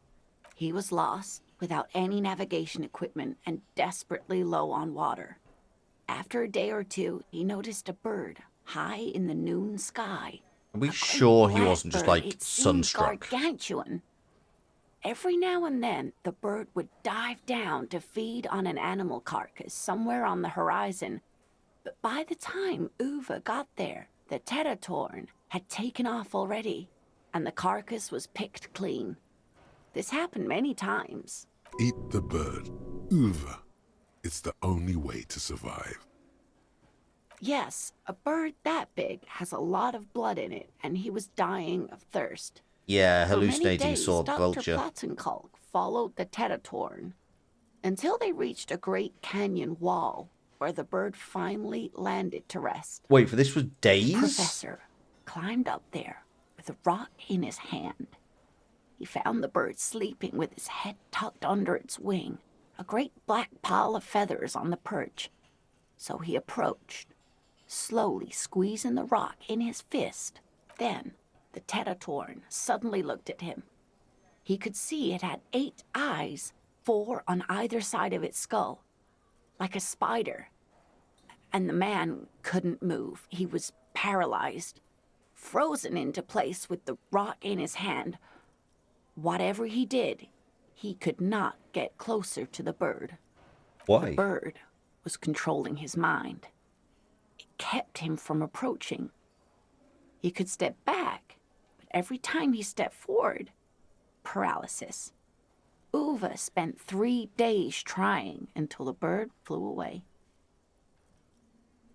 Speaker 4: He was lost, without any navigation equipment, and desperately low on water. After a day or two, he noticed a bird high in the noon sky.
Speaker 1: Are we sure he
Speaker 4: Black
Speaker 1: wasn't just
Speaker 4: bird,
Speaker 1: like
Speaker 4: it seemed
Speaker 1: sunstruck?
Speaker 4: Gargantuan. Every now and then, the bird would dive down to feed on an animal carcass somewhere on the horizon. But by the time Uwe got there, the teratorn had taken off already. and the carcass was picked clean. This happened many times.
Speaker 2: Eat the bird. Uva. It's the only way to survive.
Speaker 4: Yes, a bird that big has a lot of blood in it, and he was dying of thirst.
Speaker 1: Yeah,
Speaker 4: For many
Speaker 1: hallucinating
Speaker 4: days,
Speaker 1: sword
Speaker 4: Dr.
Speaker 1: vulture.
Speaker 4: Plattenkalk followed the Tetatorn until they reached a great canyon wall where the bird finally landed to rest.
Speaker 1: Wait, for this was days?
Speaker 4: The professor climbed up there with a rock in his hand. He found the bird sleeping with his head tucked under its wing, a great black pile of feathers on the perch. So he approached, slowly squeezing the rock in his fist. Then the Tetatorn suddenly looked at him. He could see it had 8 eyes, 4 on either side of its skull, like a spider. And the man couldn't move. He was paralyzed, frozen into place with the rock in his hand. Whatever he did, he could not get closer to the bird.
Speaker 1: Why?
Speaker 4: The bird was controlling his mind. It kept him from approaching. He could step back, but every time he stepped forward, paralysis. Uva spent 3 days trying until the bird flew away.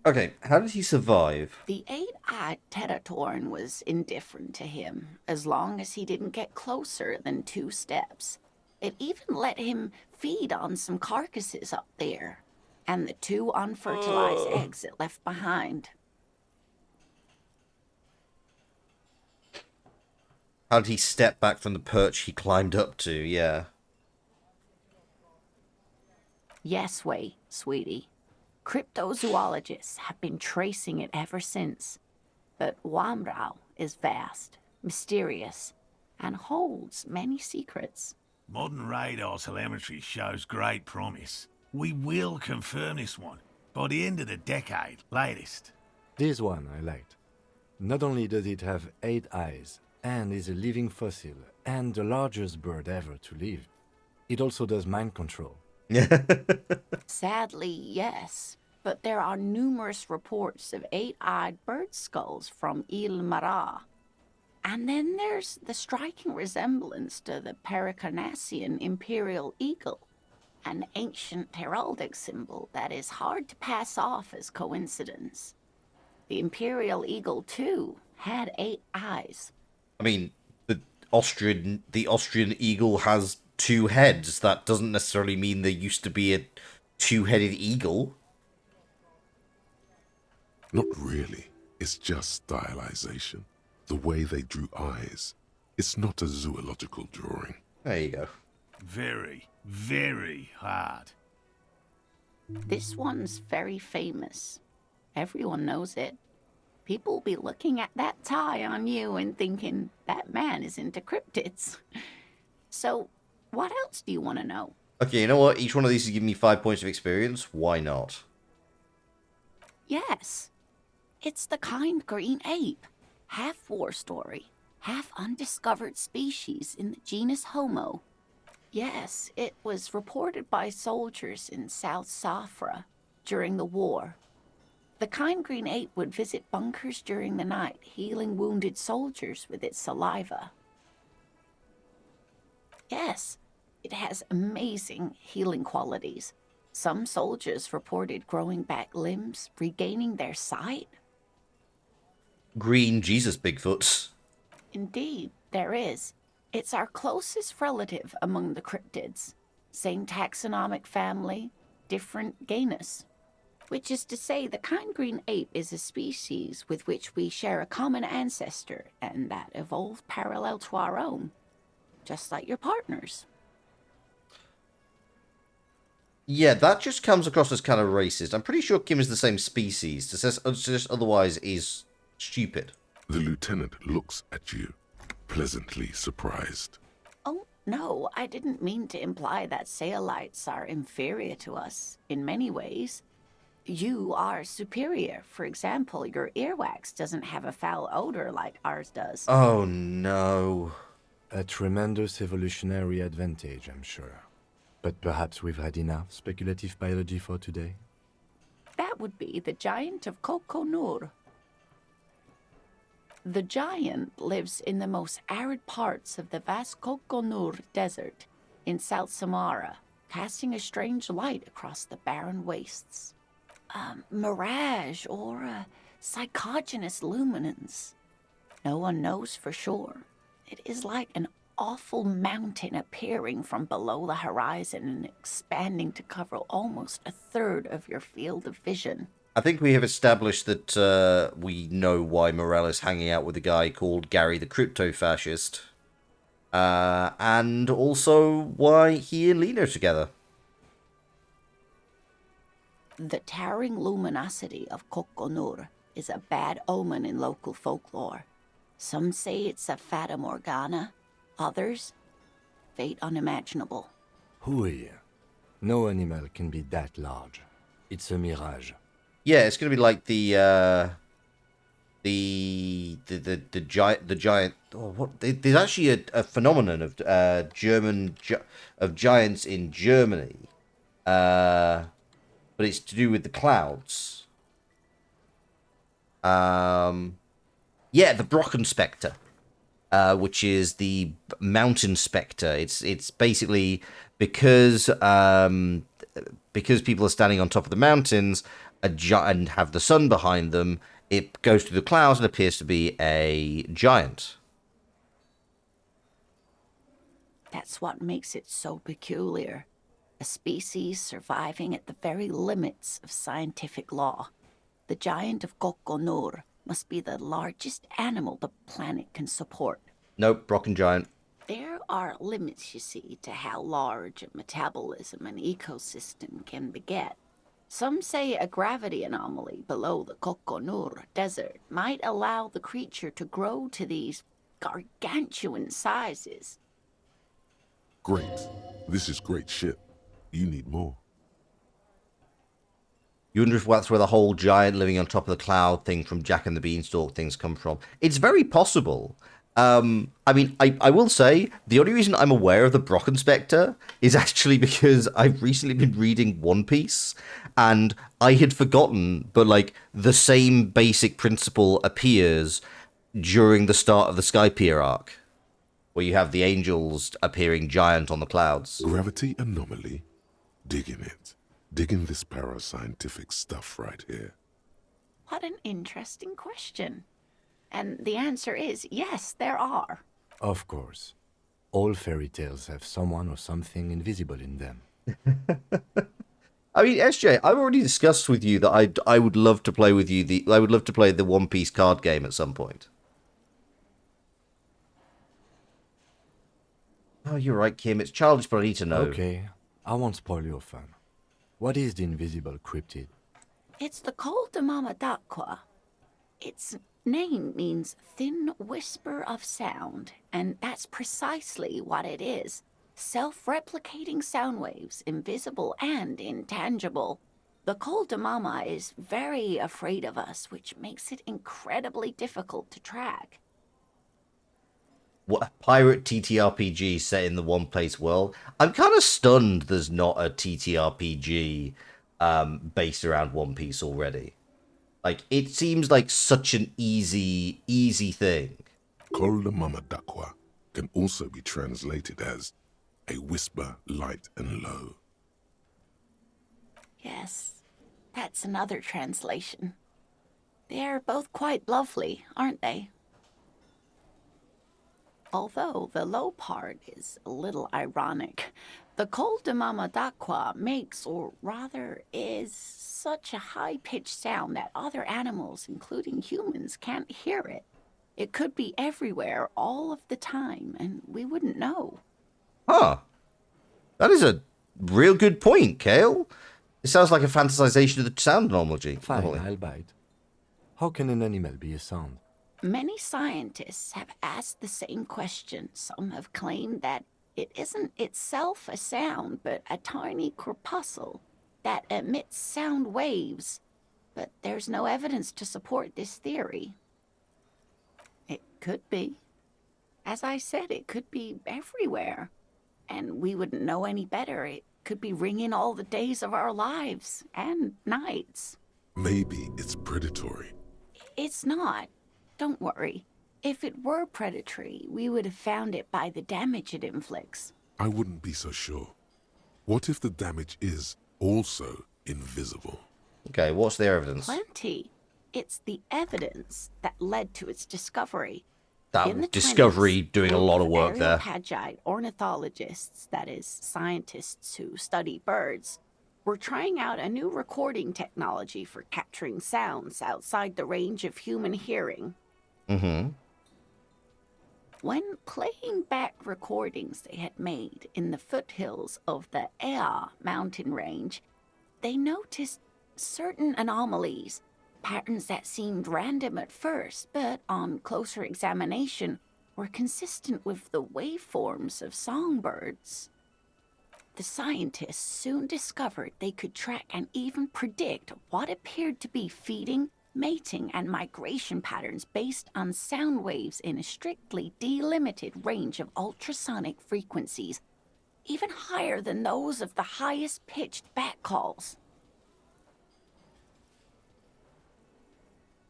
Speaker 1: Okay, how did he survive?
Speaker 4: The 8-eyed Tetatorn was indifferent to him, as long as he didn't get closer than 2 steps. It even let him feed on some carcasses up there, and the 2 unfertilized eggs it left behind.
Speaker 1: How did he step back from the perch he climbed up to? Yeah.
Speaker 4: Yes, wait, sweetie. Cryptozoologists have been tracing it ever since. But Wamrau is vast, mysterious, and holds many secrets.
Speaker 5: Modern radar telemetry shows great promise. We will confirm this one by the end of the decade, latest.
Speaker 3: This one I liked. Not only does it have 8 eyes, and is a living fossil, and the largest bird ever to live, it also does mind control.
Speaker 4: Sadly, yes. But there are numerous reports of 8-eyed bird skulls from Il Mara. And then there's the striking resemblance to the Pericarnassian imperial eagle, an ancient heraldic symbol that is hard to pass off as coincidence. The imperial eagle, too, had 8 eyes.
Speaker 1: I mean, the Austrian eagle has 2 heads. That doesn't necessarily mean there used to be a 2-headed eagle.
Speaker 2: Not really. It's just stylization. The way they drew eyes. It's not a zoological drawing.
Speaker 1: There you go.
Speaker 5: Very, very hard.
Speaker 4: This one's very famous. Everyone knows it. People will be looking at that tie on you and thinking, that man is into cryptids. So, what else do you want to know?
Speaker 1: Okay, you know what? Each one of these is giving me 5 points of experience. Why not?
Speaker 4: Yes. It's the kind green ape. Half war story, half undiscovered species in the genus Homo. Yes, it was reported by soldiers in South Safra during the war. The kind green ape would visit bunkers during the night, healing wounded soldiers with its saliva. Yes, it has amazing healing qualities. Some soldiers reported growing back limbs, regaining their sight.
Speaker 1: Green Jesus Bigfoots.
Speaker 4: Indeed, there is. It's our closest relative among the cryptids. Same taxonomic family, different genus. Which is to say, the kind green ape is a species with which we share a common ancestor and that evolved parallel to our own. Just like your partners.
Speaker 1: Yeah, that just comes across as kind of racist. I'm pretty sure Kim is the same species. To suggest otherwise is stupid.
Speaker 2: The lieutenant looks at you, pleasantly surprised.
Speaker 4: Oh, no, I didn't mean to imply that Saelites are inferior to us in many ways. You are superior. For example, your earwax doesn't have a foul odor like ours does.
Speaker 1: Oh, no.
Speaker 3: A tremendous evolutionary advantage, I'm sure. But perhaps we've had enough speculative biology for today?
Speaker 4: That would be the giant of Coconur. The giant lives in the most arid parts of the vast Kokonur Desert in South Samara, casting a strange light across the barren wastes. A mirage or a psychogenous luminance. No one knows for sure. It is like an awful mountain appearing from below the horizon and expanding to cover almost a third of your field of vision.
Speaker 1: I think we have established that we know why Morell is hanging out with a guy called Gary the Crypto-Fascist. And also why he and Lena are together.
Speaker 4: The towering luminosity of Kokonur is a bad omen in local folklore. Some say it's a fata morgana, others, fate unimaginable.
Speaker 3: Hui. No animal can be that large. It's a mirage.
Speaker 1: Yeah, it's going to be like the giant. Oh, what? There's actually a phenomenon of giants in Germany, but it's to do with the clouds. Yeah, the Brocken Spectre, which is the mountain spectre. It's basically because people are standing on top of the mountains and have the sun behind them, it goes through the clouds and appears to be a giant.
Speaker 4: That's what makes it so peculiar. A species surviving at the very limits of scientific law. The giant of Kokonur must be the largest animal the planet can support.
Speaker 1: Nope, Brocken giant.
Speaker 4: There are limits, you see, to how large a metabolism an ecosystem can beget. Some say a gravity anomaly below the Kokonur Desert might allow the creature to grow to these gargantuan sizes.
Speaker 2: Great. This is great shit. You need more.
Speaker 1: You wonder if that's where the whole giant living on top of the cloud thing from Jack and the Beanstalk things come from. It's very possible. I mean, I will say, the only reason I'm aware of the Brocken Spectre is actually because I've recently been reading One Piece, and I had forgotten, but, like, the same basic principle appears during the start of the Skypiea arc, where you have the angels appearing giant on the clouds.
Speaker 2: Gravity anomaly? Digging it. Digging this parascientific stuff right here.
Speaker 4: What an interesting question. And the answer is yes, there are.
Speaker 3: Of course. All fairy tales have someone or something invisible in them.
Speaker 1: I mean, SJ, I've already discussed with you that I would love to play with you I would love to play the One Piece card game at some point. Oh, you're right, Kim. It's childish, but I need to know.
Speaker 3: Okay, I won't spoil your fun. What is the invisible cryptid?
Speaker 4: It's the Col de Mama d'Aqua. Its name means thin whisper of sound, and that's precisely what it is. Self-replicating sound waves, invisible and intangible. The Col de Mama is very afraid of us, which makes it incredibly difficult to track.
Speaker 1: What, a pirate TTRPG set in the One Place world? I'm kind of stunned there's not a TTRPG based around One Piece already. Like, it seems like such an easy thing.
Speaker 2: Col de Mama d'Aqua can also be translated as a whisper light and low.
Speaker 4: Yes, that's another translation. They're both quite lovely, aren't they? Although the low part is a little ironic. The Col de Mama d'Aqua makes, or rather is, such a high-pitched sound that other animals, including humans, can't hear it. It could be everywhere all of the time, and we wouldn't know.
Speaker 1: Huh. That is a real good point, Kale. It sounds like a fantasization of the sound analogy.
Speaker 3: Fine, I'll bite. How can an animal be a sound?
Speaker 4: Many scientists have asked the same question. Some have claimed that it isn't itself a sound, but a tiny corpuscle that emits sound waves. But there's no evidence to support this theory. It could be. As I said, it could be everywhere. And we wouldn't know any better. It could be ringing all the days of our lives and nights.
Speaker 2: Maybe it's predatory.
Speaker 4: It's not. Don't worry. If it were predatory, we would have found it by the damage it inflicts.
Speaker 2: I wouldn't be so sure. What if the damage is also invisible?
Speaker 1: Okay, what's the evidence?
Speaker 4: Plenty. It's the evidence that led to its discovery.
Speaker 1: That
Speaker 4: In the
Speaker 1: Discovery
Speaker 4: 20s,
Speaker 1: doing a lot of work there.
Speaker 4: Areopagite ornithologists, that is, scientists who study birds, were trying out a new recording technology for capturing sounds outside the range of human hearing.
Speaker 1: Mm-hmm.
Speaker 4: When playing back recordings they had made in the foothills of the Ea mountain range, they noticed certain anomalies, patterns that seemed random at first, but on closer examination were consistent with the waveforms of songbirds. The scientists soon discovered they could track and even predict what appeared to be feeding, mating, and migration patterns based on sound waves in a strictly delimited range of ultrasonic frequencies, even higher than those of the highest pitched bat calls.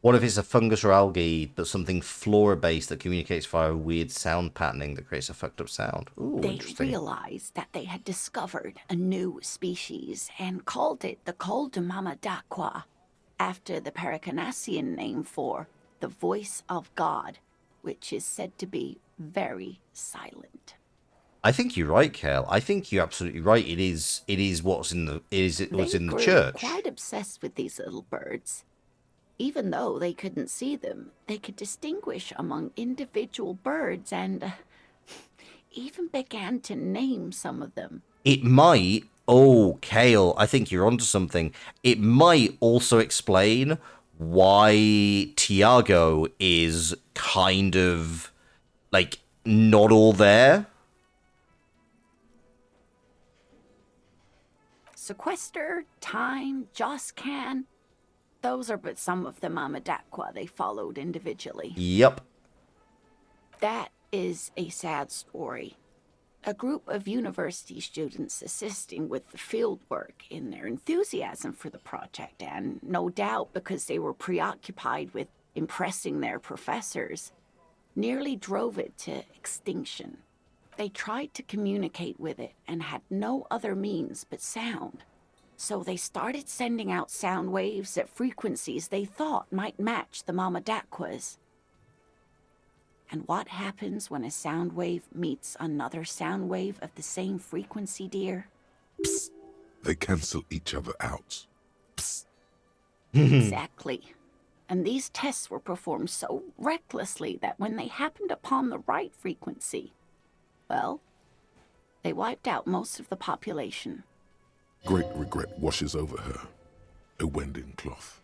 Speaker 1: What if it's a fungus or algae, but something flora-based that communicates via a weird sound patterning that creates a fucked up sound? Ooh,
Speaker 4: They
Speaker 1: interesting.
Speaker 4: realized that they had discovered a new species and called it the Coldamamadaqua, after the Paracanassian name for the voice of God, which is said to be very silent.
Speaker 1: I think you're right, Kale. I think you're absolutely right. It is what's in the what's in the
Speaker 4: They
Speaker 1: church.
Speaker 4: grew quite obsessed with these little birds. Even though they couldn't see them, they could distinguish among individual birds and even began to name some of them.
Speaker 1: It might. Oh, Kale, I think you're onto something. It might also explain why Tiago is kind of like not all there.
Speaker 4: Sequester, Time, Joscan, those are but some of the Mamadaqua they followed individually.
Speaker 1: Yep.
Speaker 4: That is a sad story. A group of university students assisting with the field work in their enthusiasm for the project, and no doubt because they were preoccupied with impressing their professors, nearly drove it to extinction. They tried to communicate with it and had no other means but sound. So they started sending out sound waves at frequencies they thought might match the Mamadaqwas. And what happens when a sound wave meets another sound wave of the same frequency, dear? Psst.
Speaker 2: They cancel each other out.
Speaker 4: Psst. Exactly. And these tests were performed so recklessly that when they happened upon the right frequency, well, they wiped out most of the population.
Speaker 2: Great regret washes over her. A wending cloth.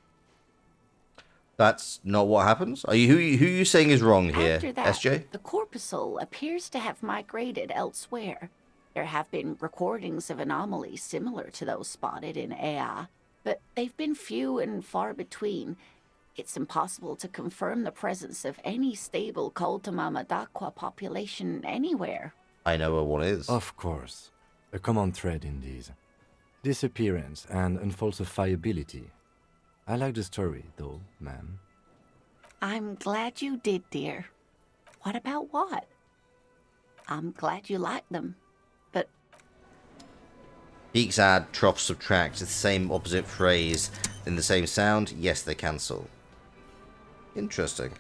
Speaker 1: That's not what happens. Are you who you saying is wrong here,
Speaker 4: After that,
Speaker 1: SJ?
Speaker 4: the corpuscle appears to have migrated elsewhere. There have been recordings of anomalies similar to those spotted in Ea, but they've been few and far between. It's impossible to confirm the presence of any stable Coldamamadaqua population anywhere.
Speaker 1: I know where one is.
Speaker 3: Of course. A common thread in these. Disappearance and unfalsifiability. I like the story, though, ma'am.
Speaker 4: I'm glad you did, dear. What about what? I'm glad you like them, but...
Speaker 1: Geeks add, troughs subtract. It's the same opposite phrase in the same sound. Yes, they cancel. Interesting.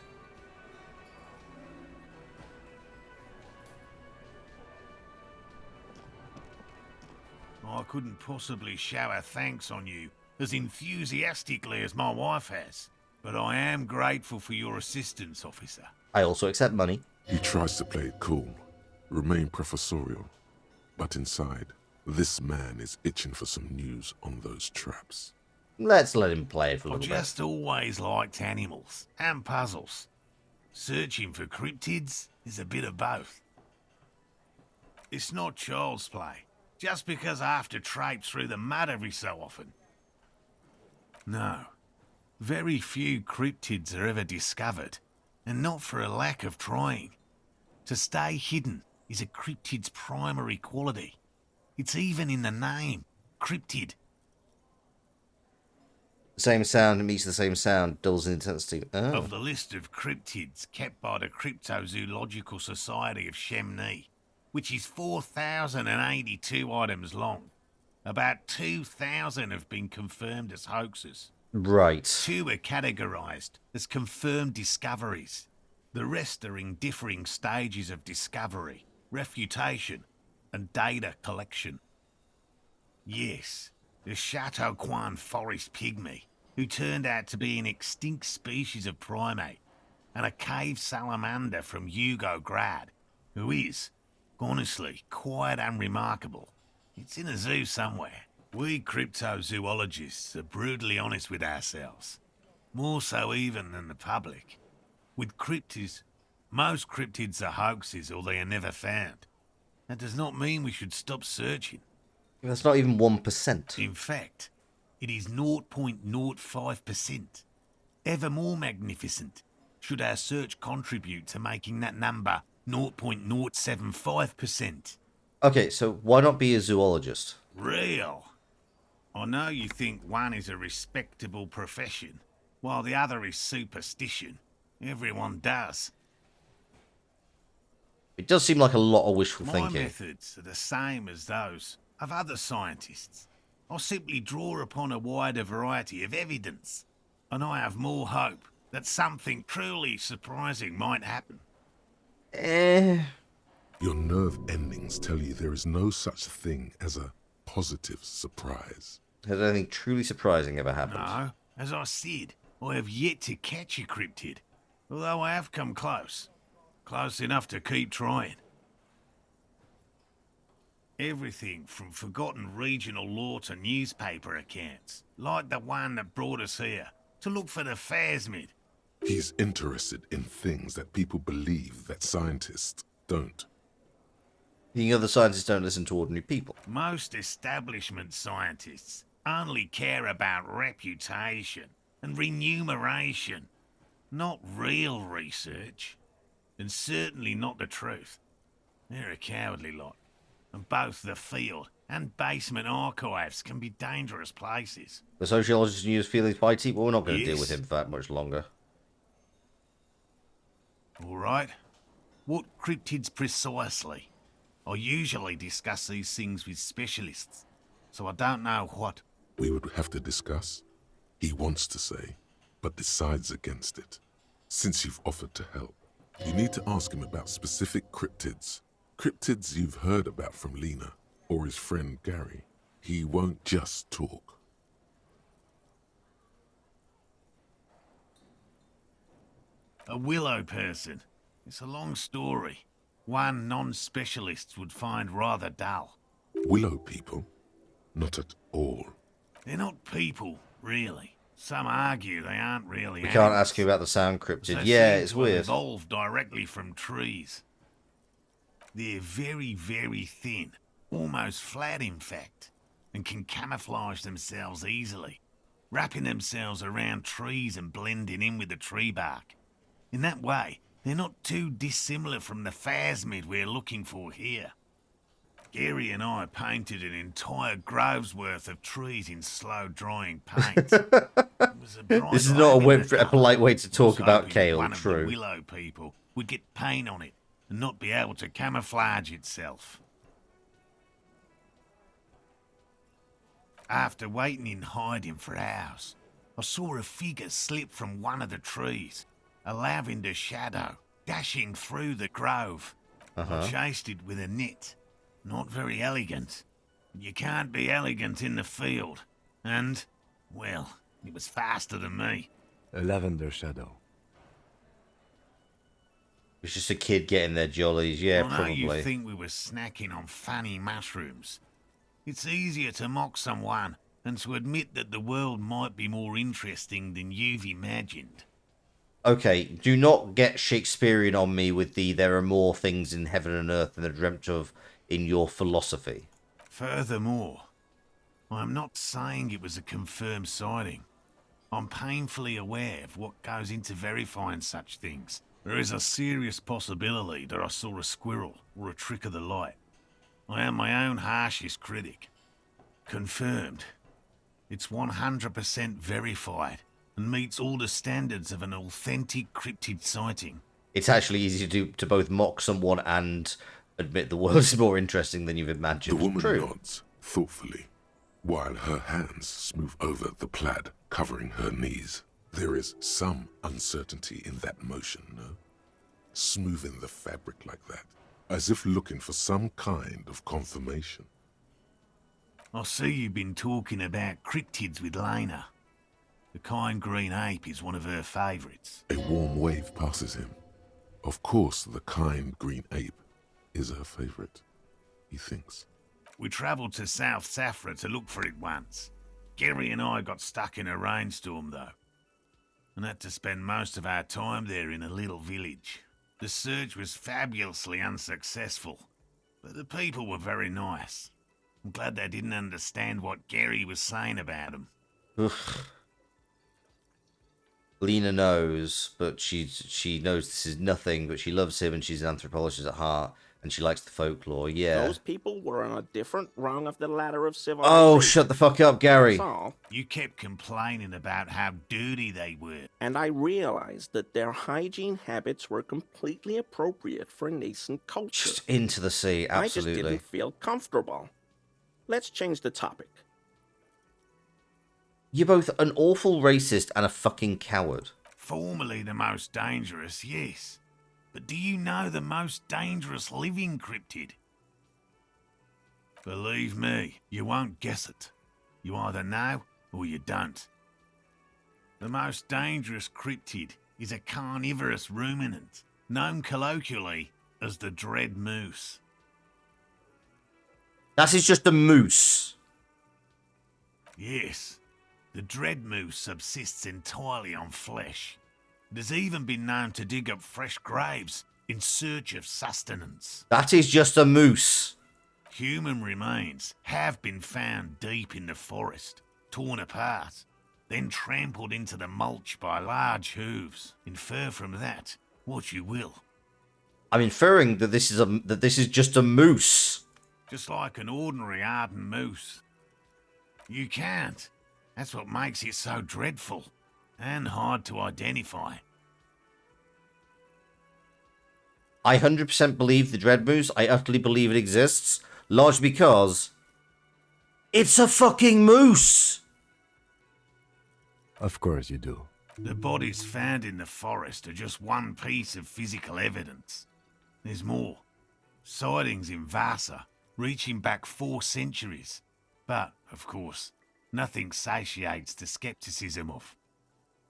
Speaker 5: I couldn't possibly shower thanks on you as enthusiastically as my wife has, but I am grateful for your assistance, officer.
Speaker 1: I also accept money.
Speaker 2: He tries to play it cool, remain professorial, but inside, this man is itching for some news on those traps.
Speaker 1: Let's let him play it for a
Speaker 5: I've
Speaker 1: little bit.
Speaker 5: just always liked animals and puzzles. Searching for cryptids is a bit of both. It's not child's play, just because I have to traipse through the mud every so often. No, very few cryptids are ever discovered, and not for a lack of trying. To stay hidden is a cryptid's primary quality. It's even in the name, cryptid.
Speaker 1: Same sound meets the same sound, dulls in intensity. Oh.
Speaker 5: Of the list of cryptids kept by the Cryptozoological Society of Chemney, which is 4,082 items long, about 2,000 have been confirmed as hoaxes.
Speaker 1: Right.
Speaker 5: 2 are categorized as confirmed discoveries. The rest are in differing stages of discovery, refutation, and data collection. Yes, the Chateau Quan forest pygmy, who turned out to be an extinct species of primate, and a cave salamander from Grad, who is, honestly, quite unremarkable. It's in a zoo somewhere. We cryptozoologists are brutally honest with ourselves, more so even than the public. With cryptids, most cryptids are hoaxes or they are never found. That does not mean we should stop searching.
Speaker 1: That's not even 1%.
Speaker 5: In fact, it is 0.05%. Ever more magnificent should our search contribute to making that number 0.075%.
Speaker 1: Okay, so why not be a zoologist?
Speaker 5: Real. I know you think one is a respectable profession, while the other is superstition. Everyone does.
Speaker 1: It does seem like a lot of wishful
Speaker 5: My
Speaker 1: thinking.
Speaker 5: methods are the same as those of other scientists. I simply draw upon a wider variety of evidence, and I have more hope that something truly surprising might happen.
Speaker 2: Your nerve endings tell you there is no such thing as a positive surprise.
Speaker 1: Has anything truly surprising ever happened?
Speaker 5: No, as I said, I have yet to catch a cryptid, although I have come close. Close enough to keep trying. Everything from forgotten regional lore to newspaper accounts, like the one that brought us here, to look for the phasmid.
Speaker 2: He's interested in things that people believe that scientists don't.
Speaker 1: The other scientists don't listen to ordinary people.
Speaker 5: Most establishment scientists only care about reputation and remuneration, not real research, and certainly not the truth. They're a cowardly lot, and both the field and basement archives can be dangerous places.
Speaker 1: The sociologist use Felix Whitey, but we're not going to deal
Speaker 5: Yes.
Speaker 1: with him for that much longer.
Speaker 5: All right. What cryptids precisely? I usually discuss these things with specialists, so I don't know what.
Speaker 2: We would have to discuss. He wants to say, but decides against it. Since you've offered to help, you need to ask him about specific cryptids. Cryptids you've heard about from Lena or his friend Gary. He won't just talk.
Speaker 5: A willow person. It's a long story. One non-specialist would find rather dull.
Speaker 2: Willow people? Not at all.
Speaker 5: They're not people, really. Some argue they aren't really
Speaker 1: We can't
Speaker 5: animals.
Speaker 1: ask you about the sound cryptid.
Speaker 5: They
Speaker 1: Yeah,
Speaker 5: seem
Speaker 1: it's
Speaker 5: to have
Speaker 1: weird.
Speaker 5: evolved directly from trees. They're very, very thin, almost flat in fact, and can camouflage themselves easily, wrapping themselves around trees and blending in with the tree bark. In that way, they're not too dissimilar from the phasmid we're looking for here. Gary and I painted an entire grove's worth of trees in slow-drying paint.
Speaker 1: This is not a polite way to talk about kale,
Speaker 5: One of the
Speaker 1: true.
Speaker 5: willow people would get paint on it and not be able to camouflage itself. After waiting in hiding for hours, I saw a figure slip from one of the trees, a lavender shadow, dashing through the grove. I chased it with a net. Not very elegant. You can't be elegant in the field. And, well, it was faster than me.
Speaker 3: A lavender shadow.
Speaker 1: It's just a kid getting their jollies. Yeah,
Speaker 5: I know
Speaker 1: probably.
Speaker 5: you think we were snacking on funny mushrooms. It's easier to mock someone than to admit that the world might be more interesting than you've imagined.
Speaker 1: Okay, do not get Shakespearean on me with the there are more things in heaven and earth than are dreamt of in your philosophy.
Speaker 5: Furthermore, I'm not saying it was a confirmed sighting. I'm painfully aware of what goes into verifying such things. There is a serious possibility that I saw a squirrel or a trick of the light. I am my own harshest critic. Confirmed. It's 100% verified and meets all the standards of an authentic cryptid sighting.
Speaker 1: It's actually easy to both mock someone and admit the world is more interesting than you've imagined.
Speaker 2: The woman
Speaker 1: True.
Speaker 2: nods thoughtfully, while her hands smooth over the plaid covering her knees. There is some uncertainty in that motion, no? Smoothing the fabric like that, as if looking for some kind of confirmation.
Speaker 5: I see you've been talking about cryptids with Lena. The kind green ape is one of her favourites.
Speaker 2: A warm wave passes him. Of course, the kind green ape is her favorite, he thinks.
Speaker 5: We travelled to South Safra to look for it once. Gary and I got stuck in a rainstorm, though, and had to spend most of our time there in a little village. The search was fabulously unsuccessful, but the people were very nice. I'm glad they didn't understand what Gary was saying about them.
Speaker 1: Lena knows, but she knows this is nothing, but she loves him and she's an anthropologist at heart and she likes the folklore. Yeah.
Speaker 6: Those people were on a different rung of the ladder of civilization.
Speaker 1: Oh, shut the fuck up, Gary.
Speaker 6: That's all.
Speaker 5: You kept complaining about how dirty they were.
Speaker 6: And I realized that their hygiene habits were completely appropriate for nascent culture.
Speaker 1: Just into the sea, absolutely.
Speaker 6: I just didn't feel comfortable. Let's change the topic.
Speaker 1: You're both an awful racist and a fucking coward.
Speaker 5: Formerly the most dangerous, yes. But do you know the most dangerous living cryptid? Believe me, you won't guess it. You either know or you don't. The most dangerous cryptid is a carnivorous ruminant, known colloquially as the dread moose.
Speaker 1: That is just a moose.
Speaker 5: Yes. The dread moose subsists entirely on flesh. It has even been known to dig up fresh graves in search of sustenance.
Speaker 1: That is just a moose.
Speaker 5: Human remains have been found deep in the forest, torn apart, then trampled into the mulch by large hooves. Infer from that what you will.
Speaker 1: I'm inferring that this is just a moose.
Speaker 5: Just like an ordinary Arden moose. You can't. That's what makes it so dreadful and hard to identify.
Speaker 1: I 100% believe the dread moose. I utterly believe it exists. Largely because it's a fucking moose.
Speaker 3: Of course you do.
Speaker 5: The bodies found in the forest are just one piece of physical evidence. There's more. Sightings in Vasa, reaching back 4 centuries. But, of course, nothing satiates the skepticism of.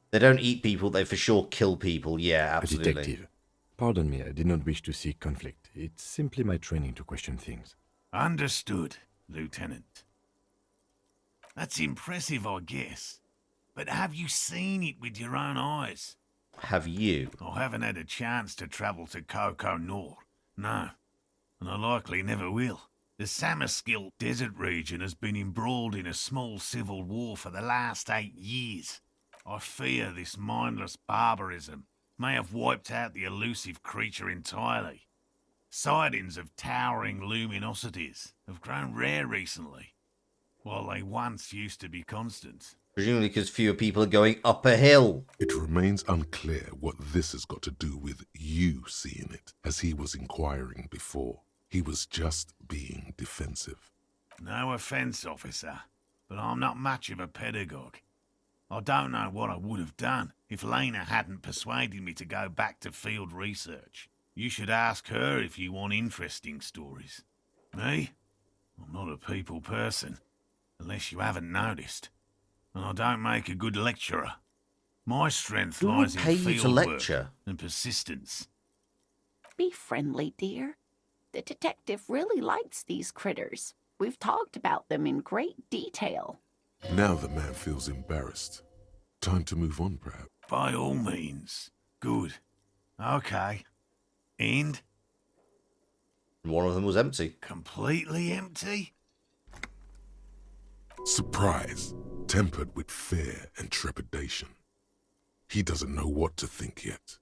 Speaker 1: They don't eat people, they for sure kill people. Yeah, absolutely.
Speaker 3: A detective. Pardon me, I did not wish to seek conflict. It's simply my training to question things.
Speaker 5: Understood, Lieutenant. That's impressive, I guess. But have you seen it with your own eyes?
Speaker 1: Have you?
Speaker 5: I haven't had a chance to travel to Coco Nor. No. And I likely never will. The Samaskill desert region has been embroiled in a small civil war for the last 8 years. I fear this mindless barbarism may have wiped out the elusive creature entirely. Sightings of towering luminosities have grown rare recently, while they once used to be constant.
Speaker 1: Presumably because fewer people are going up a hill.
Speaker 2: It remains unclear what this has got to do with you seeing it, as he was inquiring before. He was just being defensive.
Speaker 5: No offence, officer, but I'm not much of a pedagogue. I don't know what I would have done if Lena hadn't persuaded me to go back to field research. You should ask her if you want interesting stories. Me? I'm not a people person, unless you haven't noticed. And I don't make a good lecturer. My strength
Speaker 1: Who would
Speaker 5: lies in
Speaker 1: pay you to
Speaker 5: field
Speaker 1: lecture?
Speaker 5: work and persistence.
Speaker 4: Be friendly, dear. The detective really likes these critters. We've talked about them in great detail.
Speaker 2: Now the man feels embarrassed. Time to move on, perhaps.
Speaker 5: By all means. Good. Okay. And?
Speaker 1: One of them was empty.
Speaker 5: Completely empty?
Speaker 2: Surprise, tempered with fear and trepidation. He doesn't know what to think yet.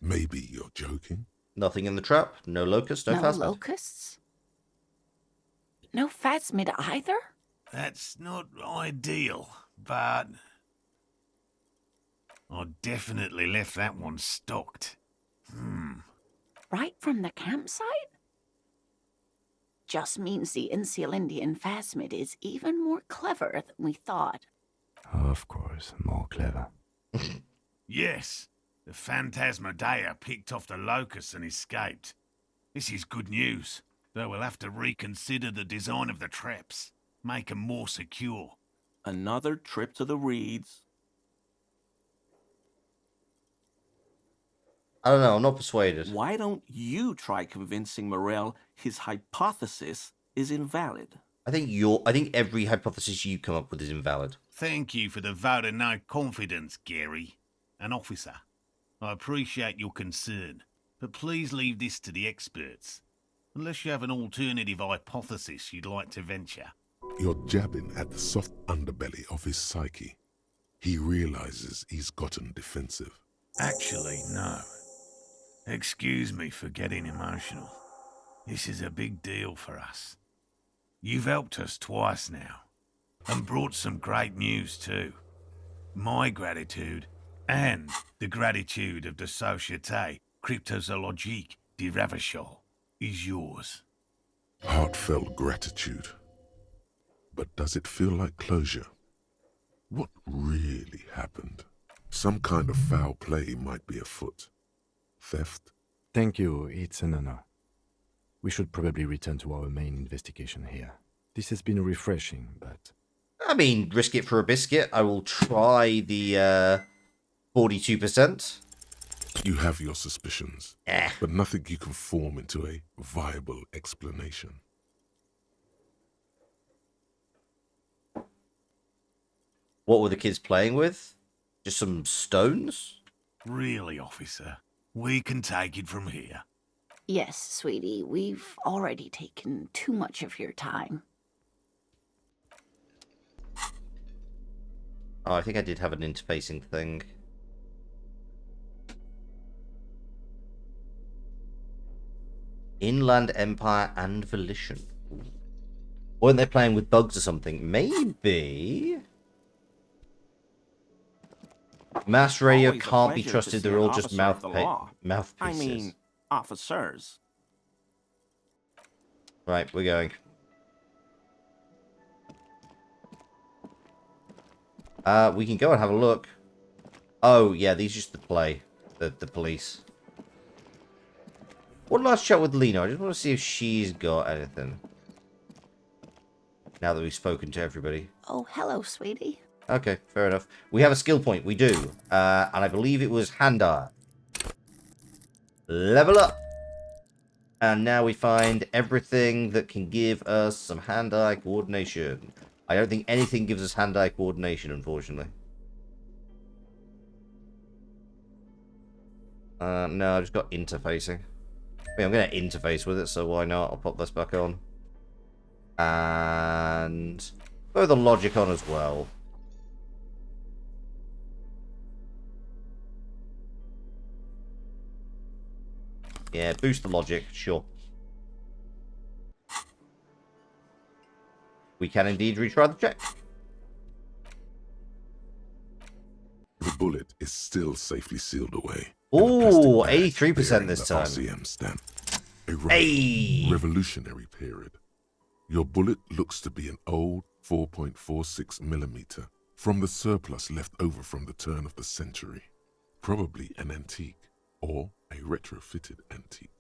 Speaker 2: Maybe you're joking?
Speaker 1: Nothing in the trap. No locust, no phasmid.
Speaker 4: Locusts? No phasmid either?
Speaker 5: That's not ideal, but I definitely left that one stocked.
Speaker 4: Right from the campsite? Just means the Insulindian phasmid is even more clever than we thought.
Speaker 3: Of course, more clever.
Speaker 5: Yes, the Phantasmadeia picked off the locust and escaped. This is good news, though we'll have to reconsider the design of the traps, make them more secure.
Speaker 6: Another trip to the reeds.
Speaker 1: I don't know, I'm not persuaded.
Speaker 6: Why don't you try convincing Morel his hypothesis is invalid?
Speaker 1: I think every hypothesis you come up with is invalid.
Speaker 5: Thank you for the vote of no confidence, Gary. An officer. I appreciate your concern, but please leave this to the experts. Unless you have an alternative hypothesis you'd like to venture.
Speaker 2: You're jabbing at the soft underbelly of his psyche. He realizes he's gotten defensive.
Speaker 5: Actually, no. Excuse me for getting emotional. This is a big deal for us. You've helped us twice now, and brought some great news too. My gratitude, and the gratitude of the Société Cryptozoologique de Ravachol, is yours.
Speaker 2: Heartfelt gratitude. But does it feel like closure? What really happened? Some kind of foul play might be afoot. Theft?
Speaker 3: Thank you, it's an honor. We should probably return to our main investigation here. This has been refreshing, but...
Speaker 1: I mean, risk it for a biscuit. I will try the 42%.
Speaker 2: You have your suspicions, but nothing you can form into a viable explanation.
Speaker 1: What were the kids playing with? Just some stones?
Speaker 5: Really, officer? We can take it from here.
Speaker 4: Yes, sweetie, we've already taken too much of your time.
Speaker 1: Oh, I think I did have an interfacing thing. Inland Empire and Volition. Weren't they playing with bugs or something? Maybe. Mass radio
Speaker 6: Always a
Speaker 1: can't be
Speaker 6: pleasure to
Speaker 1: trusted.
Speaker 6: see
Speaker 1: They're
Speaker 6: an
Speaker 1: all just
Speaker 6: officer of the law.
Speaker 1: mouthpieces.
Speaker 6: I mean, officers.
Speaker 1: Right, we're going. We can go and have a look. Oh, yeah, these used to play. The police. One last chat with Lena. I just want to see if she's got anything. Now that we've spoken to everybody.
Speaker 4: Oh, hello, sweetie.
Speaker 1: Okay, fair enough. We have a skill point. We do. And I believe it was hand-eye. Level up. And now we find everything that can give us some hand-eye coordination. I don't think anything gives us hand-eye coordination, unfortunately. No, I just got interfacing. I mean, I'm going to interface with it, so why not? I'll pop this back on. And throw the logic on as well. Yeah, boost the logic, sure. We can indeed retry the check.
Speaker 2: The bullet is still safely sealed away.
Speaker 1: Ooh, 83% this time.
Speaker 2: RCM stamp. A revolutionary period. Your bullet looks to be an old 4.46 millimeter from the surplus left over from the turn of the century. Probably an antique or a retrofitted antique.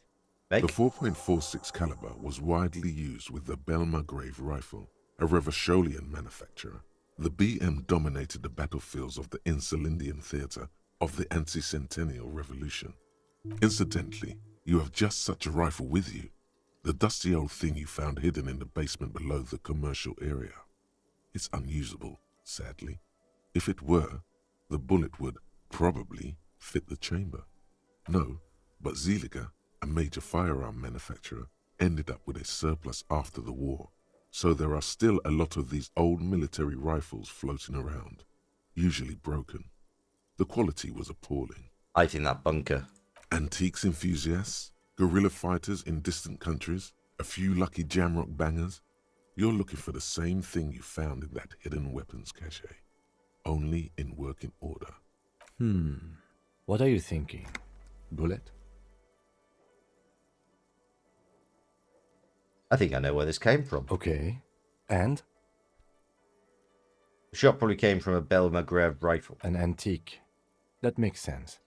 Speaker 2: The 4.46 caliber was widely used with the Belma-Grave rifle, a Revacholian manufacturer. The BM dominated the battlefields of the Insulindian theater of the anti-centennial revolution. Incidentally, you have just such a rifle with you, the dusty old thing you found hidden in the basement below the commercial area. It's unusable, sadly. If it were, the bullet would probably fit the chamber. No, but Zeliger, a major firearm manufacturer, ended up with a surplus after the war. So there are still a lot of these old military rifles floating around, usually broken. The quality was appalling.
Speaker 1: I think that bunker.
Speaker 2: Antiques enthusiasts, guerrilla fighters in distant countries, a few lucky jamrock bangers. You're looking for the same thing you found in that hidden weapons cache, only in working order.
Speaker 3: What are you thinking? Bullet?
Speaker 1: I think I know where this came from.
Speaker 3: Okay. And?
Speaker 1: The shot probably came from a Belle Maghreb rifle.
Speaker 3: An antique. That makes sense.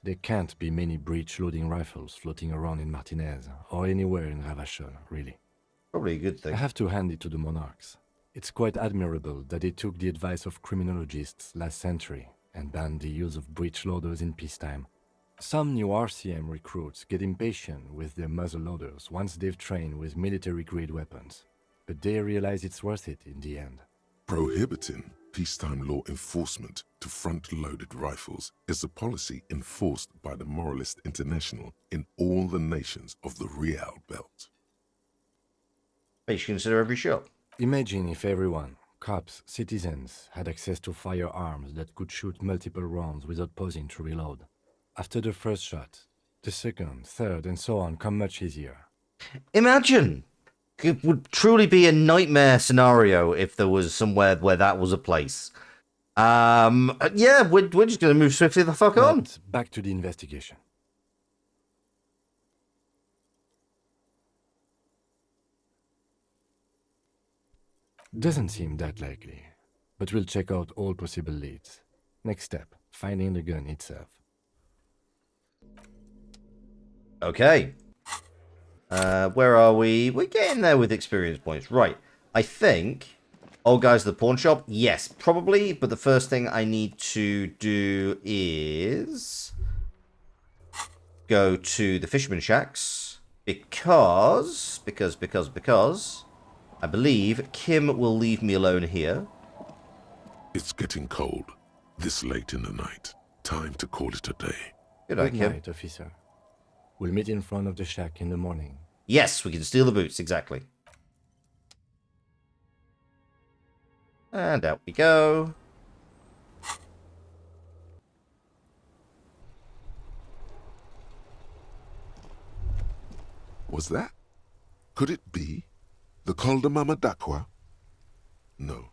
Speaker 3: There can't be many breech-loading rifles floating around in Martinez, or anywhere in Ravachol, really.
Speaker 1: Probably a good thing.
Speaker 3: I have to hand it to the monarchs. It's quite admirable that they took the advice of criminologists last century and banned the use of breech-loaders in peacetime. Some new RCM recruits get impatient with their muzzle-loaders once they've trained with military-grade weapons, but they realize it's worth it in the end.
Speaker 2: Prohibiting peacetime law enforcement to front-loaded rifles is a policy enforced by the Moralist International in all the nations of the Real Belt.
Speaker 1: But you should consider every shot.
Speaker 3: Imagine if everyone, cops, citizens, had access to firearms that could shoot multiple rounds without pausing to reload. After the first shot, the second, third, and so on come much easier.
Speaker 1: Imagine! It would truly be a nightmare scenario if there was somewhere where that was a place. Yeah, we're just going to move swiftly the fuck on.
Speaker 3: Back to the investigation. Doesn't seem that likely, but we'll check out all possible leads. Next step, finding the gun itself.
Speaker 1: Okay. Where are we? We're getting there with experience points. Right. I think... Old guys, the pawn shop? Yes, probably. But the first thing I need to do is... go to the fisherman shacks. Because... I believe Kim will leave me alone here.
Speaker 2: It's getting cold. This late in the night. Time to call it a day.
Speaker 1: Good night, Kim.
Speaker 3: Night, officer. We'll meet in front of the shack in the morning.
Speaker 1: Yes, we can steal the boots, exactly. And out we go.
Speaker 2: Was that? Could it be? The Col de Mama Dakwa? No,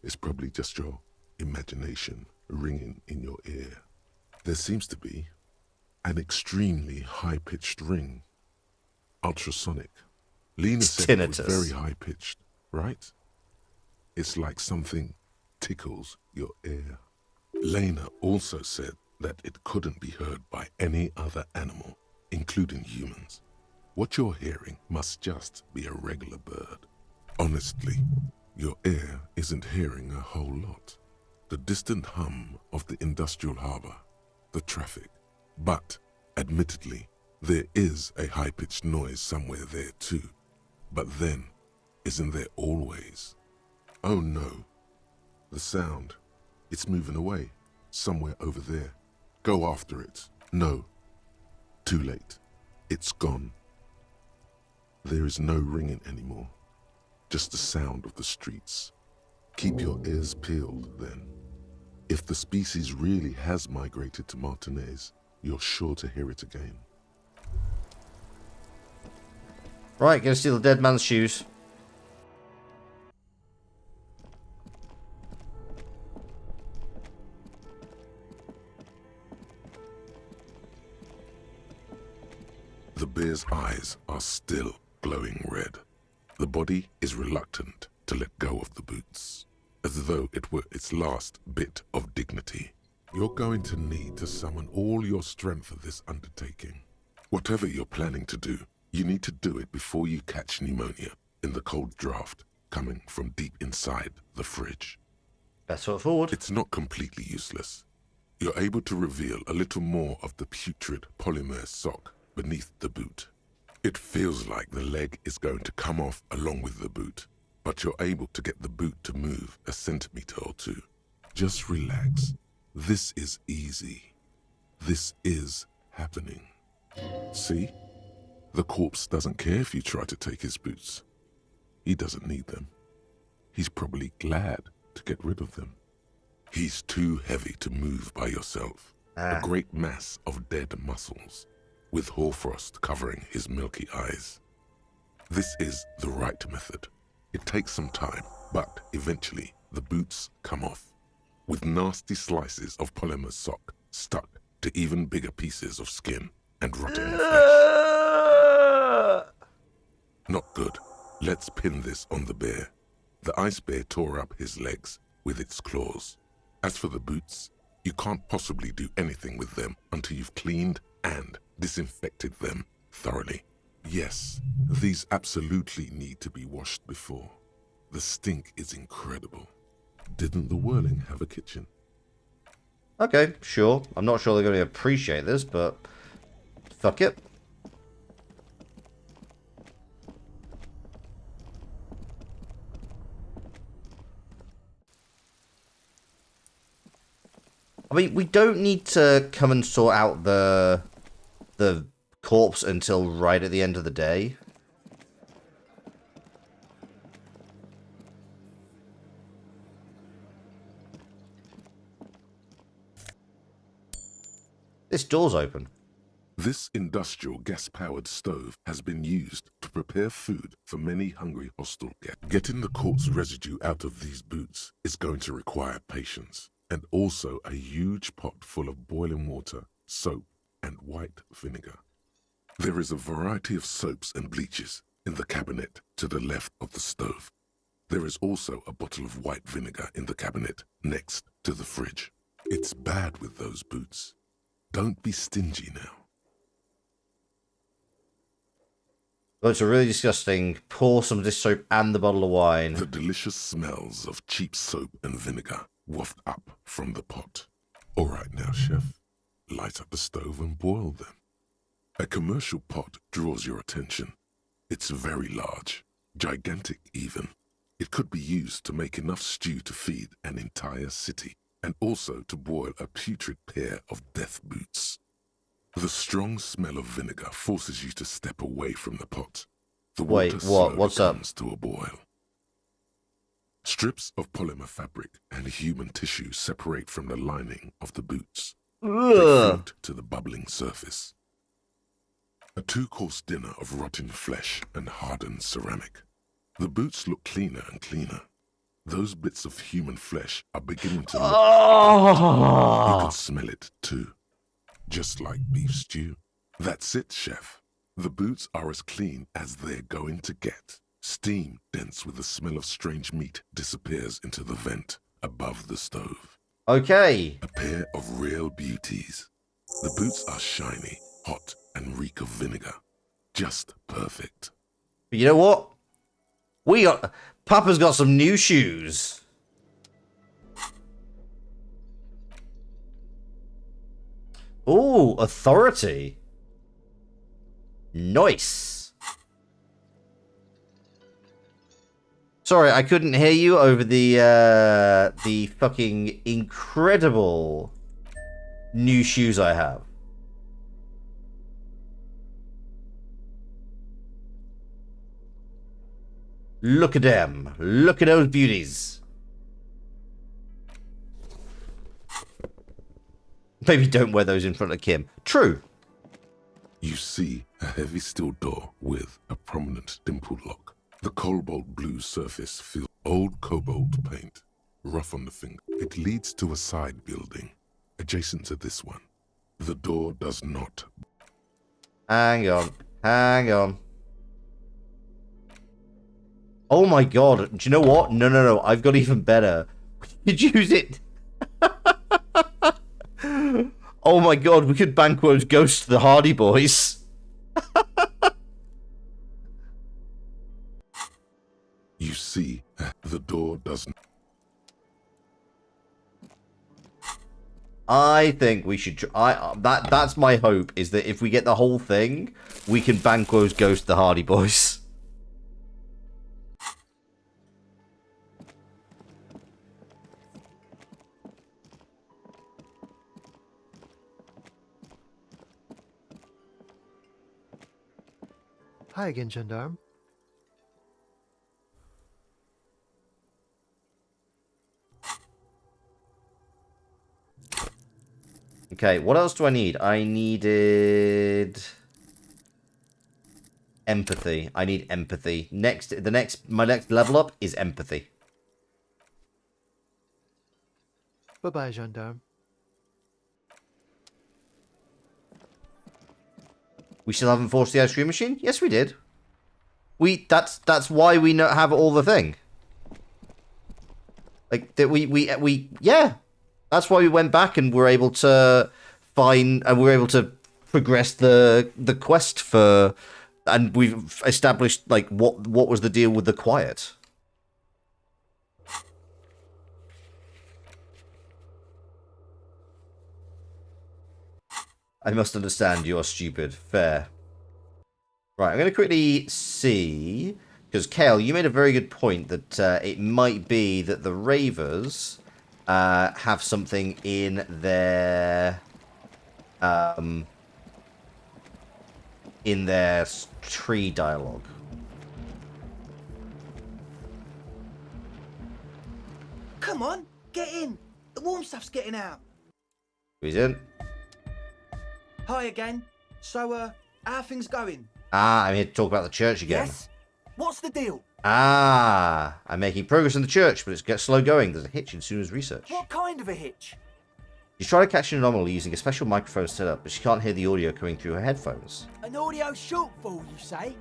Speaker 2: it's probably just your imagination ringing in your ear. There seems to be an extremely high-pitched ring. Ultrasonic. Lena said it was very high-pitched, right? It's like something tickles your ear. Lena also said that it couldn't be heard by any other animal, including humans. What you're hearing must just be a regular bird. Honestly, your ear isn't hearing a whole lot. The distant hum of the industrial harbor, the traffic. But, admittedly, there is a high-pitched noise somewhere there too. But then, isn't there always? Oh no. The sound. It's moving away. Somewhere over there. Go after it. No. Too late. It's gone. There is no ringing anymore. Just the sound of the streets. Keep your ears peeled, then. If the species really has migrated to Martinez, you're sure to hear it again.
Speaker 1: Right, gonna steal the dead man's shoes.
Speaker 2: The bear's eyes are still glowing red. The body is reluctant to let go of the boots, as though it were its last bit of dignity. You're going to need to summon all your strength for this undertaking. Whatever you're planning to do, you need to do it before you catch pneumonia in the cold draft coming from deep inside the fridge.
Speaker 1: Best foot forward.
Speaker 2: It's not completely useless. You're able to reveal a little more of the putrid polymer sock beneath the boot. It feels like the leg is going to come off along with the boot, but you're able to get the boot to move a centimeter or two. Just relax. This is easy. This is happening. See? The corpse doesn't care if you try to take his boots. He doesn't need them. He's probably glad to get rid of them. He's too heavy to move by yourself. A great mass of dead muscles, with hoarfrost covering his milky eyes. This is the right method. It takes some time, but eventually the boots come off, with nasty slices of polymer sock stuck to even bigger pieces of skin and rotting flesh. Not good. Let's pin this on the bear. The ice bear tore up his legs with its claws. As for the boots, you can't possibly do anything with them until you've cleaned and disinfected them thoroughly. Yes, these absolutely need to be washed before. The stink is incredible. Didn't the Whirling have a kitchen?
Speaker 1: Okay, sure. I'm not sure they're going to appreciate this, but fuck it. I mean, we don't need to come and sort out the corpse until right at the end of the day. This door's open.
Speaker 2: This industrial gas-powered stove has been used to prepare food for many hungry hostile guests. Getting the corpse residue out of these boots is going to require patience, and also a huge pot full of boiling water, soap, and white vinegar. There is a variety of soaps and bleaches in the cabinet to the left of the stove. There is also a bottle of white vinegar in the cabinet next to the fridge. It's bad with those boots. Don't be stingy now.
Speaker 1: Well, it's a really disgusting. Pour some of this soap and the bottle of wine.
Speaker 2: The delicious smells of cheap soap and vinegar waft up from the pot. All right now, chef. Light up the stove and boil them. A commercial pot draws your attention. It's very large, gigantic even. It could be used to make enough stew to feed an entire city, and also to boil a putrid pair of death boots. The strong smell of vinegar forces you to step away from the pot. The water slowly comes to a boil. Strips of polymer fabric and human tissue separate from the lining of the boots. They float to the bubbling surface. A 2-course dinner of rotten flesh and hardened ceramic. The boots look cleaner and cleaner. Those bits of human flesh are beginning to look... You can smell it too. Just like beef stew. That's it, chef. The boots are as clean as they're going to get. Steam, dense with the smell of strange meat, disappears into the vent above the stove.
Speaker 1: Okay.
Speaker 2: A pair of real beauties. The boots are shiny, hot, and reek of vinegar. Just perfect.
Speaker 1: But you know what? Papa's got some new shoes. Ooh, authority. Nice. Sorry, I couldn't hear you over the fucking incredible new shoes I have. Look at them. Look at those beauties. Maybe don't wear those in front of Kim. True.
Speaker 2: You see a heavy steel door with a prominent dimple lock. The cobalt blue surface feels old cobalt paint, rough on the finger. It leads to a side building, adjacent to this one. The door does not.
Speaker 1: Hang on. Hang on. Oh my god. Do you know what? No. I've got even better. We could use it. Oh my god, we could Banquo's Ghost to the Hardy Boys.
Speaker 2: You see, the door doesn't.
Speaker 1: I think we should. That's my hope, is that if we get the whole thing, we can Banquo's Ghost to the Hardy Boys.
Speaker 8: Hi again, Gendarme.
Speaker 1: Okay, what else do I need? I needed Empathy. I need empathy. My next level up is empathy.
Speaker 8: Bye-bye, gendarme.
Speaker 1: We still haven't forced the ice cream machine? Yes, we did. That's why we have all the thing. Like that yeah. That's why we went back and were able to find and we were able to progress the quest for, and we've established like what was the deal with the quiet. I must understand you're stupid. Fair. Right, I'm going to quickly see, because Kale, you made a very good point that it might be that the Ravers have something in their tree dialogue.
Speaker 14: Come on, get in. The warm stuff's getting out.
Speaker 1: Who's in?
Speaker 14: Hi again. So, how things going?
Speaker 1: Ah, I'm here to talk about the church again.
Speaker 14: Yes? What's the deal?
Speaker 1: Ah, I'm making progress in the church, but it's slow going. There's a hitch in Suna's research.
Speaker 14: What kind of a hitch?
Speaker 1: She's trying to catch an anomaly using a special microphone setup, but she can't hear the audio coming through her headphones.
Speaker 14: An audio shortfall, you say?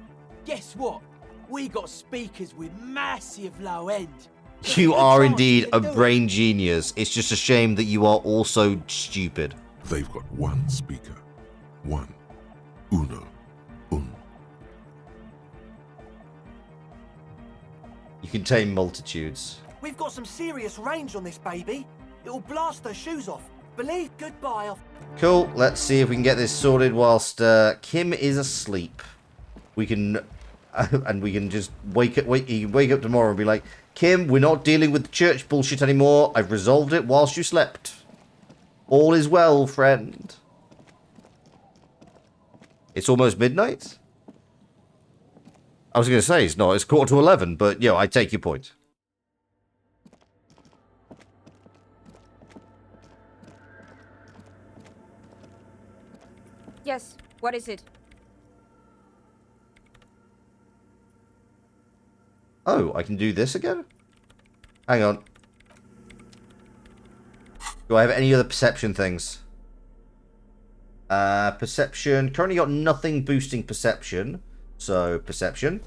Speaker 14: Guess what? We got speakers with massive low end.
Speaker 1: You are indeed a brain genius. It's just a shame that you are also stupid.
Speaker 2: They've got one speaker. One. Uno.
Speaker 1: You can tame multitudes.
Speaker 14: We've got some serious range on this baby. It'll blast her shoes off. Believe goodbye.
Speaker 1: Cool. Let's see if we can get this sorted whilst Kim is asleep. We can, and we can just wake up. You can wake up tomorrow and be like, Kim, we're not dealing with the church bullshit anymore. I've resolved it whilst you slept. All is well, friend. It's almost midnight? I was going to say, it's not. It's 11:15, but, I take your point.
Speaker 13: Yes, what is it?
Speaker 1: Oh, I can do this again? Hang on. Do I have any other perception things? Perception. Currently got nothing boosting perception. So, perception.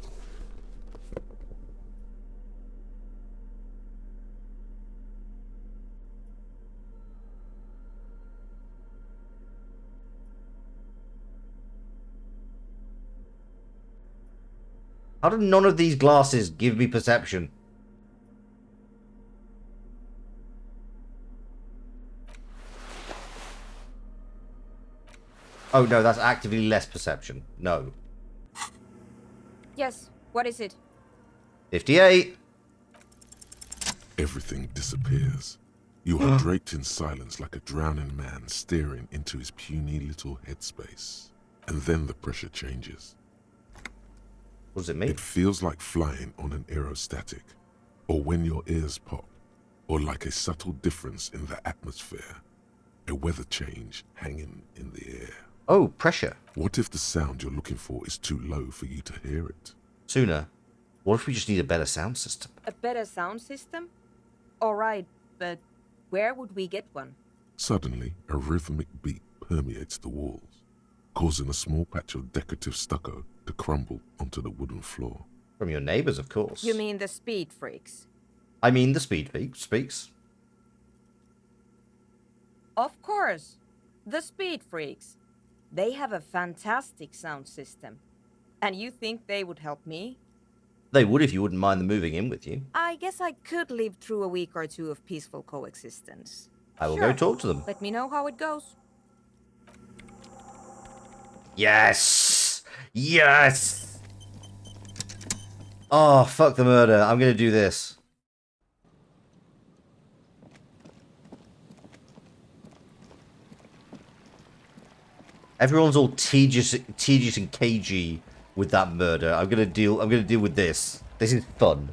Speaker 1: How do none of these glasses give me perception? Oh, no, that's actively less perception. No.
Speaker 13: Yes, what is it?
Speaker 1: 58.
Speaker 2: Everything disappears. You are draped in silence like a drowning man staring into his puny little headspace. And then the pressure changes.
Speaker 1: What does it mean?
Speaker 2: It feels like flying on an aerostatic, or when your ears pop, or like a subtle difference in the atmosphere, a weather change hanging in the air.
Speaker 1: Oh, pressure.
Speaker 2: What if the sound you're looking for is too low for you to hear it?
Speaker 1: Sooner. What if we just need a better sound system?
Speaker 13: A better sound system? Alright, but where would we get one?
Speaker 2: Suddenly, a rhythmic beat permeates the walls, causing a small patch of decorative stucco to crumble onto the wooden floor.
Speaker 1: From your neighbors, of course.
Speaker 13: You mean the speed freaks?
Speaker 1: I mean the speed speaks.
Speaker 13: Of course. The speed freaks. They have a fantastic sound system. And you think they would help me?
Speaker 1: They would if you wouldn't mind them moving in with you.
Speaker 13: I guess I could live through a week or two of peaceful coexistence.
Speaker 1: I will go talk to them.
Speaker 13: Let me know how it goes.
Speaker 1: Yes! Yes! Oh, fuck the murder. I'm gonna do this. Everyone's all tedious and cagey with that murder. I'm gonna deal with this. This is fun.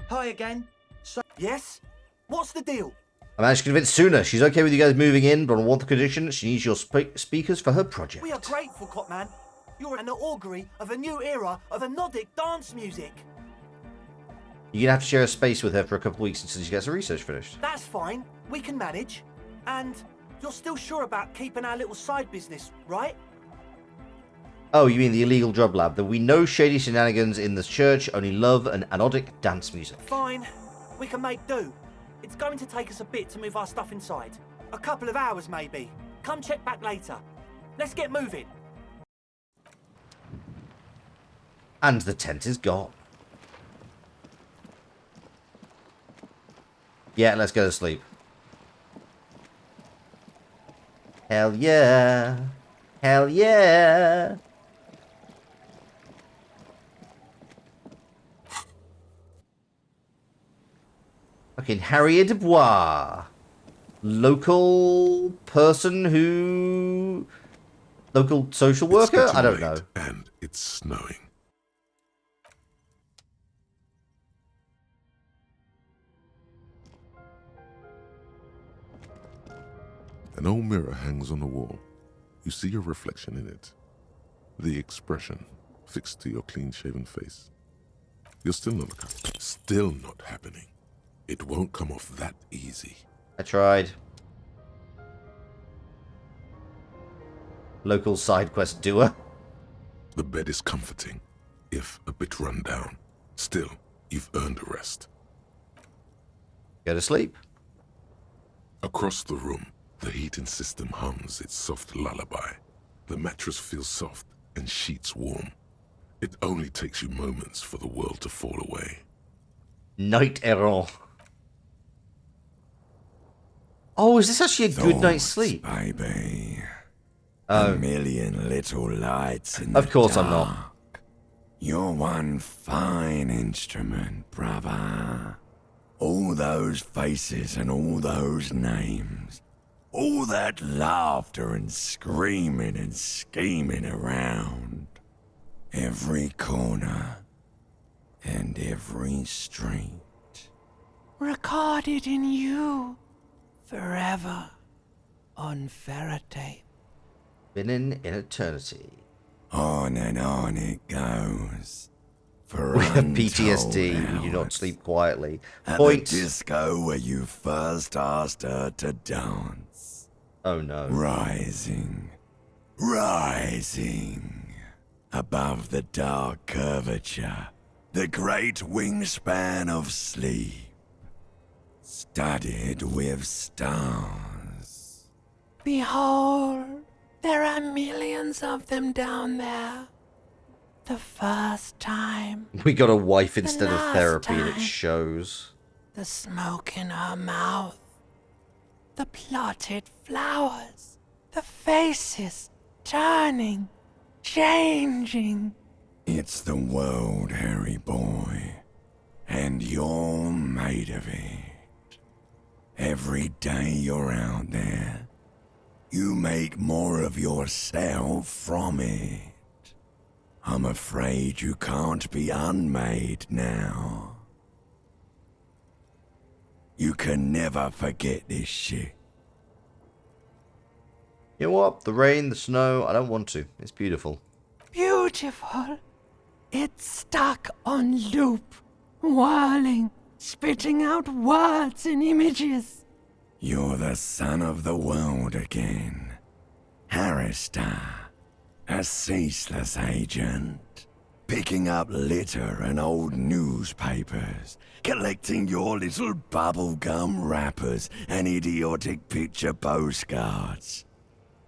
Speaker 14: Hi again. So, yes? What's the deal?
Speaker 1: I managed to convince Suna. She's okay with you guys moving in, but on one condition: she needs your speakers for her project.
Speaker 14: We are grateful, Copman. You're an augury of a new era of Anodic dance music.
Speaker 1: You're gonna have to share a space with her for a couple of weeks until she gets her research finished.
Speaker 14: That's fine. We can manage. And you're still sure about keeping our little side business, right?
Speaker 1: Oh, you mean the illegal drug lab? There'll be no shady shenanigans in the church, only love and anodic dance music.
Speaker 14: Fine. We can make do. It's going to take us a bit to move our stuff inside. A couple of hours, maybe. Come check back later. Let's get moving.
Speaker 1: And the tent is gone. Yeah, let's go to sleep. Hell yeah. Hell yeah. Fucking Harriet Dubois. Local person who... Local social worker? I don't know.
Speaker 2: And it's snowing. An old mirror hangs on the wall. You see your reflection in it. The expression fixed to your clean-shaven face. You're still not happening. It won't come off that easy.
Speaker 1: I tried. Local side quest doer.
Speaker 2: The bed is comforting, if a bit run down. Still, you've earned a rest.
Speaker 1: Go to sleep.
Speaker 2: Across the room, the heating system hums its soft lullaby. The mattress feels soft and sheets warm. It only takes you moments for the world to fall away.
Speaker 1: Night errant. Oh, is this actually a good night's sleep?
Speaker 9: Baby.
Speaker 1: Oh.
Speaker 9: A million little lights in
Speaker 1: Of
Speaker 9: the
Speaker 1: course I'm
Speaker 9: dark.
Speaker 1: not.
Speaker 9: You're one fine instrument, brother. All those faces and all those names. All that laughter and screaming and scheming around. Every corner and every street.
Speaker 22: Recorded in you forever on Ferrotape.
Speaker 1: Been in eternity.
Speaker 9: On and on it goes. For
Speaker 1: We have
Speaker 9: untold
Speaker 1: PTSD. We do not
Speaker 9: hours.
Speaker 1: sleep quietly.
Speaker 9: At
Speaker 1: Point.
Speaker 9: the disco where you first asked her to dance.
Speaker 1: Oh no.
Speaker 9: Rising. Rising. Above the dark curvature. The great wingspan of sleep. Studded with stars.
Speaker 22: Behold, there are millions of them down there. The first time,
Speaker 1: We got a wife instead of
Speaker 22: last
Speaker 1: therapy and it
Speaker 22: time.
Speaker 1: shows.
Speaker 22: the smoke in her mouth, the plotted flowers, the faces turning, changing.
Speaker 9: It's the world, Harry boy. And you're made of it. Every day you're out there, you make more of yourself from it. I'm afraid you can't be unmade now. You can never forget this shit.
Speaker 1: You know what? The rain, the snow, I don't want to. It's beautiful.
Speaker 22: Beautiful. It's stuck on loop, whirling, spitting out words and images.
Speaker 9: You're the son of the world again. Harrister, a ceaseless agent. Picking up litter and old newspapers. Collecting your little bubblegum wrappers and idiotic picture postcards.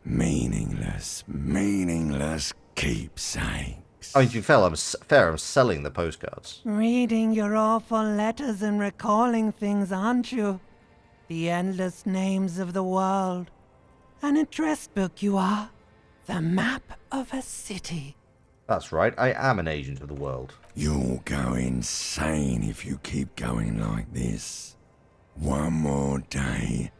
Speaker 9: Meaningless, meaningless keepsakes.
Speaker 1: I mean, to be fair, I'm selling the postcards.
Speaker 22: Reading your awful letters and recalling things, aren't you? The endless names of the world. An address book you are. The map of a city.
Speaker 1: That's right, I am an agent of the world.
Speaker 9: You'll go insane if you keep going like this. One more day,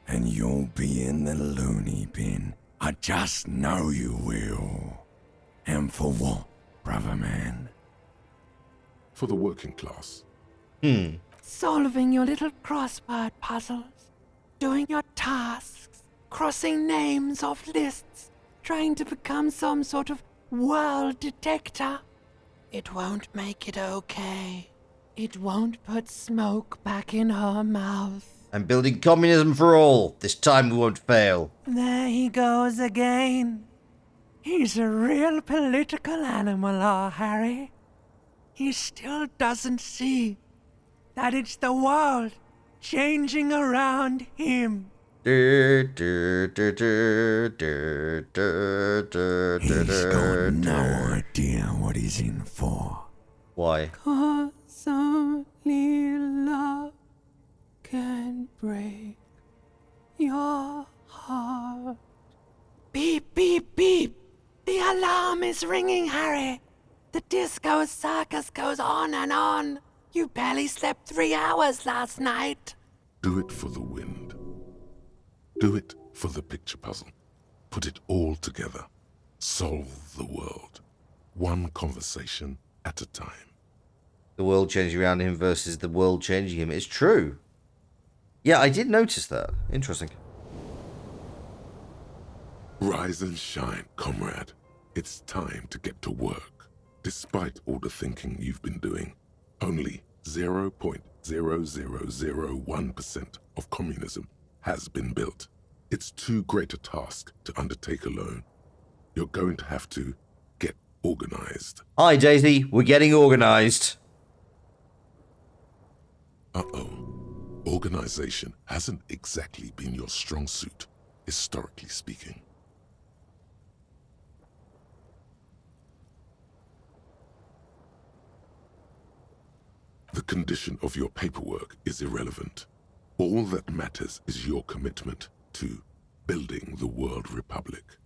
Speaker 9: and you'll be in the loony bin. I just know you will. And for what, brother man?
Speaker 2: For the working class.
Speaker 22: Solving your little crossword puzzles. doing your tasks, crossing names off lists, trying to become some sort of world detector. It won't make it okay. It won't put smoke back in her mouth.
Speaker 1: I'm building communism for all. This time we won't fail.
Speaker 22: There he goes again. He's a real political animal, our Harry. He still doesn't see that it's the world changing around him.
Speaker 9: He's got no idea what he's in for.
Speaker 1: Why?
Speaker 22: 'Cause only love can break your heart. Beep, beep, beep. The alarm is ringing, Harry. The disco circus goes on and on. You barely slept 3 hours last night.
Speaker 2: Do it for the wind. Do it for the picture puzzle. Put it all together. Solve the world. One conversation at a time.
Speaker 1: The world changing around him versus the world changing him. It's true. Yeah, I did notice that. Interesting.
Speaker 2: Rise and shine, comrade. It's time to get to work. Despite all the thinking you've been doing, only 0.0001% of communism has been built. It's too great a task to undertake alone. You're going to have to get organized.
Speaker 1: Hi, Daisy. We're getting organized.
Speaker 2: Uh-oh. Organization hasn't exactly been your strong suit, historically speaking. The condition of your paperwork is irrelevant. All that matters is your commitment to building the World Republic.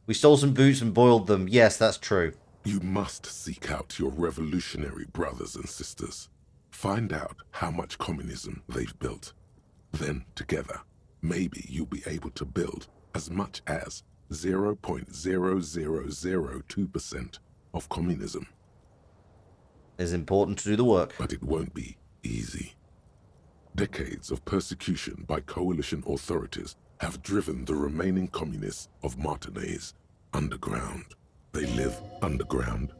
Speaker 1: We stole some boots and boiled them. Yes, that's true.
Speaker 2: You must seek out your revolutionary brothers and sisters. Find out how much communism they've built. Then, together, maybe you'll be able to build as much as 0.0002% of communism.
Speaker 1: It's important to do the work.
Speaker 2: But it won't be easy. Decades of persecution by coalition authorities have driven the remaining communists of Martinaise underground. They live underground.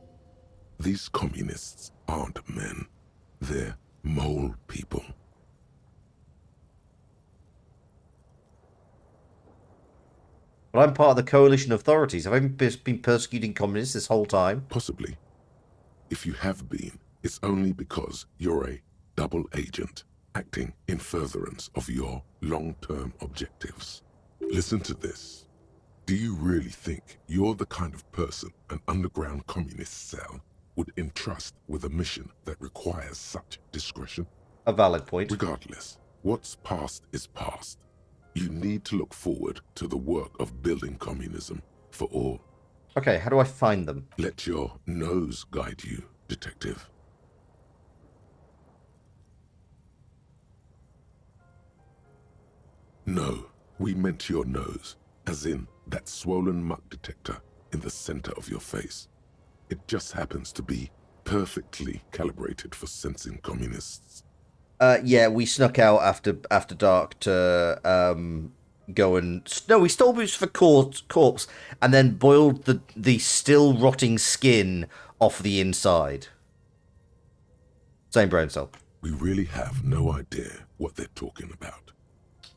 Speaker 2: These communists aren't men. They're mole people.
Speaker 1: But I'm part of the coalition authorities. Have I been persecuting communists this whole time?
Speaker 2: Possibly. If you have been, it's only because you're a double agent acting in furtherance of your long-term objectives. Listen to this. Do you really think you're the kind of person an underground communist cell would entrust with a mission that requires such discretion?
Speaker 1: A valid point.
Speaker 2: Regardless, what's past is past. You need to look forward to the work of building communism for all.
Speaker 1: Okay, how do I find them?
Speaker 2: Let your nose guide you, detective. No, we meant your nose, as in that swollen muck detector in the center of your face. It just happens to be perfectly calibrated for sensing communists.
Speaker 1: Yeah, we snuck out after dark to go and... No, we stole boots for corpse and then boiled the still rotting skin off the inside. Same brain cell.
Speaker 2: We really have no idea what they're talking about.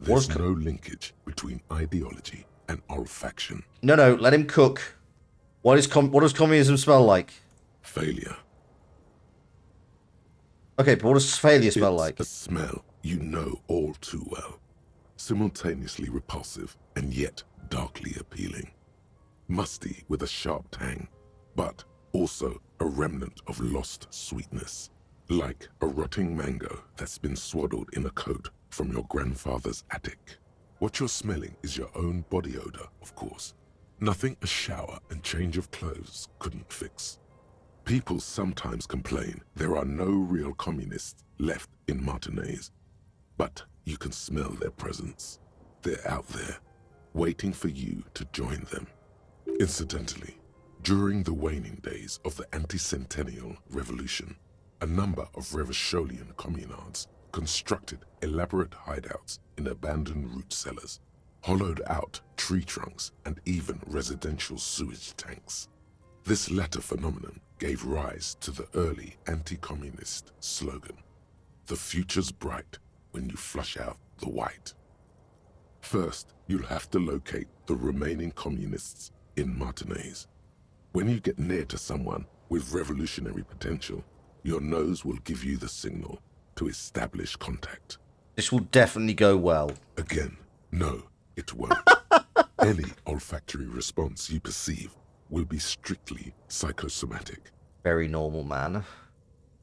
Speaker 2: There's no linkage between ideology and olfaction.
Speaker 1: No, let him cook. What does communism smell like?
Speaker 2: Failure.
Speaker 1: Okay, but what does failure smell like?
Speaker 2: A smell you know all too well. Simultaneously repulsive and yet darkly appealing. Musty with a sharp tang, but also a remnant of lost sweetness. Like a rotting mango that's been swaddled in a coat from your grandfather's attic. What you're smelling is your own body odor, of course. Nothing a shower and change of clothes couldn't fix. People sometimes complain there are no real communists left in Martinaise, but you can smell their presence. They're out there, waiting for you to join them. Incidentally, during the waning days of the anti-centennial revolution, a number of Revacholian communards constructed elaborate hideouts in abandoned root cellars, hollowed out tree trunks, and even residential sewage tanks. This latter phenomenon gave rise to the early anti-communist slogan, "The future's bright when you flush out the white." First, you'll have to locate the remaining communists in Martinez. When you get near to someone with revolutionary potential, your nose will give you the signal to establish contact.
Speaker 1: This will definitely go well.
Speaker 2: Again, no, it won't. Any olfactory response you perceive will be strictly psychosomatic.
Speaker 1: Very normal, man.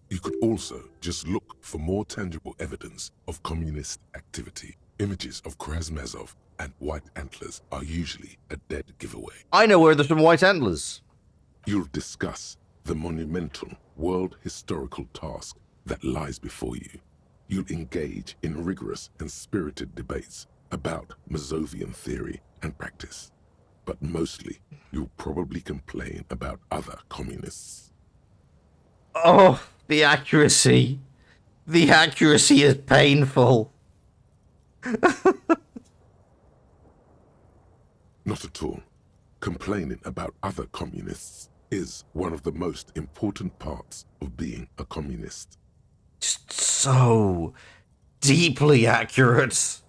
Speaker 2: You could also just look for more tangible evidence of communist activity. Images of Krasmazov and white antlers are usually a dead giveaway.
Speaker 1: I know where there's some white antlers.
Speaker 2: You'll discuss the monumental world historical task that lies before you. You'll engage in rigorous and spirited debates about Mazovian theory and practice. But mostly, you'll probably complain about other communists.
Speaker 1: Oh, the accuracy. The accuracy is painful.
Speaker 2: Not at all. Complaining about other communists is one of the most important parts of being a communist.
Speaker 1: Just so deeply accurate.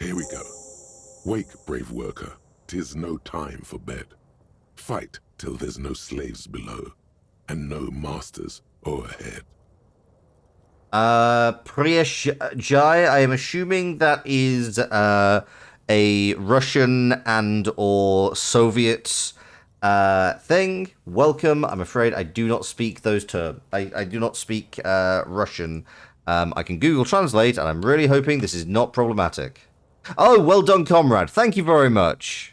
Speaker 2: Here we go. Wake, brave worker. 'Tis no time for bed. Fight till there's no slaves below, and no masters o'erhead.
Speaker 1: Prieshjai, I am assuming that is a Russian and or Soviet thing. Welcome. I'm afraid I do not speak those terms. I do not speak Russian. I can Google Translate, and I'm really hoping this is not problematic. Oh, well done, comrade. Thank you very much.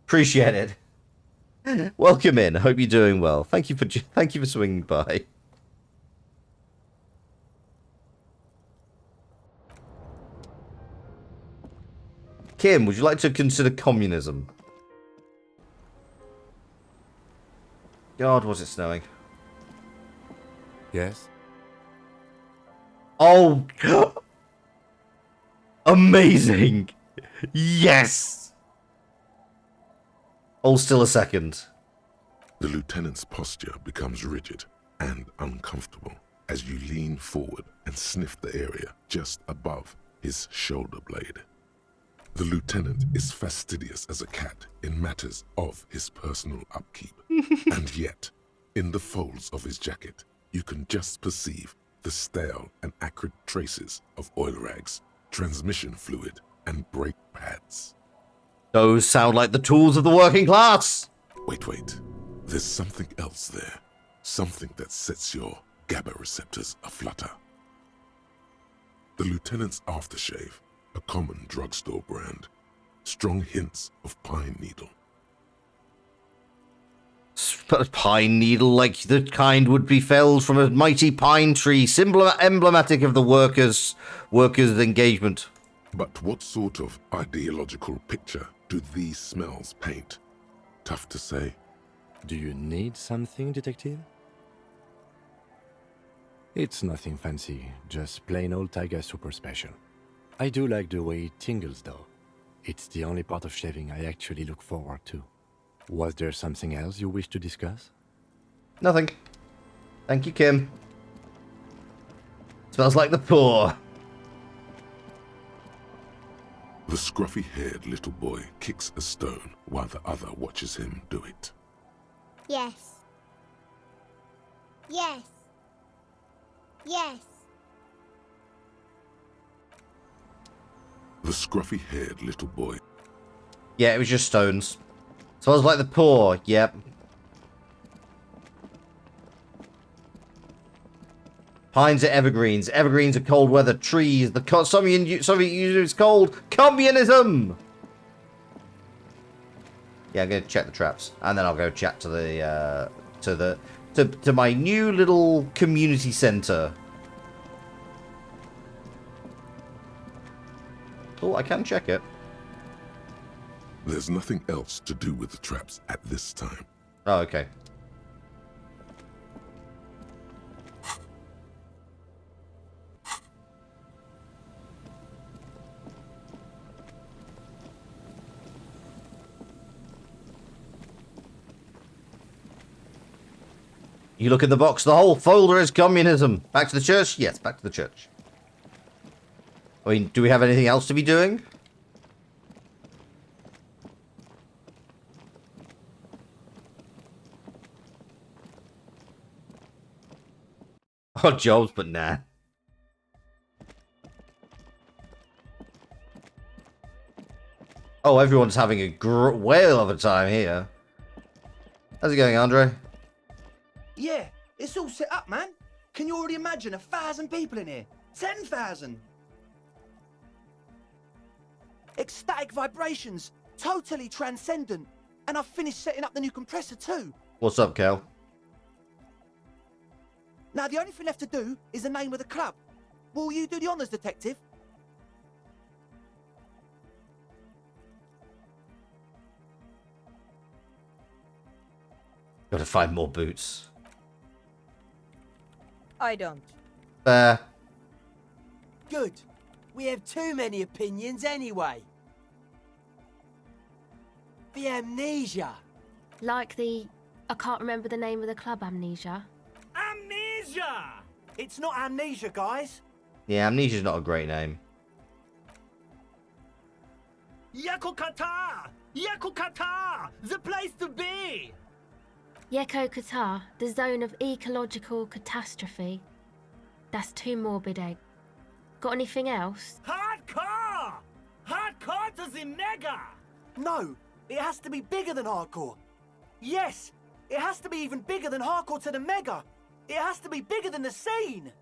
Speaker 1: Appreciate it. Welcome in. Hope you're doing well. Thank you for swinging by. Kim, would you like to consider communism? God, was it snowing?
Speaker 3: Yes.
Speaker 1: Oh, amazing! Yes! Hold still a second.
Speaker 2: The lieutenant's posture becomes rigid and uncomfortable as you lean forward and sniff the area just above his shoulder blade. The lieutenant is fastidious as a cat in matters of his personal upkeep. And yet, in the folds of his jacket, you can just perceive the stale and acrid traces of oil rags, transmission fluid, and brake pads.
Speaker 1: Those sound like the tools of the working class!
Speaker 2: Wait. There's something else there. Something that sets your GABA receptors aflutter. The lieutenant's aftershave, a common drugstore brand. Strong hints of pine needle.
Speaker 1: Pine needle, like the kind would be felled from a mighty pine tree, emblematic of the workers' engagement.
Speaker 2: But what sort of ideological picture do these smells paint? Tough to say.
Speaker 3: Do you need something, detective? It's nothing fancy, just plain old tiger super special. I do like the way it tingles, though. It's the only part of shaving I actually look forward to. Was there something else you wish to discuss?
Speaker 1: Nothing. Thank you, Kim. Smells like the poor.
Speaker 2: The scruffy-haired little boy kicks a stone while the other watches him do it.
Speaker 10: Yes. Yes. Yes.
Speaker 2: The scruffy-haired little boy.
Speaker 1: Yeah, it was just stones. Smells like the poor. Yep. Pines are evergreens. Evergreens are cold weather trees. The Soviet Union is cold. Communism. Yeah, I'm gonna check the traps, and then I'll go chat to the to my new little community center. Oh, I can check it.
Speaker 2: There's nothing else to do with the traps at this time.
Speaker 1: Oh, okay. You look in the box, the whole folder is communism. Back to the church? Yes, back to the church. I mean, do we have anything else to be doing? Odd jobs, but nah. Oh, everyone's having a whale of a time here. How's it going, Andre?
Speaker 11: Yeah, it's all set up, man. Can you already imagine 1,000 people in here? 10,000! Ecstatic vibrations, totally transcendent. And I've finished setting up the new compressor too.
Speaker 1: What's up, Kel?
Speaker 11: Now the only thing left to do is the name of the club. Will you do the honours, detective?
Speaker 1: Gotta find more boots.
Speaker 13: I don't.
Speaker 1: Fair.
Speaker 11: Good. We have too many opinions anyway. The amnesia.
Speaker 16: Like the... I can't remember the name of the club, Amnesia.
Speaker 14: Amnesia! It's not amnesia, guys.
Speaker 1: Yeah, Amnesia's not a great name.
Speaker 14: Yakokata! Yakokata! The place to be!
Speaker 16: Yeko Qatar, the zone of ecological catastrophe. That's too morbid, Egg. Got anything else?
Speaker 14: Hardcore! Hardcore to the mega!
Speaker 11: No, it has to be bigger than hardcore. Yes, it has to be even bigger than hardcore to the mega. It has to be bigger than the scene.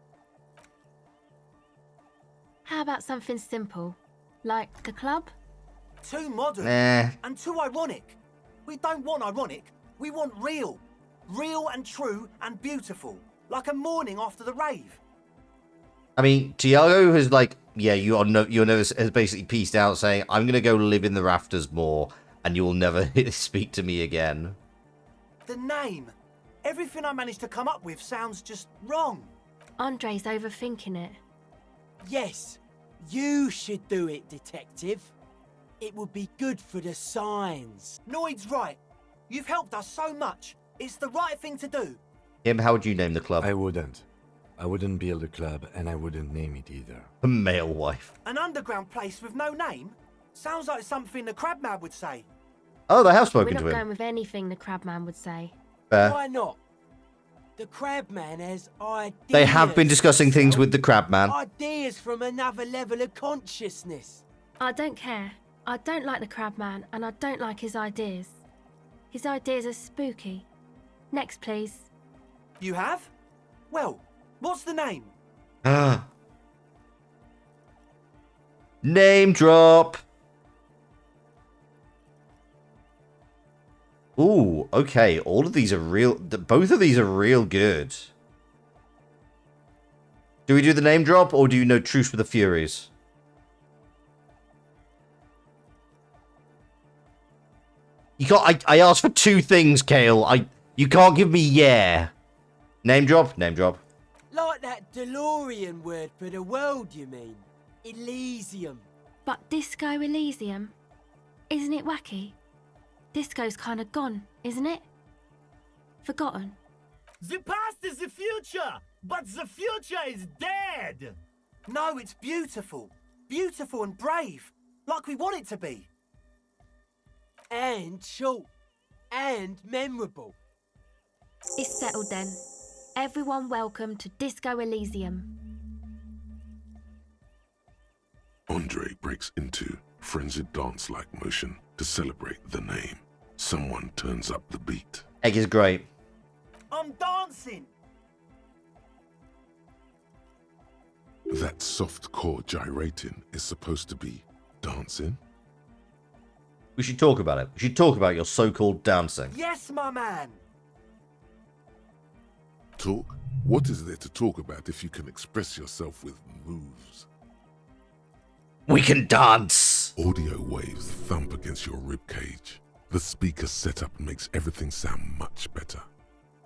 Speaker 16: How about something simple? Like the club?
Speaker 11: Too modern
Speaker 1: Nah.
Speaker 11: and too ironic. We don't want ironic. We want real. Real and true and beautiful. Like a morning after the rave.
Speaker 1: I mean, Tiago has like, yeah, your nose has basically pieced out saying, I'm going to go live in the rafters more and you will never speak to me again.
Speaker 11: The name. Everything I managed to come up with sounds just wrong.
Speaker 16: Andre's overthinking it.
Speaker 11: Yes, you should do it, detective. It would be good for the signs. Noid's right. You've helped us so much. It's the right thing to do.
Speaker 1: Him, how would you name the club?
Speaker 3: I wouldn't. I wouldn't build a club, and I wouldn't name it either.
Speaker 1: The male wife.
Speaker 11: An underground place with no name? Sounds like something the Crabman would say.
Speaker 1: Oh, they have spoken
Speaker 16: We're
Speaker 1: to
Speaker 16: not
Speaker 1: him.
Speaker 16: going with anything the Crabman would say.
Speaker 1: Fair.
Speaker 11: Why not? The Crabman has ideas.
Speaker 1: They have been discussing things with the Crabman.
Speaker 11: Ideas from another level of consciousness.
Speaker 16: I don't care. I don't like the Crabman, and I don't like his ideas. His ideas are spooky. Next, please.
Speaker 11: You have? Well, what's the name?
Speaker 1: Name drop. Ooh, okay. All of these are real. Both of these are real good. Do we do the name drop or do you know Truce with the Furies? You can't. I asked for two things, Kale. You can't give me yeah. Name drop. Name drop.
Speaker 11: Like that DeLorean word for the world, you mean? Elysium.
Speaker 16: But Disco Elysium? Isn't it wacky? Disco's kind of gone, isn't it? Forgotten.
Speaker 14: The past is the future, but the future is dead.
Speaker 11: No, it's beautiful. Beautiful and brave. Like we want it to be. And short. And memorable.
Speaker 16: It's settled then. Everyone welcome to Disco Elysium.
Speaker 2: Andre breaks into frenzied dance-like motion to celebrate the name. Someone turns up the beat.
Speaker 1: Egg is great.
Speaker 14: I'm dancing.
Speaker 2: That soft core gyrating is supposed to be dancing?
Speaker 1: We should talk about it. We should talk about your so-called dancing.
Speaker 11: Yes, my man.
Speaker 2: Talk? What is there to talk about if you can express yourself with moves?
Speaker 1: We can dance!
Speaker 2: Audio waves thump against your ribcage. The speaker setup makes everything sound much better.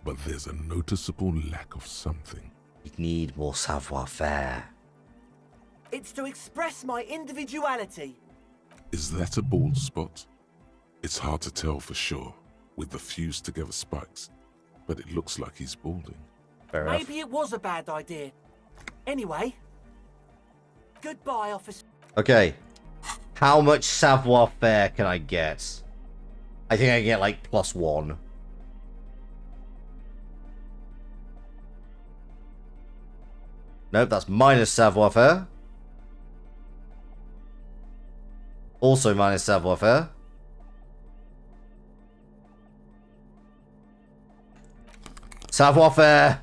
Speaker 2: But there's a noticeable lack of something.
Speaker 1: We need more savoir-faire.
Speaker 11: It's to express my individuality.
Speaker 2: Is that a bald spot? It's hard to tell for sure with the fused together spikes. but it looks like he's balding.
Speaker 1: Fair enough.
Speaker 14: Maybe it was a bad idea. Anyway, goodbye, officer.
Speaker 1: Okay. How much savoir-faire can I get? I think I can get like +1. Nope, that's minus savoir-faire. Also minus savoir-faire. Savoir-faire.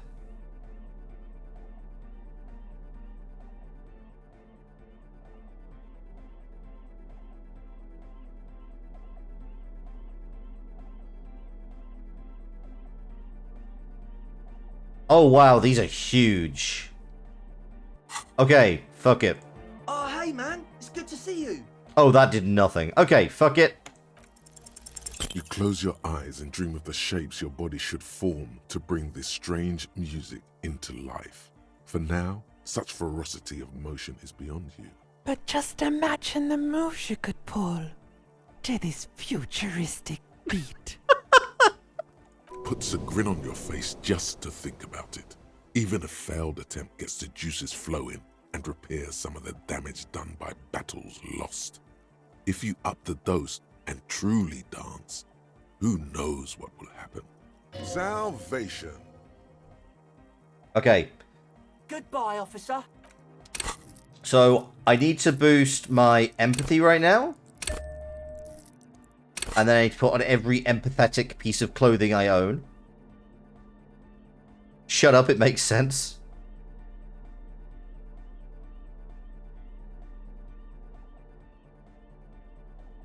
Speaker 1: Oh wow, these are huge. Okay, fuck it.
Speaker 11: Oh, hey, man. It's good to see you.
Speaker 1: Oh, that did nothing. Okay, fuck it.
Speaker 2: You close your eyes and dream of the shapes your body should form to bring this strange music into life. For now, such ferocity of motion is beyond you.
Speaker 22: But just imagine the moves you could pull to this futuristic beat.
Speaker 2: Puts a grin on your face just to think about it. Even a failed attempt gets the juices flowing and repairs some of the damage done by battles lost. If you up the dose and truly dance, who knows what will happen? Salvation.
Speaker 1: Okay,
Speaker 14: Goodbye, officer.
Speaker 1: so I need to boost my empathy right now. And then I need to put on every empathetic piece of clothing I own. Shut up, it makes sense.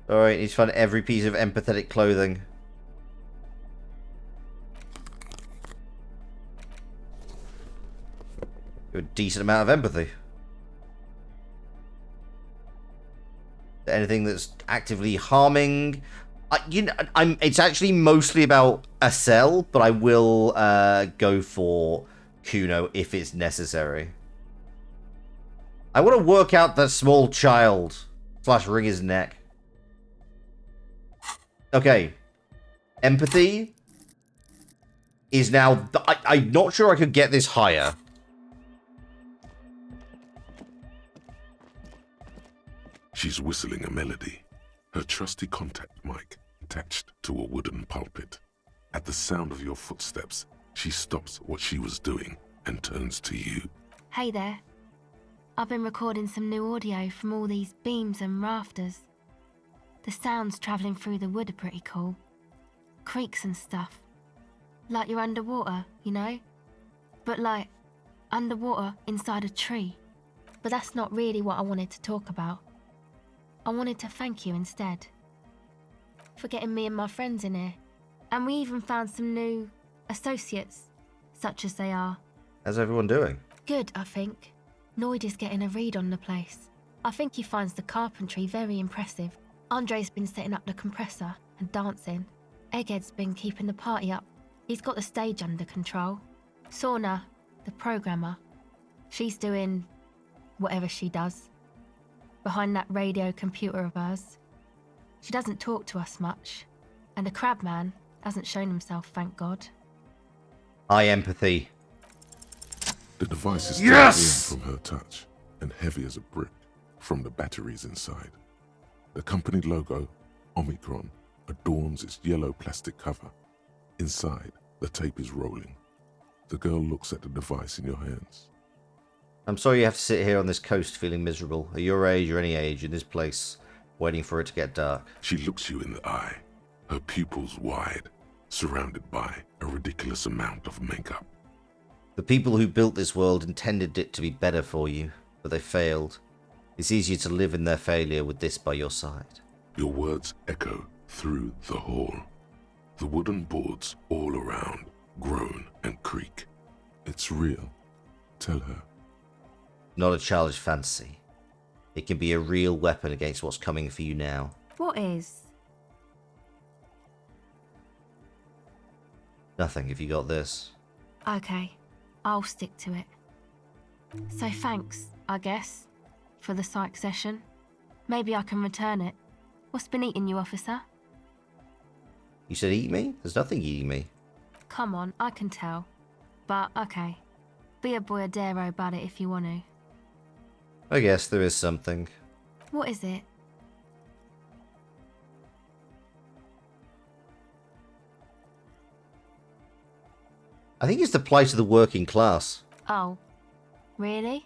Speaker 1: Alright, need to find every piece of empathetic clothing. A decent amount of empathy. Anything that's actively harming. It's actually mostly about a cell, but I will go for Kuno if it's necessary. I want to work out that small child / wring his neck. Okay, empathy is now. I'm not sure I could get this higher.
Speaker 2: She's whistling a melody, her trusty contact mic attached to a wooden pulpit. At the sound of your footsteps, she stops what she was doing and turns to you.
Speaker 16: Hey there. I've been recording some new audio from all these beams and rafters. The sounds travelling through the wood are pretty cool. Creaks and stuff. Like you're underwater, you know? But like, underwater inside a tree. But that's not really what I wanted to talk about. I wanted to thank you instead. For getting me and my friends in here. And we even found some new associates, such as they are.
Speaker 1: How's everyone doing?
Speaker 16: Good, I think. Noid is getting a read on the place. I think he finds the carpentry very impressive. Andre's been setting up the compressor and dancing. Egghead's been keeping the party up. He's got the stage under control. Sorna, the programmer, she's doing whatever she does. Behind that radio computer of hers. She doesn't talk to us much. And the crabman hasn't shown himself, thank God.
Speaker 1: High empathy.
Speaker 2: The device is
Speaker 1: Yes!
Speaker 2: from her touch and heavy as a brick from the batteries inside. The company logo, Omicron, adorns its yellow plastic cover. Inside, the tape is rolling. The girl looks at the device in your hands.
Speaker 1: I'm sorry you have to sit here on this coast feeling miserable. At your age or any age in this place, waiting for it to get dark.
Speaker 2: She looks you in the eye, her pupils wide, surrounded by a ridiculous amount of makeup.
Speaker 1: The people who built this world intended it to be better for you, but they failed. It's easier to live in their failure with this by your side.
Speaker 2: Your words echo through the hall. The wooden boards all around groan and creak. It's real. Tell her.
Speaker 1: Not a childish fantasy. It can be a real weapon against what's coming for you now.
Speaker 16: What is?
Speaker 1: Nothing if you got this.
Speaker 16: Okay, I'll stick to it. So thanks, I guess, for the psych session. Maybe I can return it. What's been eating you, officer?
Speaker 1: You said eat me? There's nothing eating me.
Speaker 16: Come on, I can tell. But, okay. Be a boyadero about it if you want to.
Speaker 1: I guess there is something.
Speaker 16: What is it?
Speaker 1: I think it's the plight of the working class.
Speaker 16: Oh. Really?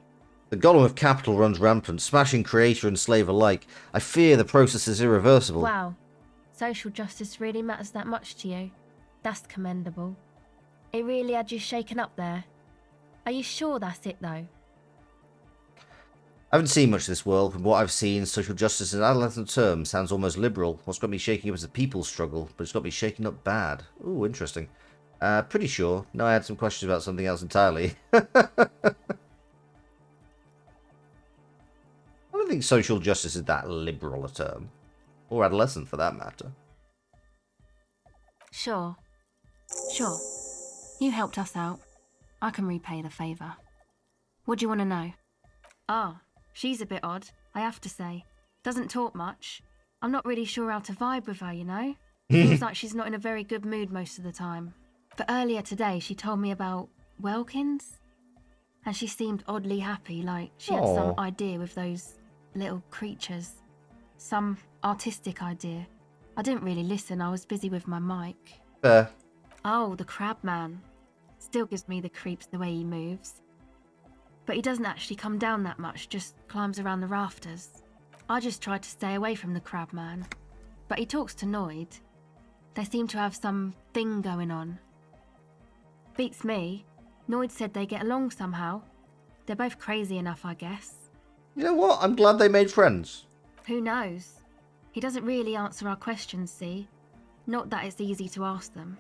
Speaker 1: The golem of capital runs rampant, smashing creator and slave alike. I fear the process is irreversible.
Speaker 16: Wow. Social justice really matters that much to you. That's commendable. It really had you shaken up there. Are you sure that's it, though?
Speaker 1: I haven't seen much of this world. From what I've seen, social justice in adolescent terms sounds almost liberal. What's got me shaking up is the people's struggle, but it's got me shaking up bad. Ooh, interesting. Pretty sure. No, I had some questions about something else entirely. I don't think social justice is that liberal a term. Or adolescent, for that matter.
Speaker 16: Sure. Sure. You helped us out. I can repay the favour. What do you want to know? Ah, she's a bit odd, I have to say. Doesn't talk much. I'm not really sure how to vibe with her, you know? Seems like she's not in a very good mood most of the time. But earlier today, she told me about Welkins. And she seemed oddly happy, like she had some idea with those little creatures. Some artistic idea. I didn't really listen, I was busy with my mic.
Speaker 1: Fair.
Speaker 16: Oh, the crab man. Still gives me the creeps the way he moves. But he doesn't actually come down that much, just climbs around the rafters. I just tried to stay away from the crab man. But he talks to Noid. They seem to have some thing going on. Beats me. Noid said they get along somehow. They're both crazy enough, I guess.
Speaker 1: You know what? I'm glad they made friends.
Speaker 16: Who knows? He doesn't really answer our questions, see? Not that it's easy to ask them.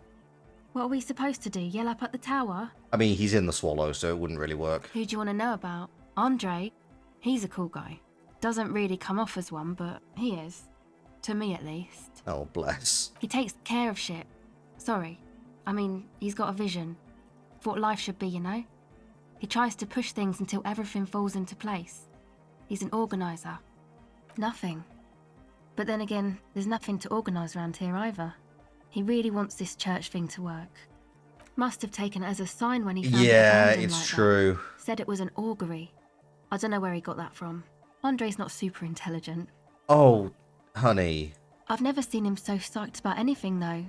Speaker 16: What are we supposed to do, yell up at the tower?
Speaker 1: I mean, he's in the Swallow, so it wouldn't really work.
Speaker 16: Who do you want to know about? Andre? He's a cool guy. Doesn't really come off as one, but he is. To me, at least.
Speaker 1: Oh, bless.
Speaker 16: He takes care of shit. Sorry. I mean, he's got a vision. Of what life should be, you know? He tries to push things until everything falls into place. He's an organiser. Nothing. But then again, there's nothing to organise around here either. He really wants this church thing to work. Must have taken it as a sign when he found it abandoned
Speaker 1: it's
Speaker 16: like
Speaker 1: true.
Speaker 16: That. Said it was an augury. I don't know where he got that from. Andre's not super intelligent.
Speaker 1: Oh, honey.
Speaker 16: I've never seen him so psyched about anything, though.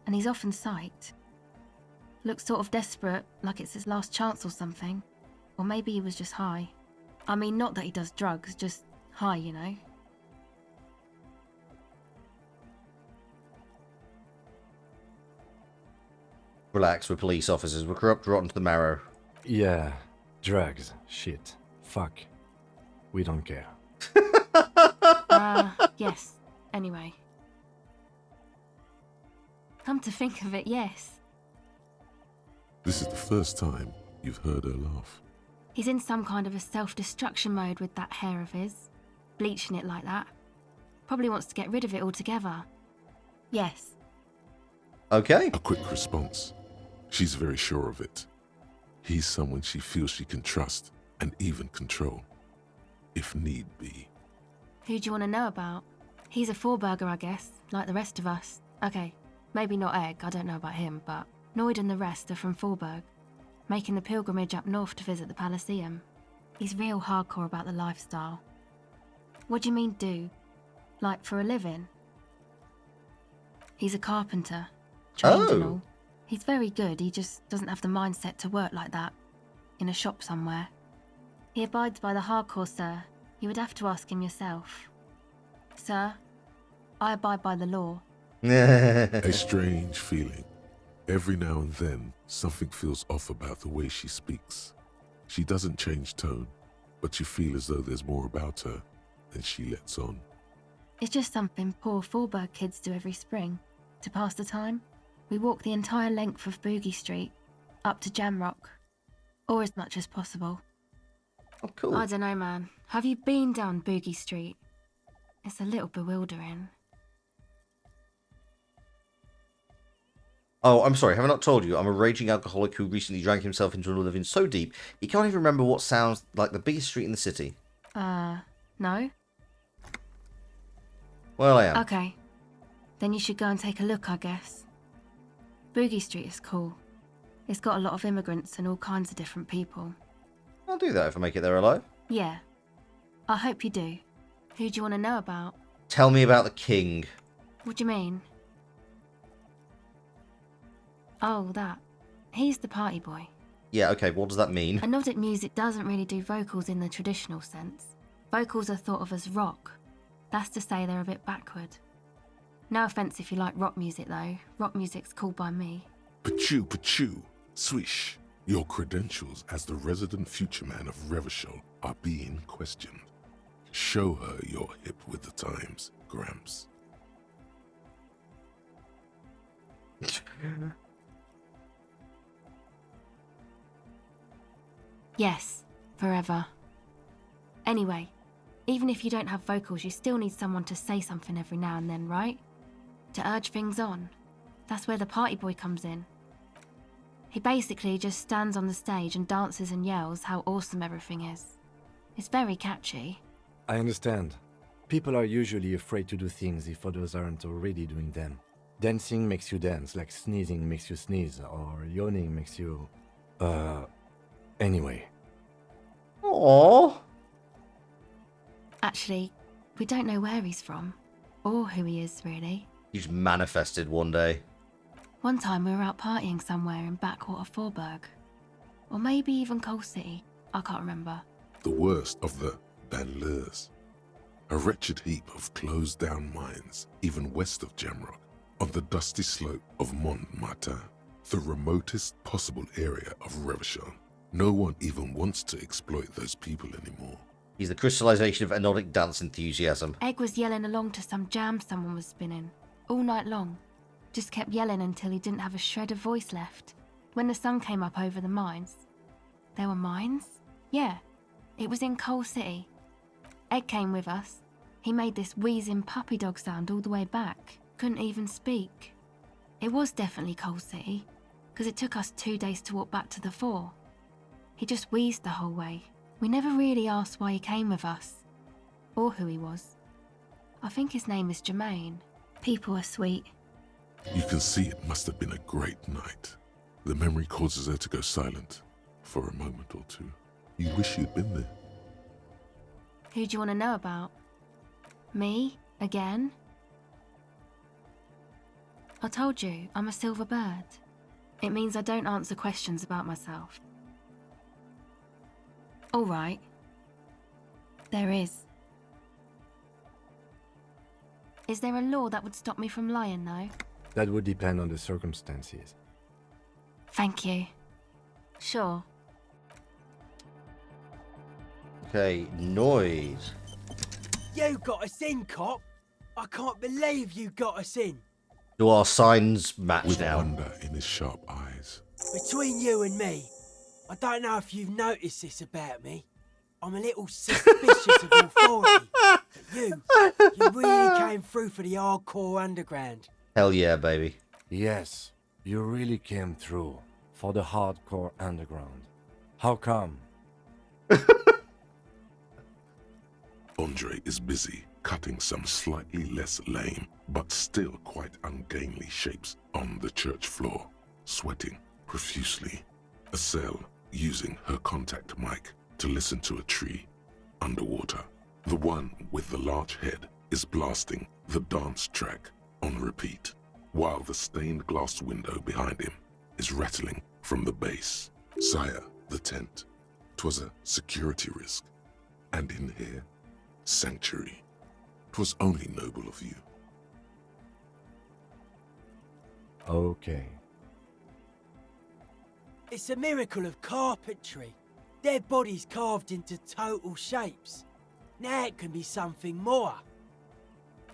Speaker 16: And he's often psyched. Looks sort of desperate, like it's his last chance or something. Or maybe he was just high. I mean, not that he does drugs, just high, you know?
Speaker 1: Relax, we're police officers. We're corrupt, rotten to the marrow.
Speaker 3: Yeah, drugs, shit, fuck. We don't care.
Speaker 16: Yes. Anyway. Come to think of it, yes.
Speaker 2: This is the first time you've heard her laugh.
Speaker 16: He's in some kind of a self-destruction mode with that hair of his. Bleaching it like that. Probably wants to get rid of it altogether. Yes.
Speaker 1: Okay.
Speaker 2: A quick response. She's very sure of it. He's someone she feels she can trust and even control, if need be.
Speaker 16: Who do you want to know about? He's a four-burger, I guess, like the rest of us. Okay, maybe not Egg, I don't know about him, but Noid and the rest are from Forberg, making the pilgrimage up north to visit the Palaceum. He's real hardcore about the lifestyle. What do you mean, do? Like, for a living? He's a carpenter, trained and all. He's very good, he just doesn't have the mindset to work like that, in a shop somewhere. He abides by the hardcore, sir. You would have to ask him yourself. Sir, I abide by the law.
Speaker 2: A strange feeling. Every now and then, something feels off about the way she speaks. She doesn't change tone, but you feel as though there's more about her than she lets on.
Speaker 16: It's just something poor Forberg kids do every spring. To pass the time, we walk the entire length of Boogie Street, up to Jamrock. Or as much as possible.
Speaker 1: Oh, cool.
Speaker 16: I don't know, man. Have you been down Boogie Street? It's a little bewildering.
Speaker 1: Oh, I'm sorry, have I not told you? I'm a raging alcoholic who recently drank himself into an oblivion so deep, he can't even remember what sounds like the biggest street in the city.
Speaker 16: No?
Speaker 1: Well, I am.
Speaker 16: Okay. Then you should go and take a look, I guess. Boogie Street is cool. It's got a lot of immigrants and all kinds of different people.
Speaker 1: I'll do that if I make it there alive.
Speaker 16: Yeah. I hope you do. Who do you want to know about?
Speaker 1: Tell me about the king.
Speaker 16: What do you mean? Oh, that. He's the party boy.
Speaker 1: Yeah, okay, what does that mean?
Speaker 16: Anodic music doesn't really do vocals in the traditional sense. Vocals are thought of as rock. That's to say they're a bit backward. No offence if you like rock music though. Rock music's cool by me.
Speaker 2: Pachoo, swish. Your credentials as the resident future man of Revachol are being questioned. Show her you're hip with the times, Gramps.
Speaker 16: Yes, forever. Anyway, even if you don't have vocals, you still need someone to say something every now and then, right? To urge things on. That's where the party boy comes in. He basically just stands on the stage and dances and yells how awesome everything is. It's very catchy.
Speaker 3: I understand. People are usually afraid to do things if others aren't already doing them. Dancing makes you dance, like sneezing makes you sneeze, or yawning makes you... Anyway.
Speaker 1: Aww.
Speaker 16: Actually, we don't know where he's from, or who he is, really.
Speaker 1: He's manifested one day.
Speaker 16: One time we were out partying somewhere in backwater Forburg. Or maybe even Coal City. I can't remember.
Speaker 2: The worst of the banlieues. A wretched heap of closed-down mines, even west of Jamrock, on the dusty slope of Montmartin, the remotest possible area of Revachol. No one even wants to exploit those people anymore.
Speaker 1: He's the crystallization of anodic dance enthusiasm.
Speaker 16: Egg was yelling along to some jam someone was spinning, all night long. Just kept yelling until he didn't have a shred of voice left. When the sun came up over the mines. There were mines? Yeah, it was in Coal City. Egg came with us. He made this wheezing puppy dog sound all the way back. Couldn't even speak. It was definitely Coal City, because it took us 2 days to walk back to the fort. He just wheezed the whole way. We never really asked why he came with us, or who he was. I think his name is Jermaine. People are sweet.
Speaker 2: You can see it must have been a great night. The memory causes her to go silent for a moment or two. You wish you'd been there.
Speaker 16: Who do you want to know about? Me? Again? I told you, I'm a silver bird. It means I don't answer questions about myself. All right. There is. Is there a law that would stop me from lying, though?
Speaker 3: That would depend on the circumstances.
Speaker 16: Thank you. Sure.
Speaker 1: Okay, noise.
Speaker 11: You got us in, cop. I can't believe you got us in.
Speaker 1: Do our signs match
Speaker 2: With
Speaker 1: now?
Speaker 2: wonder in his sharp eyes.
Speaker 11: Between you and me, I don't know if you've noticed this about me. I'm a little suspicious of authority. But you really came through for the hardcore underground.
Speaker 1: Hell yeah, baby.
Speaker 3: Yes, you really came through for the hardcore underground. How come?
Speaker 2: Andre is busy cutting some slightly less lame, but still quite ungainly shapes on the church floor, sweating profusely. Estelle using her contact mic to listen to a tree underwater. The one with the large head is blasting the dance track on repeat, while the stained glass window behind him is rattling from the bass. Sire, the tent. 'Twas a security risk. And in here, sanctuary. 'Twas only noble of you.
Speaker 3: Okay.
Speaker 11: It's a miracle of carpentry. Their bodies carved into total shapes. Now it can be something more.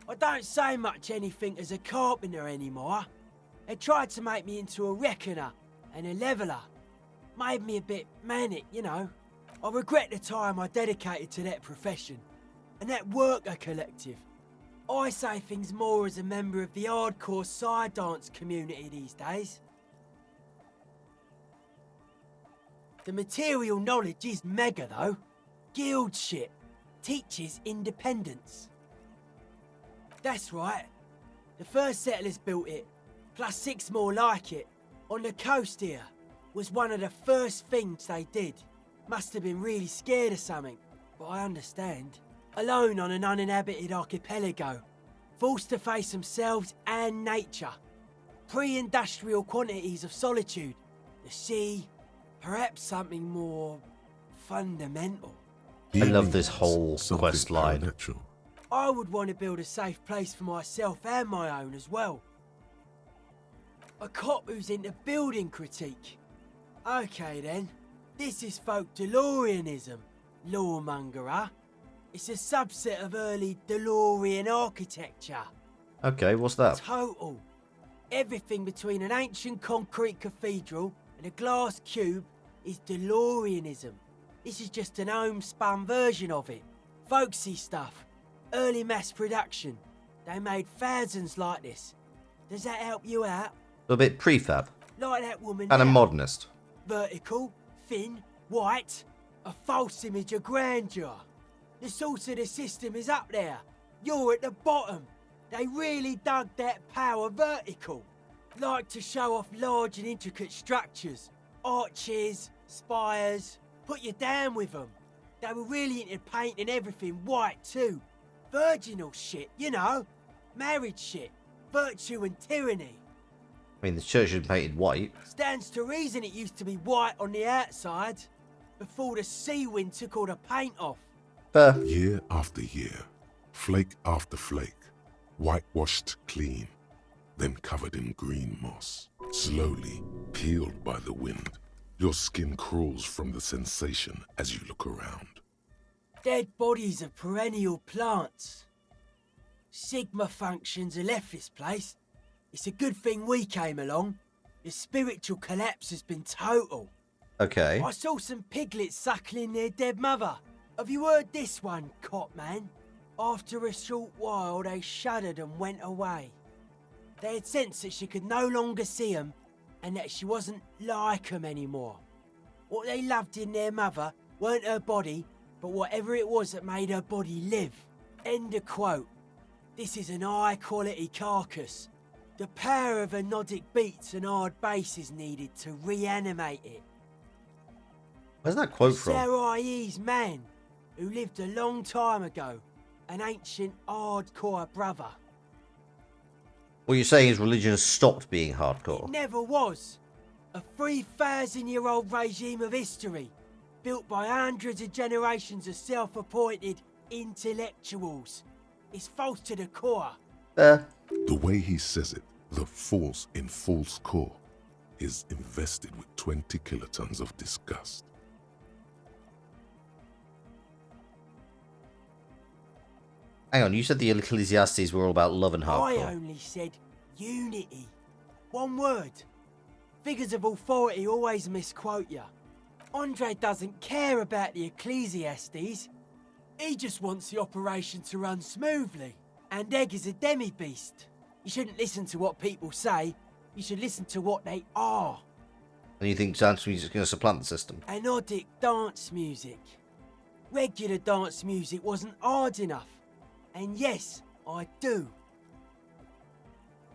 Speaker 11: I don't say much anything as a carpenter anymore. They tried to make me into a reckoner and a leveller. Made me a bit manic, you know. I regret the time I dedicated to that profession. And that worker collective. I say things more as a member of the hardcore side dance community these days. The material knowledge is mega though. Guild shit. Teaches independence. That's right. The first settlers built it, plus 6 more like it, On the coast here was one of the first things they did. Must have been really scared of something, but I understand. Alone on an uninhabited archipelago, forced to face themselves and nature. Pre-industrial quantities of solitude, the sea, perhaps something more fundamental.
Speaker 1: I love this whole quest line.
Speaker 11: I would want to build a safe place for myself and my own as well. A cop who's into building critique. Okay then, this is folk DeLoreanism, lawmonger, huh? It's a subset of early DeLorean architecture.
Speaker 1: Okay, what's that?
Speaker 11: Total. Everything between an ancient concrete cathedral and a glass cube is DeLoreanism. This is just an homespun version of it. Folksy stuff. Early mass production. They made thousands like this. Does that help you out?
Speaker 1: A bit prefab.
Speaker 11: Like that woman
Speaker 1: And a
Speaker 11: now.
Speaker 1: modernist.
Speaker 11: Vertical, thin, white. A false image of grandeur. The source of the system is up there. You're at the bottom. They really dug that power vertical. Like to show off large and intricate structures. Arches, spires. Put you down with them. They were really into painting everything white too. Virginal shit, you know. Marriage shit. Virtue and tyranny.
Speaker 1: I mean, the church is painted white.
Speaker 11: Stands to reason it used to be white on the outside. Before the sea wind took all the paint off.
Speaker 2: Year after year, flake after flake, whitewashed clean, then covered in green moss, slowly peeled by the wind. Your skin crawls from the sensation as you look around.
Speaker 11: Dead bodies of perennial plants. Sigma functions have left this place. It's a good thing we came along. The spiritual collapse has been total.
Speaker 1: Okay.
Speaker 11: I saw some piglets suckling their dead mother. Have you heard this one, cop man? After a short while, they shuddered and went away. They had sensed that she could no longer see them and that she wasn't like them anymore. What they loved in their mother weren't her body, but whatever it was that made her body live. End of quote. This is an high-quality carcass. The power of anodic beats and hard bass is needed to reanimate it.
Speaker 1: Where's that quote from?
Speaker 11: Sarai's man, who lived a long time ago, an ancient hardcore brother.
Speaker 1: What you're saying is religion has stopped being hardcore.
Speaker 11: It never was. A 3,000-year-old regime of history, built by hundreds of generations of self-appointed intellectuals. It's false to the core.
Speaker 2: The way he says it, the force in false core, is invested with 20 kilotons of disgust.
Speaker 1: Hang on, you said the Ecclesiastes were all about love and hardcore.
Speaker 11: I only said unity. One word. Figures of authority always misquote you. Andre doesn't care about the Ecclesiastes. He just wants the operation to run smoothly. And Egg is a demi-beast. You shouldn't listen to what people say. You should listen to what they are.
Speaker 1: And you think dance music is going to supplant the system?
Speaker 11: Anodic dance music. Regular dance music wasn't hard enough. And yes, I do.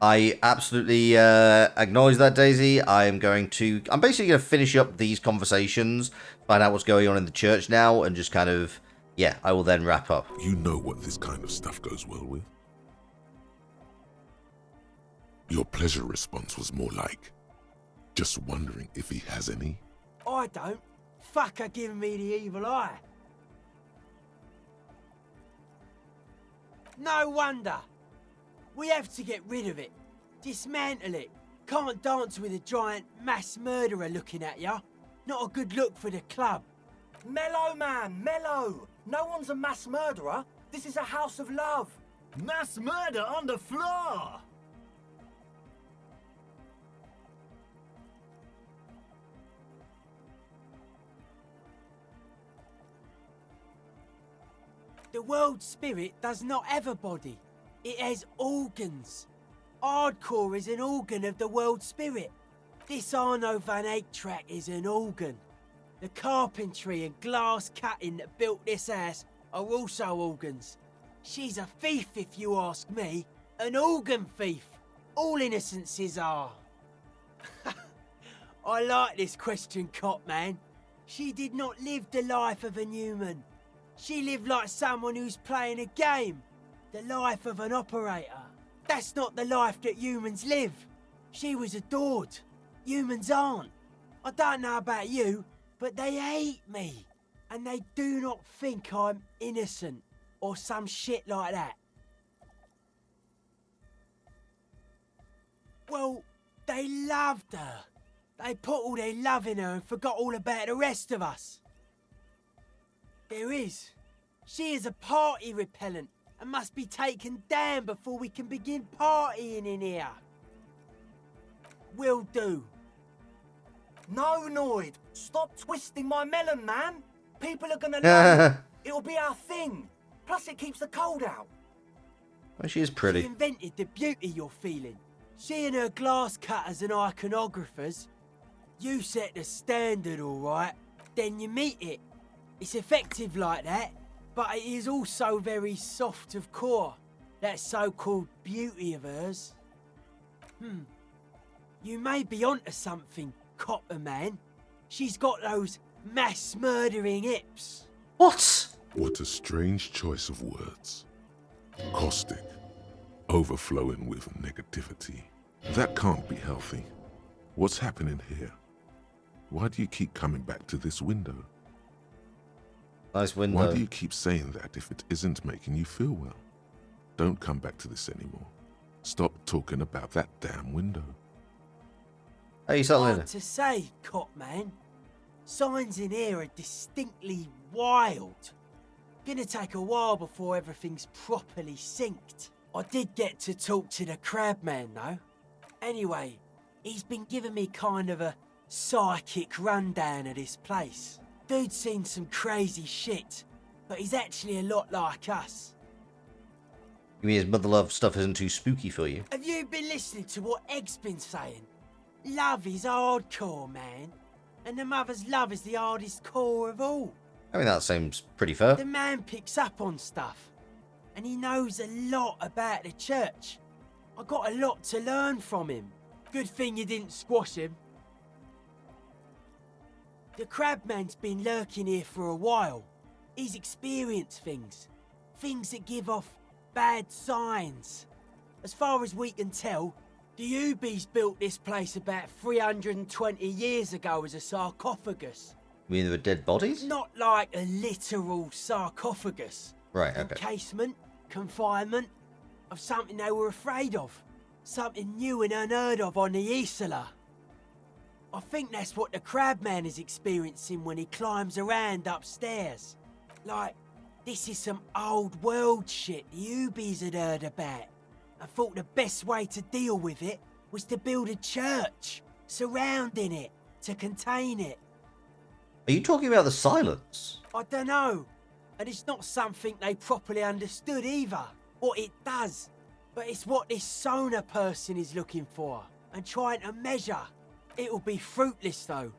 Speaker 1: I absolutely acknowledge that, Daisy. I'm basically going to finish up these conversations, find out what's going on in the church now, and just kind of, yeah, I will then wrap up.
Speaker 2: You know what this kind of stuff goes well with. Your pleasure response was more like, just wondering if he has any.
Speaker 11: I don't. Fucker giving me the evil eye. No wonder. We have to get rid of it. Dismantle it. Can't dance with a giant mass murderer looking at ya. Not a good look for the club.
Speaker 14: Mellow, man, mellow. No one's a mass murderer. This is a house of love.
Speaker 20: Mass murder on the floor!
Speaker 11: The world spirit does not have a body. It has organs. Hardcore is an organ of the world spirit. This Arno van Eyck track is an organ. The carpentry and glass cutting that built this house are also organs. She's a thief, if you ask me. An organ thief. All innocences are. I like this question, cop man. She did not live the life of a human. She lived like someone who's playing a game. The life of an operator. That's not the life that humans live. She was adored. Humans aren't. I don't know about you, but they hate me. And they do not think I'm innocent or some shit like that. Well, they loved her. They put all their love in her and forgot all about the rest of us. There is. She is a party repellent and must be taken down before we can begin partying in here. Will do.
Speaker 14: No, Noid. Stop twisting my melon, man. People are gonna love it. It'll be our thing. Plus, it keeps the cold out.
Speaker 1: Well, she is pretty.
Speaker 11: She invented the beauty you're feeling. She and her glass cutters and iconographers. You set the standard, all right. Then you meet it. It's effective like that, but it is also very soft of core. That so-called beauty of hers. You may be onto something, copper man. She's got those mass murdering hips.
Speaker 1: What?
Speaker 2: What a strange choice of words. Caustic, overflowing with negativity. That can't be healthy. What's happening here? Why do you keep coming back to this window?
Speaker 1: Nice window.
Speaker 2: Why do you keep saying that if it isn't making you feel well? Don't come back to this anymore. Stop talking about that damn window.
Speaker 1: Hey, something.
Speaker 11: Hard to say, cop man. Signs in here are distinctly wild. Gonna take a while before everything's properly synced. I did get to talk to the crab man though. Anyway, he's been giving me kind of a psychic rundown of this place. Dude's seen some crazy shit, but he's actually a lot like us.
Speaker 1: You mean his mother love stuff isn't too spooky for you?
Speaker 11: Have you been listening to what Egg's been saying? Love is hardcore, man. And the mother's love is the hardest core of all.
Speaker 1: I mean, that seems pretty fair.
Speaker 11: The man picks up on stuff. And he knows a lot about the church. I got a lot to learn from him. Good thing you didn't squash him. The crabman's been lurking here for a while. He's experienced things. Things that give off bad signs. As far as we can tell, the Ubies built this place about 320 years ago as a sarcophagus.
Speaker 1: You mean there were dead bodies?
Speaker 11: Not like a literal sarcophagus.
Speaker 1: Right, okay.
Speaker 11: Encasement, confinement, of something they were afraid of. Something new and unheard of on the Isla. I think that's what the crabman is experiencing when he climbs around upstairs. Like, this is some old world shit the Ubies had heard about. I thought the best way to deal with it was to build a church, surrounding it, to contain it.
Speaker 1: Are you talking about the silence?
Speaker 11: I don't know. And it's not something they properly understood either, what it does. But it's what this sonar person is looking for and trying to measure. It'll be fruitless though.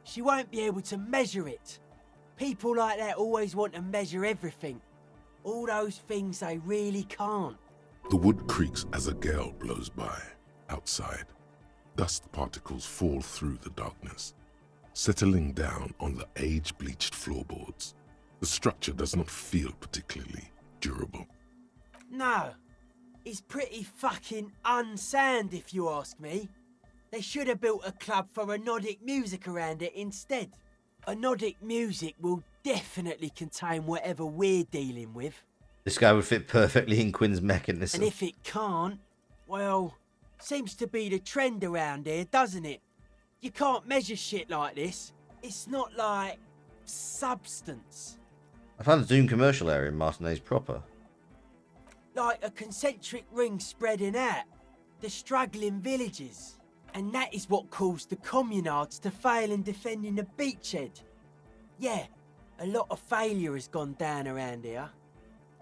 Speaker 11: She won't be able to measure it. People like that always want to measure everything. All those things they really can't.
Speaker 2: The wood creaks as a gale blows by. Outside, dust particles fall through the darkness, settling down on the age-bleached floorboards. The structure does not feel particularly durable.
Speaker 11: No, it's pretty fucking unsound if you ask me. They should have built a club for anodic music around it instead. Anodic music will definitely contain whatever we're dealing with.
Speaker 1: This guy would fit perfectly in Quinn's mechanism.
Speaker 11: And if it can't, well, seems to be the trend around here, doesn't it? You can't measure shit like this. It's not like substance.
Speaker 1: I found a Doom commercial area in Martinez proper.
Speaker 11: Like a concentric ring spreading out. The struggling villages. And that is what caused the communards to fail in defending the beachhead. Yeah, a lot of failure has gone down around here.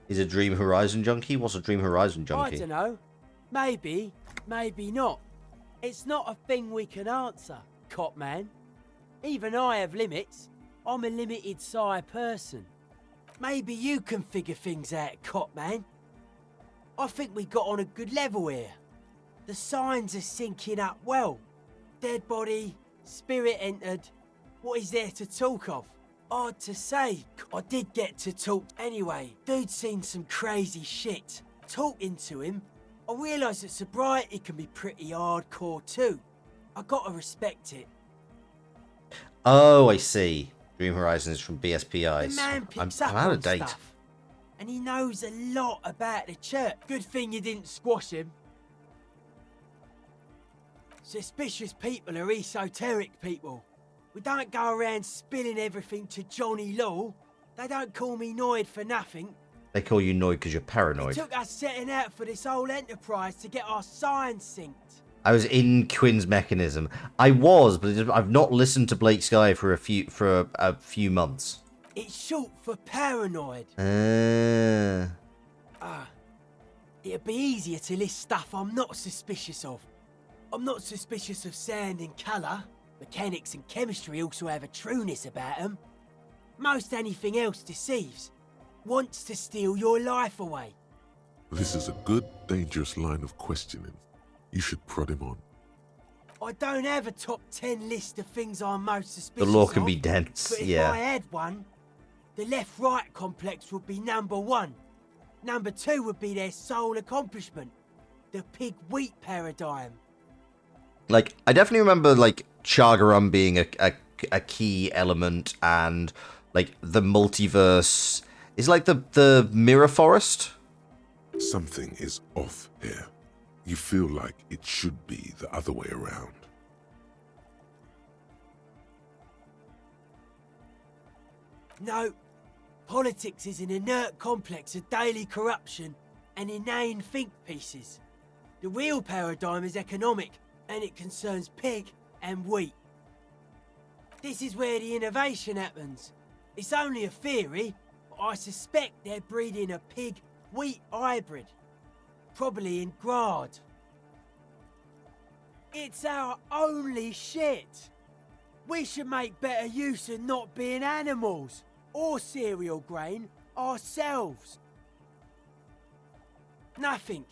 Speaker 1: Is a Dream Horizon junkie? What's a Dream Horizon junkie?
Speaker 11: I don't know. Maybe, maybe not. It's not a thing we can answer, cop man. Even I have limits. I'm a limited size person. Maybe you can figure things out, cop man. I think we got on a good level here. The signs are syncing up well. Dead body, spirit entered. What is there to talk of? Hard to say. I did get to talk anyway. Dude's seen some crazy shit. Talking to him, I realised that sobriety can be pretty hardcore too. I gotta respect it.
Speaker 1: Oh, I see. Dream Horizons from BSPI.
Speaker 11: The man picks
Speaker 1: I'm
Speaker 11: up
Speaker 1: out
Speaker 11: on
Speaker 1: of date.
Speaker 11: stuff. And he knows a lot about the church. Good thing you didn't squash him. Suspicious people are esoteric people. We don't go around spilling everything to Johnny Law. They don't call me Noid for nothing.
Speaker 1: They call you Noid because you're
Speaker 11: It
Speaker 1: paranoid.
Speaker 11: took us setting out for this whole enterprise to get our signs synced.
Speaker 1: I was in Quinn's mechanism. I was, but I've not listened to Blake Sky for a few months.
Speaker 11: It's short for paranoid. It'd be easier to list stuff I'm not suspicious of. I'm not suspicious of sound and colour. Mechanics and chemistry also have a trueness about them. Most anything else deceives. Wants to steal your life away.
Speaker 2: This is a good, dangerous line of questioning. You should prod him on.
Speaker 11: I don't have a top 10 list of things I'm most
Speaker 1: The
Speaker 11: suspicious
Speaker 1: law can
Speaker 11: of,
Speaker 1: be dense,
Speaker 11: but if
Speaker 1: yeah.
Speaker 11: I had one, the left-right complex would be number 1. Number 2 would be their sole accomplishment, the pig-wheat paradigm.
Speaker 1: Like, I definitely remember, like, Chagaram being a key element, and, like, the multiverse is like the mirror forest.
Speaker 2: Something is off here. You feel like it should be the other way around.
Speaker 11: No, politics is an inert complex of daily corruption and inane think pieces. The real paradigm is economic, and it concerns pig and wheat. This is where the innovation happens. It's only a theory, but I suspect they're breeding a pig-wheat hybrid. Probably in Grad. It's our only shit. We should make better use of not being animals or cereal grain ourselves. Nothing.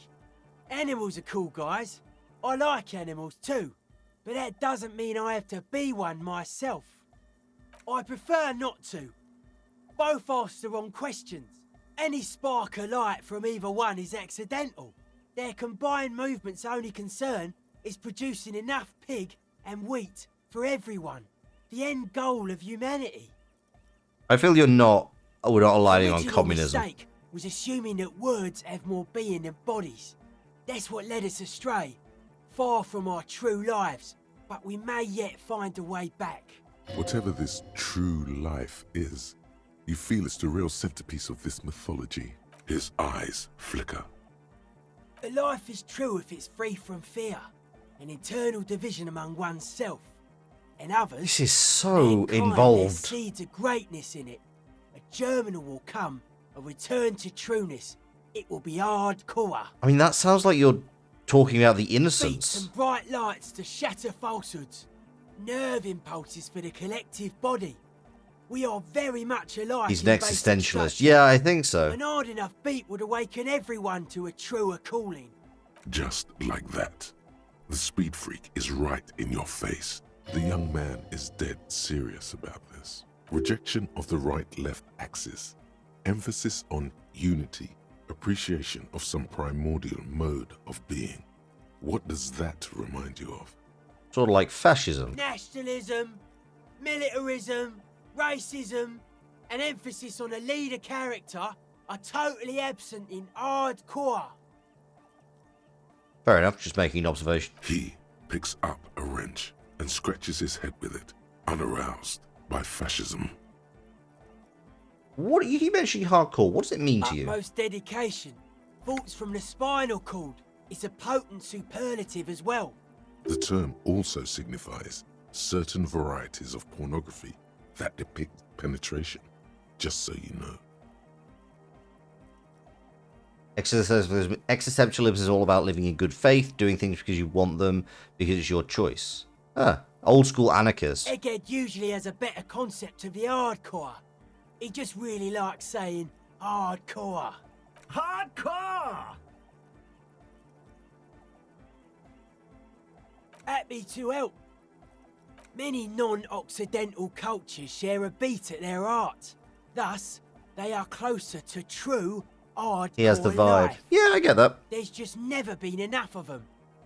Speaker 11: Animals are cool, guys. I like animals too, but that doesn't mean I have to be one myself. I prefer not to. Both ask the wrong questions. Any spark of light from either one is accidental. Their combined movement's only concern is producing enough pig and wheat for everyone. The end goal of humanity.
Speaker 1: I feel we're not aligning on
Speaker 11: Original
Speaker 1: communism.
Speaker 11: mistake was assuming that words have more being than bodies. That's what led us astray. Far from our true lives, but we may yet find a way back.
Speaker 2: Whatever this true life is, you feel it's the real centerpiece of this mythology. His eyes flicker.
Speaker 11: A life is true if it's free from fear, an internal division among oneself and others.
Speaker 1: This is so
Speaker 11: There's
Speaker 1: involved.
Speaker 11: seeds of greatness in it. A germinal will come, a return to trueness. It will be hardcore.
Speaker 1: I mean, that sounds like you're talking about the
Speaker 11: Beats
Speaker 1: innocence.
Speaker 11: and bright lights to shatter falsehoods. Nerve impulses for the collective body. We are very much alike.
Speaker 1: He's
Speaker 11: in
Speaker 1: an
Speaker 11: basic
Speaker 1: existentialist.
Speaker 11: structure.
Speaker 1: Yeah, I think so.
Speaker 11: An hard enough beat would awaken everyone to a truer calling.
Speaker 2: Just like that. The speed freak is right in your face. The young man is dead serious about this. Rejection of the right-left axis. Emphasis on unity. Appreciation of some primordial mode of being. What does that remind you of?
Speaker 1: Sort of like fascism.
Speaker 11: Nationalism, militarism, racism, and emphasis on a leader character are totally absent in hardcore.
Speaker 1: Fair enough, just making an observation.
Speaker 2: He picks up a wrench and scratches his head with it, unaroused by fascism.
Speaker 1: What you keep mentioning hardcore? What does it mean to you?
Speaker 11: Utmost dedication, thoughts from the spinal cord. It's a potent superlative as well.
Speaker 2: The term also signifies certain varieties of pornography that depict penetration, just so you know.
Speaker 1: Existentialism is all about living in good faith, doing things because you want them, because it's your choice. Old school anarchist.
Speaker 11: Egghead usually has a better concept of the hardcore. He just really likes saying hardcore.
Speaker 14: Hardcore!
Speaker 11: Happy to help. Many non-Occidental cultures share a beat at their art. Thus, they are closer to true, hardcore
Speaker 1: He has the vibe.
Speaker 11: life.
Speaker 1: Yeah, I get that.
Speaker 11: There's just never been enough of them,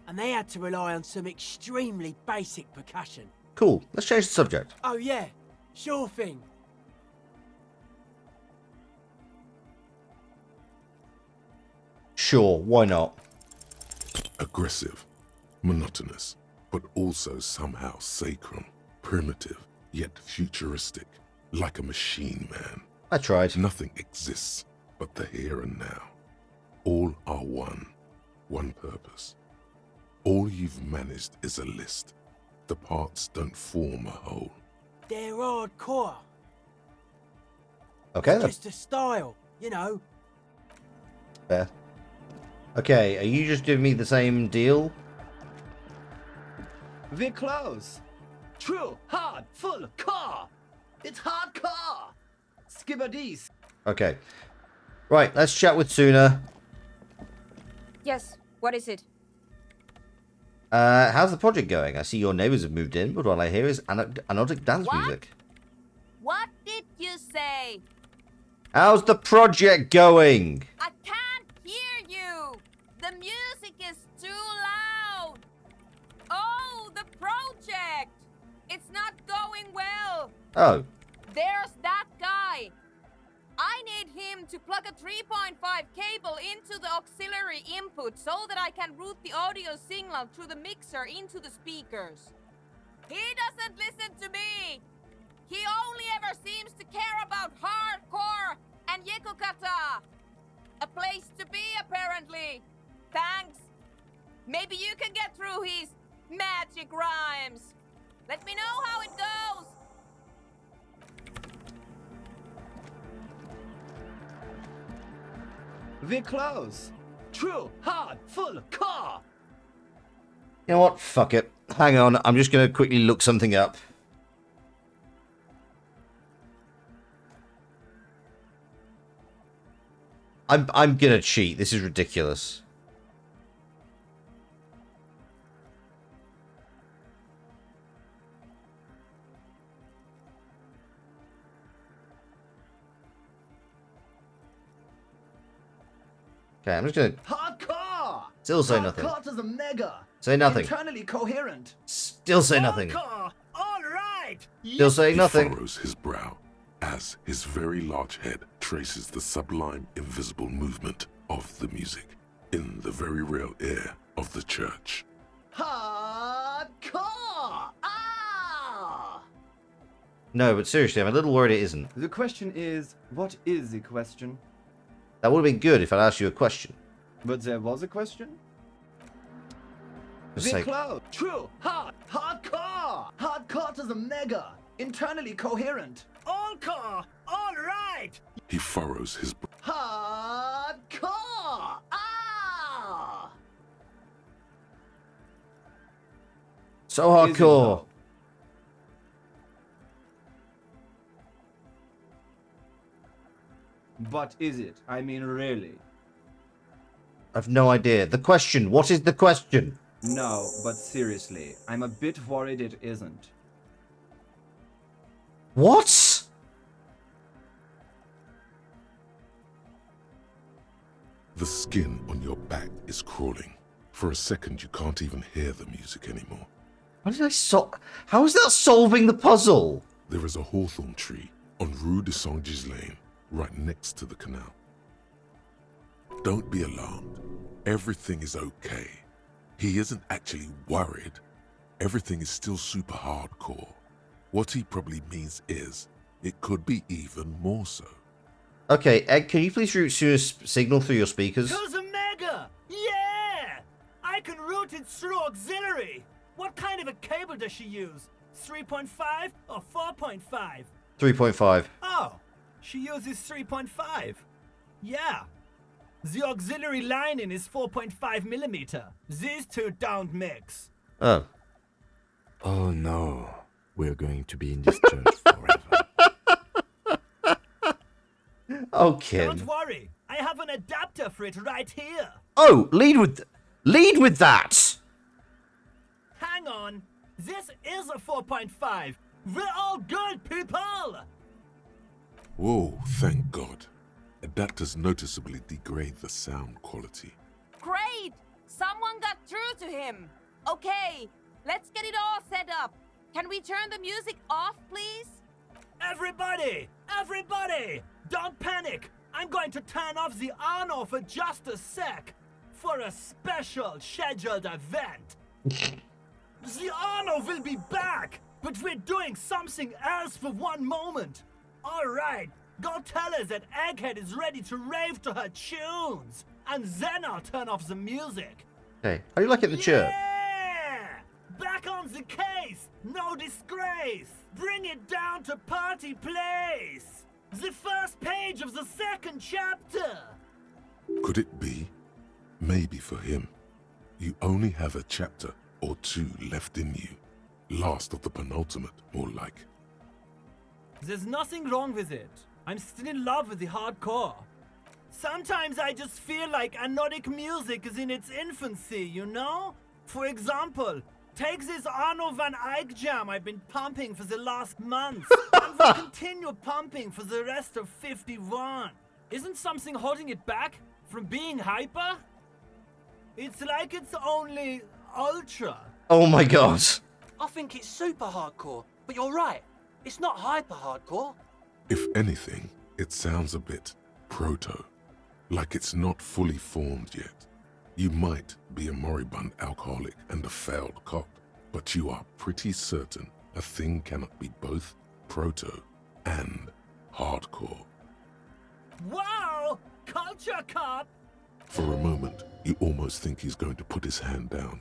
Speaker 11: and they had to rely on some extremely basic percussion.
Speaker 1: Cool. Let's change the subject.
Speaker 11: Oh yeah, sure thing.
Speaker 1: Sure, why not?
Speaker 2: Aggressive, monotonous, but also somehow sacred, primitive, yet futuristic, like a machine man.
Speaker 1: I tried.
Speaker 2: Nothing exists but the here and now. All are one purpose. All you've managed is a list. The parts don't form a whole.
Speaker 11: They're hardcore.
Speaker 1: Okay,
Speaker 11: It's
Speaker 1: then.
Speaker 11: just a style, you know.
Speaker 1: Fair. Okay, are you just giving me the same deal?
Speaker 12: We're close. True, hard, full, car. It's hardcore. Skibberdis.
Speaker 1: Okay. Right, let's chat with Suna.
Speaker 13: Yes, what is it?
Speaker 1: How's the project going? I see your neighbors have moved in, but all I hear is anodic dance music.
Speaker 15: What did you say?
Speaker 1: How's the project going?
Speaker 15: I can't hear you. The music is too loud. Oh, the project. It's not going well.
Speaker 1: Oh.
Speaker 15: There's that guy. I need him to plug a 3.5 cable into the auxiliary input so that I can route the audio signal through the mixer into the speakers. He doesn't listen to me. He only ever seems to care about hardcore and Yekukata. A place to be, apparently. Thanks. Maybe you can get through his magic rhymes. Let me know how it goes.
Speaker 12: We're close. True, hard, full, car.
Speaker 1: You know what? Fuck it. Hang on, I'm just gonna quickly look something up. I'm gonna cheat. This is ridiculous. Okay, I'm just gonna
Speaker 12: Hardcore.
Speaker 1: still say nothing.
Speaker 12: Hardcore to the mega.
Speaker 1: Say nothing.
Speaker 12: Internally coherent.
Speaker 1: Still say nothing.
Speaker 12: Hardcore. All right.
Speaker 1: Still saying nothing.
Speaker 2: He furrows his brow as his very large head traces the sublime invisible movement of the music in the very real air of the church.
Speaker 12: Hardcore. Ah.
Speaker 1: No, but seriously, I'm a little worried it isn't.
Speaker 12: The question is, what is the question?
Speaker 1: That would have been good if I'd asked you a question.
Speaker 12: But there was a question?
Speaker 1: Just
Speaker 12: The
Speaker 1: like,
Speaker 12: cloud. True. Hard. Hardcore. Hardcore to the mega. Internally coherent. All core. All right.
Speaker 2: He furrows his brow.
Speaker 12: Hardcore. Ah.
Speaker 1: so hardcore.
Speaker 12: But is it? I mean, really?
Speaker 1: I've no idea. The question. What is the question?
Speaker 12: No, but seriously, I'm a bit worried it isn't.
Speaker 1: What?
Speaker 2: The skin on your back is crawling. For a second, you can't even hear the music anymore.
Speaker 1: How did I How is that solving the puzzle?
Speaker 2: There is a hawthorn tree on Rue de Saint-Ghislain, right next to the canal. Don't be alarmed. Everything is okay. He isn't actually worried. Everything is still super hardcore. What he probably means is, it could be even more so.
Speaker 1: Okay, Ed, can you please route Suna's signal through your speakers?
Speaker 11: To the mega! Yeah! I can route it through auxiliary. What kind of a cable does she use? 3.5 or 4.5?
Speaker 1: 3.5.
Speaker 11: Oh, she uses 3.5. Yeah. The auxiliary lining is 4.5 millimeter. These two don't mix.
Speaker 1: Oh.
Speaker 3: Oh no. We're going to be in this church forever.
Speaker 1: Oh, Kim.
Speaker 11: Don't worry. I have an adapter for it right here.
Speaker 1: Oh, lead with that.
Speaker 11: Hang on.
Speaker 12: This is a 4.5. We're all good people.
Speaker 2: Whoa, thank God. That does noticeably degrade the sound quality.
Speaker 15: Great! Someone got through to him. Okay, let's get it all set up. Can we turn the music off, please?
Speaker 12: Everybody! Everybody! Don't panic! I'm going to turn off the Arno for just a sec. For a special scheduled event. The Arno will be back, but we're doing something else for one moment. Alright, go tell her that Egghead is ready to rave to her tunes. And then I'll turn off the music.
Speaker 1: Okay, how do you like it in the church?
Speaker 12: Yeah! Back on the case! No disgrace! Bring it down to party place! The first page of the second chapter!
Speaker 2: Could it be? Maybe for him, you only have a chapter or two left in you. Last of the penultimate, more like.
Speaker 12: There's nothing wrong with it. I'm still in love with the hardcore. Sometimes I just feel like anodic music is in its infancy, you know? For example, take this Arno van Eyck jam I've been pumping for the last month, and will continue pumping for the rest of 51. Isn't something holding it back from being hyper? It's like it's only ultra.
Speaker 1: Oh my god.
Speaker 14: I think it's super hardcore, but you're right. It's not hyper hardcore.
Speaker 2: If anything, it sounds a bit proto. Like it's not fully formed yet. You might be a moribund alcoholic and a failed cop, but you are pretty certain a thing cannot be both proto and hardcore.
Speaker 12: Wow! Culture cop!
Speaker 2: For a moment, you almost think he's going to put his hand down.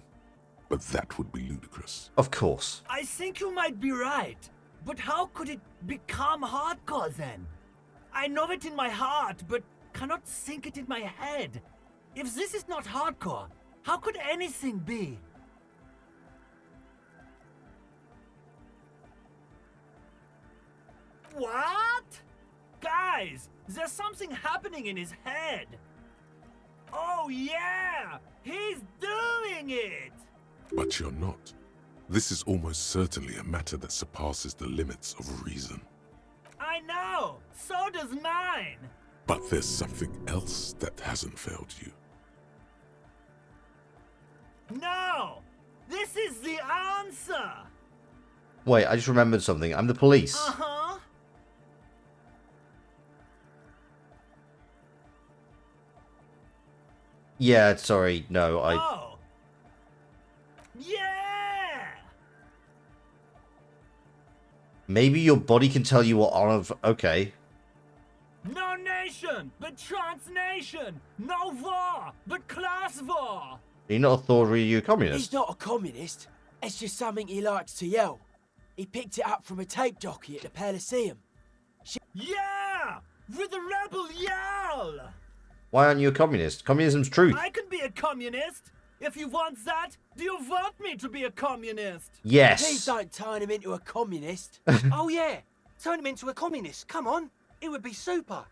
Speaker 2: But that would be ludicrous.
Speaker 1: Of course.
Speaker 12: I think you might be right. But how could it become hardcore then? I know it in my heart, but cannot think it in my head. If this is not hardcore, how could anything be? What? Guys, there's something happening in his head. Oh yeah! He's doing it!
Speaker 2: But you're not. This is almost certainly a matter that surpasses the limits of reason.
Speaker 12: I know! So does mine!
Speaker 2: But there's something else that hasn't failed you.
Speaker 12: No! This is the answer!
Speaker 1: Wait, I just remembered something. I'm the police.
Speaker 12: Uh-huh.
Speaker 1: Yeah, sorry. No, I...
Speaker 12: Oh! Yeah!
Speaker 1: Maybe your body can tell you what on... Okay.
Speaker 12: No nation, but transnation! No war, but class war!
Speaker 1: You're not a Thor, are you a communist?
Speaker 11: He's not a communist. It's just something he likes to yell. He picked it up from a tape jockey at the Elysium.
Speaker 12: Yeah! With a rebel yell!
Speaker 1: Why aren't you a communist? Communism's truth.
Speaker 12: I can be a communist! If you want that, do you want me to be a communist?
Speaker 1: Yes.
Speaker 11: Please don't turn him into a communist.
Speaker 14: Oh yeah, turn him into a communist. Come on, it would be super.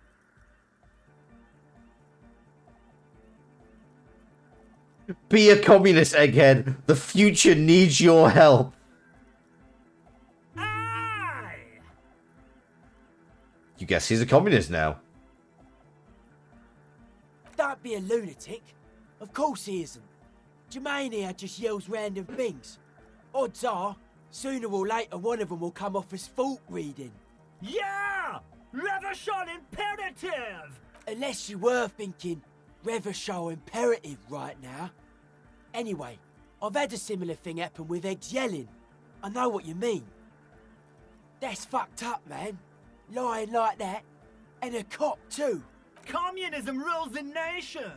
Speaker 1: Be a communist, Egghead. The future needs your help.
Speaker 12: Aye!
Speaker 1: You guess he's a communist now.
Speaker 11: Don't be a lunatic. Of course he isn't. Jermaine here just yells random things. Odds are, sooner or later one of them will come off as fault reading.
Speaker 12: Yeah! Revolution imperative!
Speaker 11: Unless you were thinking Revolution imperative right now. Anyway, I've had a similar thing happen with Eggs yelling. I know what you mean. That's fucked up, man. Lying like that. And a cop too.
Speaker 12: Communism rules the nation!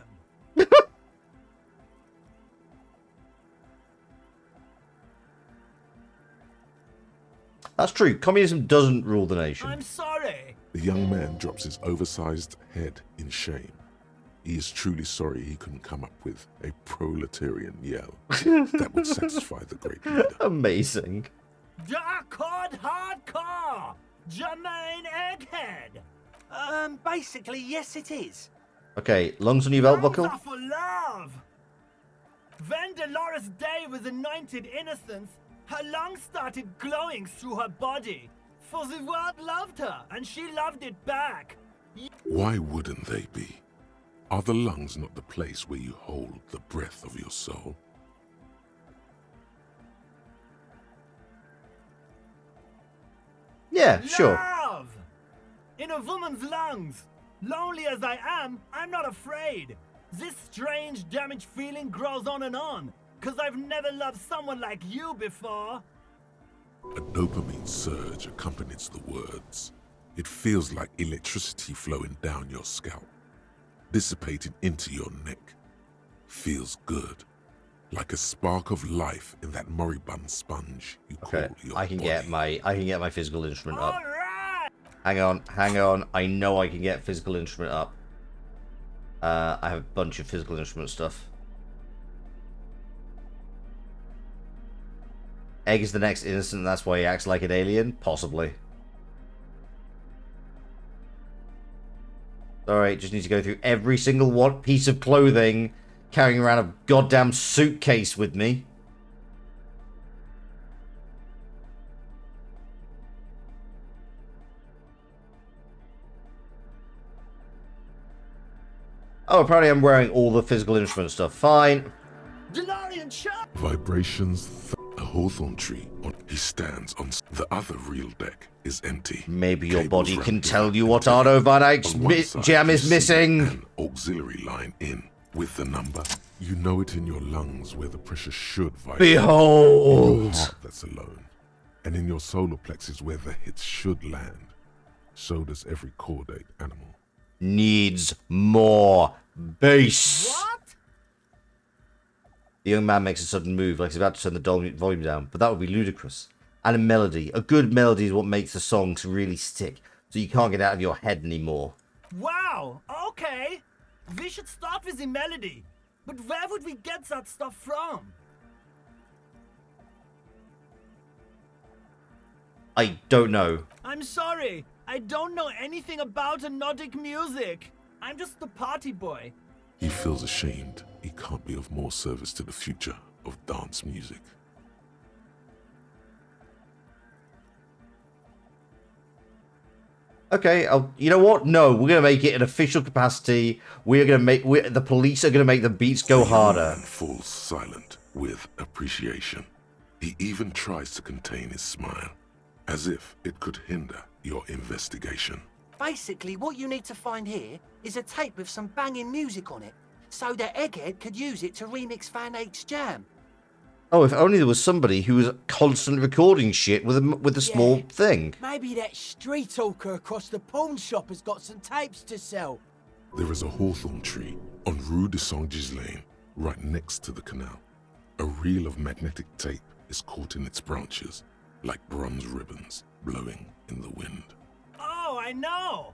Speaker 1: That's true. Communism doesn't rule the nation.
Speaker 12: I'm sorry.
Speaker 2: The young man drops his oversized head in shame. He is truly sorry he couldn't come up with a proletarian yell that would satisfy the great leader.
Speaker 1: Amazing.
Speaker 12: Darkcord hardcore! Jermaine Egghead!
Speaker 14: Basically, yes it is.
Speaker 1: Okay, lungs on your belt buckle.
Speaker 12: Lungs are for love! When Dolores Day was anointed innocence, Her lungs started glowing through her body. For the world loved her, and she loved it back.
Speaker 2: Why wouldn't they be? Are the lungs not the place where you hold the breath of your soul?
Speaker 1: Yeah, sure.
Speaker 12: Love! In a woman's lungs. Lonely as I am, I'm not afraid. This strange, damaged feeling grows on, 'cause I've never loved someone like you before.
Speaker 2: A dopamine surge accompanies the words. It feels like electricity flowing down your scalp, dissipating into your neck. Feels good. Like a spark of life in that moribund sponge you call your
Speaker 1: I can
Speaker 2: body.
Speaker 1: get my physical instrument up. Hang on. I know I can get physical instrument up. I have a bunch of physical instrument stuff. Egg is the next innocent, that's why he acts like an alien? Possibly. Alright, just need to go through every single piece of clothing, carrying around a goddamn suitcase with me. Oh, apparently I'm wearing all the physical instrument stuff. Fine.
Speaker 2: Vibrations. A hawthorn tree. He stands on the other real deck is empty.
Speaker 1: Maybe your
Speaker 2: Cables
Speaker 1: body
Speaker 2: wrapped
Speaker 1: can
Speaker 2: in
Speaker 1: tell you what Arno Van Eyck's
Speaker 2: On one side,
Speaker 1: jam
Speaker 2: you
Speaker 1: is
Speaker 2: see
Speaker 1: missing.
Speaker 2: An auxiliary line in with the number. You know it in your lungs where the pressure should vibrate.
Speaker 1: Behold!
Speaker 2: In your heart that's alone. And in your solar plexus where the hits should land. So does every chordate animal.
Speaker 1: Needs more bass. What? The young man makes a sudden move, like he's about to turn the volume down, but that would be ludicrous. And a melody. A good melody is what makes the songs really stick, so you can't get out of your head anymore.
Speaker 12: Wow, okay. We should start with the melody. But where would we get that stuff from?
Speaker 1: I don't know.
Speaker 12: I'm sorry. I don't know anything about Nordic music. I'm just the party boy.
Speaker 2: He feels ashamed. He can't be of more service to the future of dance music.
Speaker 1: Okay, you know what? No, we're gonna make it an official capacity. The police are gonna make the beats go harder.
Speaker 2: Man falls silent with appreciation. He even tries to contain his smile, as if it could hinder your investigation.
Speaker 14: Basically, what you need to find here is a tape with some banging music on it, so that Egghead could use it to remix Van Eyck's jam.
Speaker 1: Oh, if only there was somebody who was constantly recording shit with a small thing.
Speaker 11: Maybe that street hawker across the pawn shop has got some tapes to sell.
Speaker 2: There is a hawthorn tree on Rue de Saint-Ghislain, right next to the canal. A reel of magnetic tape is caught in its branches, like bronze ribbons blowing in the wind.
Speaker 12: Oh, I know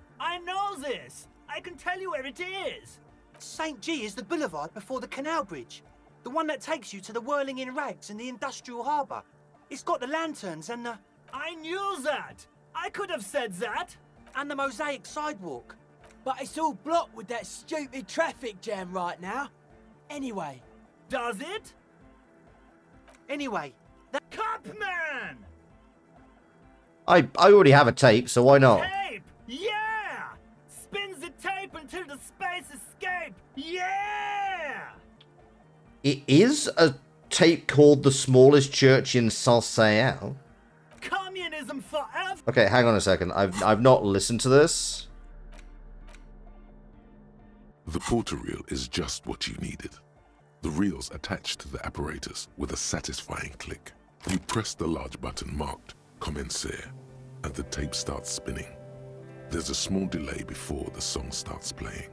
Speaker 12: this. I can tell you where it is.
Speaker 14: St. G is the boulevard before the canal bridge. The one that takes you to the whirling in rags and the industrial harbour. It's got the lanterns and the...
Speaker 12: I knew that! I could have said that!
Speaker 14: And the mosaic sidewalk.
Speaker 11: But it's all blocked with that stupid traffic jam right now. Anyway.
Speaker 12: Does it?
Speaker 14: Anyway, the...
Speaker 12: Cupman!
Speaker 1: I already have a tape, so why not?
Speaker 12: Tape! Yeah! Spins the tape until the space escape! Yeah!
Speaker 1: It is a tape called The Smallest Church in Saint-Saëns.
Speaker 12: Communism forever!
Speaker 1: Okay, hang on a second. I've not listened to this.
Speaker 2: The porter reel is just what you needed. The reel's attached to the apparatus with a satisfying click. You press the large button marked Commencer, and the tape starts spinning. There's a small delay before the song starts playing.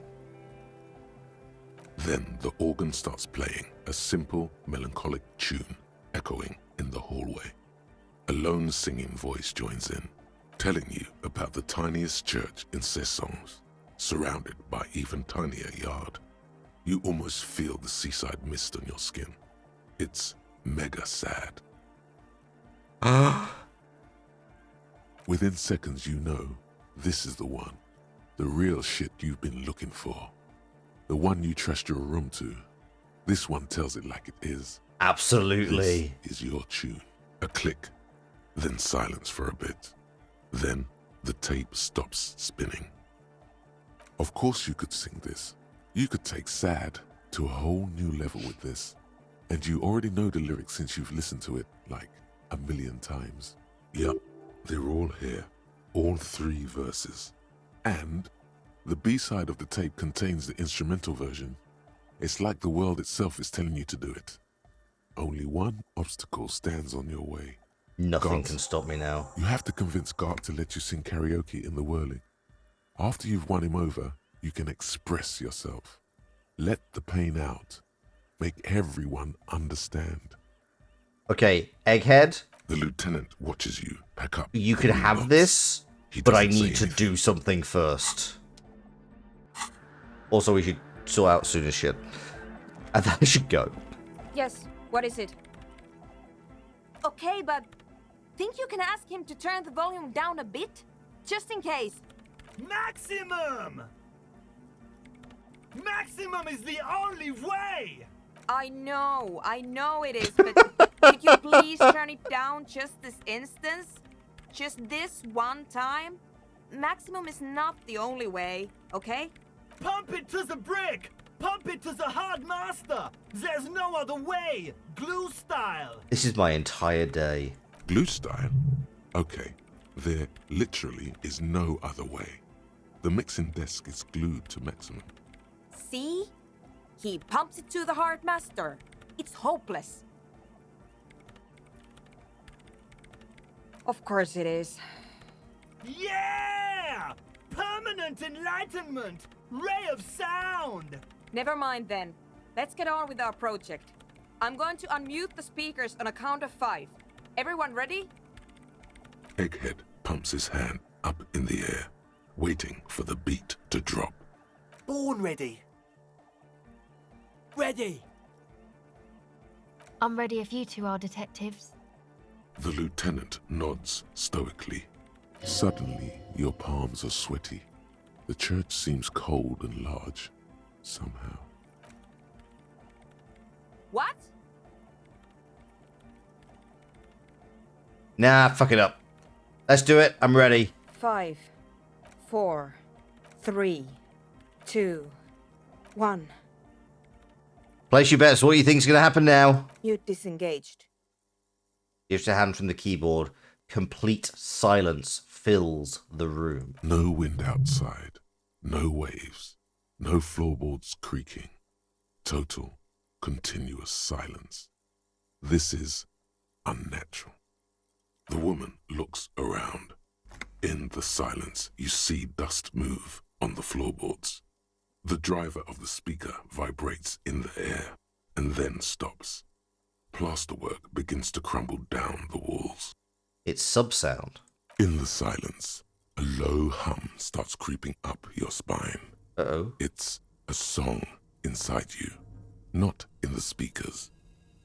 Speaker 2: Then the organ starts playing a simple, melancholic tune echoing in the hallway. A lone singing voice joins in, telling you about the tiniest church in Cessons, surrounded by even tinier yard. You almost feel the seaside mist on your skin. It's mega sad. Within seconds you know, this is the one. The real shit you've been looking for. The one you trust your room to. This one tells it like it is.
Speaker 1: Absolutely.
Speaker 2: This is your tune. A click, then silence for a bit. Then the tape stops spinning. Of course you could sing this. You could take sad to a whole new level with this. And you already know the lyrics since you've listened to it like 1,000,000 times. Yep, they're all here. All 3 verses. And the B-side of the tape contains the instrumental version. It's like the world itself is telling you to do it. Only one obstacle stands on your way.
Speaker 1: Nothing
Speaker 2: Garth,
Speaker 1: can stop me now.
Speaker 2: You have to convince Garth to let you sing karaoke in the whirling. After you've won him over, you can express yourself. Let the pain out. Make everyone understand.
Speaker 1: Okay, Egghead.
Speaker 2: The lieutenant watches you pack up.
Speaker 1: You can have this, but I need to do something first. Also, we should sort out soon as shit. And then I should go.
Speaker 13: Yes, what is it? Okay, but think you can ask him to turn the volume down a bit? Just in case.
Speaker 12: Maximum! Maximum is the only way!
Speaker 13: I know it is, but could you please turn it down just this instance? Just this one time? Maximum is not the only way, okay?
Speaker 12: Pump it to the brick! Pump it to the hard master! There's no other way! Glue style!
Speaker 1: This is my entire day.
Speaker 2: Glue style? Okay, there literally is no other way. The mixing desk is glued to maximum.
Speaker 13: See? He pumps it to the hard master. It's hopeless. Of course it is.
Speaker 12: Yeah! Permanent enlightenment! Ray of sound!
Speaker 13: Never mind then. Let's get on with our project. I'm going to unmute the speakers on a count of 5. Everyone ready?
Speaker 2: Egghead pumps his hand up in the air, waiting for the beat to drop.
Speaker 14: Born ready.
Speaker 11: Ready.
Speaker 16: I'm ready if you two are detectives.
Speaker 2: The lieutenant nods stoically. Suddenly, your palms are sweaty. The church seems cold and large, somehow.
Speaker 13: What?
Speaker 1: Nah, fuck it up. Let's do it. I'm ready.
Speaker 13: 5, 4, 3, 2, 1.
Speaker 1: Place your bets. What do you think's going to happen now?
Speaker 13: You disengaged.
Speaker 1: Lifts a hand from the keyboard. Complete silence fills the room.
Speaker 2: No wind outside. No waves. No floorboards creaking. Total, continuous silence. This is unnatural. The woman looks around. In the silence, you see dust move on the floorboards. The driver of the speaker vibrates in the air and then stops. Plasterwork begins to crumble down the walls.
Speaker 1: It's subsound.
Speaker 2: In the silence, a low hum starts creeping up your spine.
Speaker 1: Uh-oh.
Speaker 2: It's a song inside you, not in the speakers,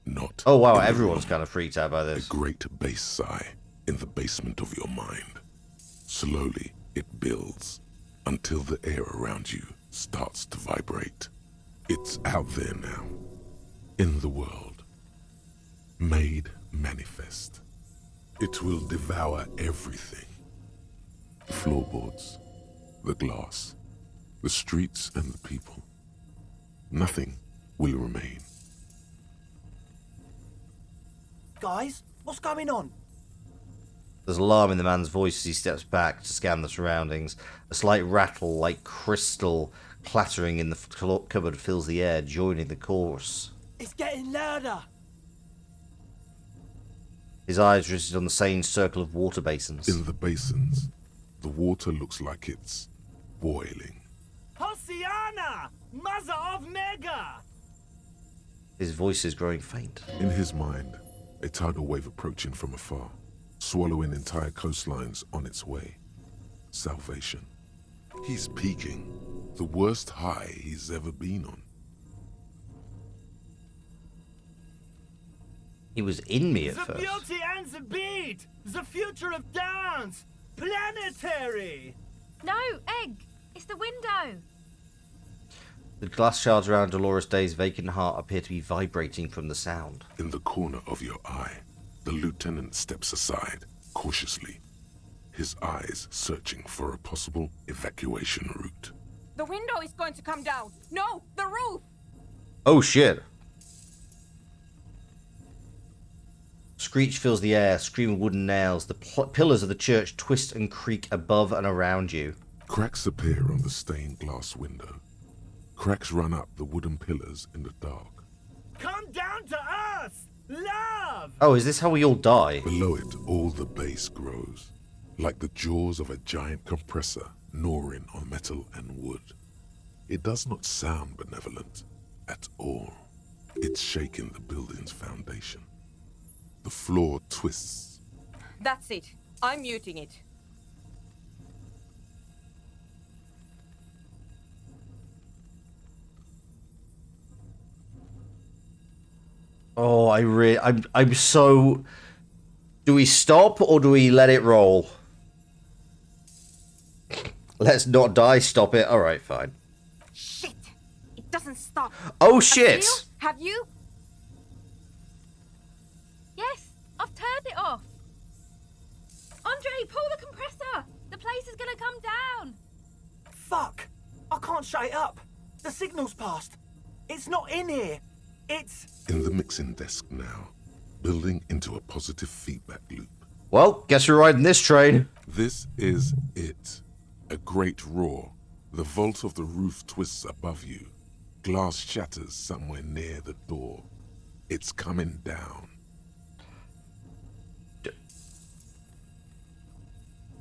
Speaker 2: not.
Speaker 1: Oh wow, everyone's kind of freaked out by this.
Speaker 2: A great bass sigh in the basement of your mind. Slowly, it builds until the air around you starts to vibrate. It's out there now, in the world, made manifest. It will devour everything. The floorboards, the glass, the streets and the people. Nothing will remain.
Speaker 14: Guys, what's going on?
Speaker 1: There's alarm in the man's voice as he steps back to scan the surroundings. A slight rattle like crystal clattering in the cupboard fills the air, joining the chorus.
Speaker 11: It's getting louder.
Speaker 1: His eyes rested on the same circle of water basins.
Speaker 2: In the basins, the water looks like it's boiling.
Speaker 12: Hosiana! Mother of Mega!
Speaker 1: His voice is growing faint.
Speaker 2: In his mind, a tidal wave approaching from afar, swallowing entire coastlines on its way. Salvation. He's peaking. The worst high he's ever been on.
Speaker 1: He was in me at
Speaker 12: The
Speaker 1: first.
Speaker 12: beauty and the beat! The future of dance! Planetary!
Speaker 17: No, Egg! It's the window!
Speaker 1: The glass shards around Dolores Day's vacant heart appear to be vibrating from the sound.
Speaker 2: In the corner of your eye, The lieutenant steps aside, cautiously, his eyes searching for a possible evacuation route.
Speaker 15: The window is going to come down. No, the roof!
Speaker 1: Oh shit. Screech fills the air, screaming wooden nails. The pillars of the church twist and creak above and around you.
Speaker 2: Cracks appear on the stained glass window. Cracks run up the wooden pillars in the dark.
Speaker 12: Come down to us! Love!
Speaker 1: Oh, is this how we all die?
Speaker 2: Below it, all the base grows, like the jaws of a giant compressor gnawing on metal and wood. It does not sound benevolent at all. It's shaking the building's foundation. The floor twists.
Speaker 15: That's it. I'm muting it.
Speaker 1: Oh, I'm so... Do we stop or do we let it roll? Let's not die, stop it. Alright, fine.
Speaker 13: Shit! It doesn't stop.
Speaker 1: Oh, shit!
Speaker 15: Azil, have you?
Speaker 17: Yes, I've turned it off. Andre, pull the compressor. The place is gonna come down.
Speaker 14: Fuck! I can't shut it up. The signal's passed. It's not in here. It's...
Speaker 2: In the mixing desk now, building into a positive feedback loop.
Speaker 1: Well, guess we're riding this train.
Speaker 2: This is it. A great roar. The vault of the roof twists above you. Glass shatters somewhere near the door. It's coming down.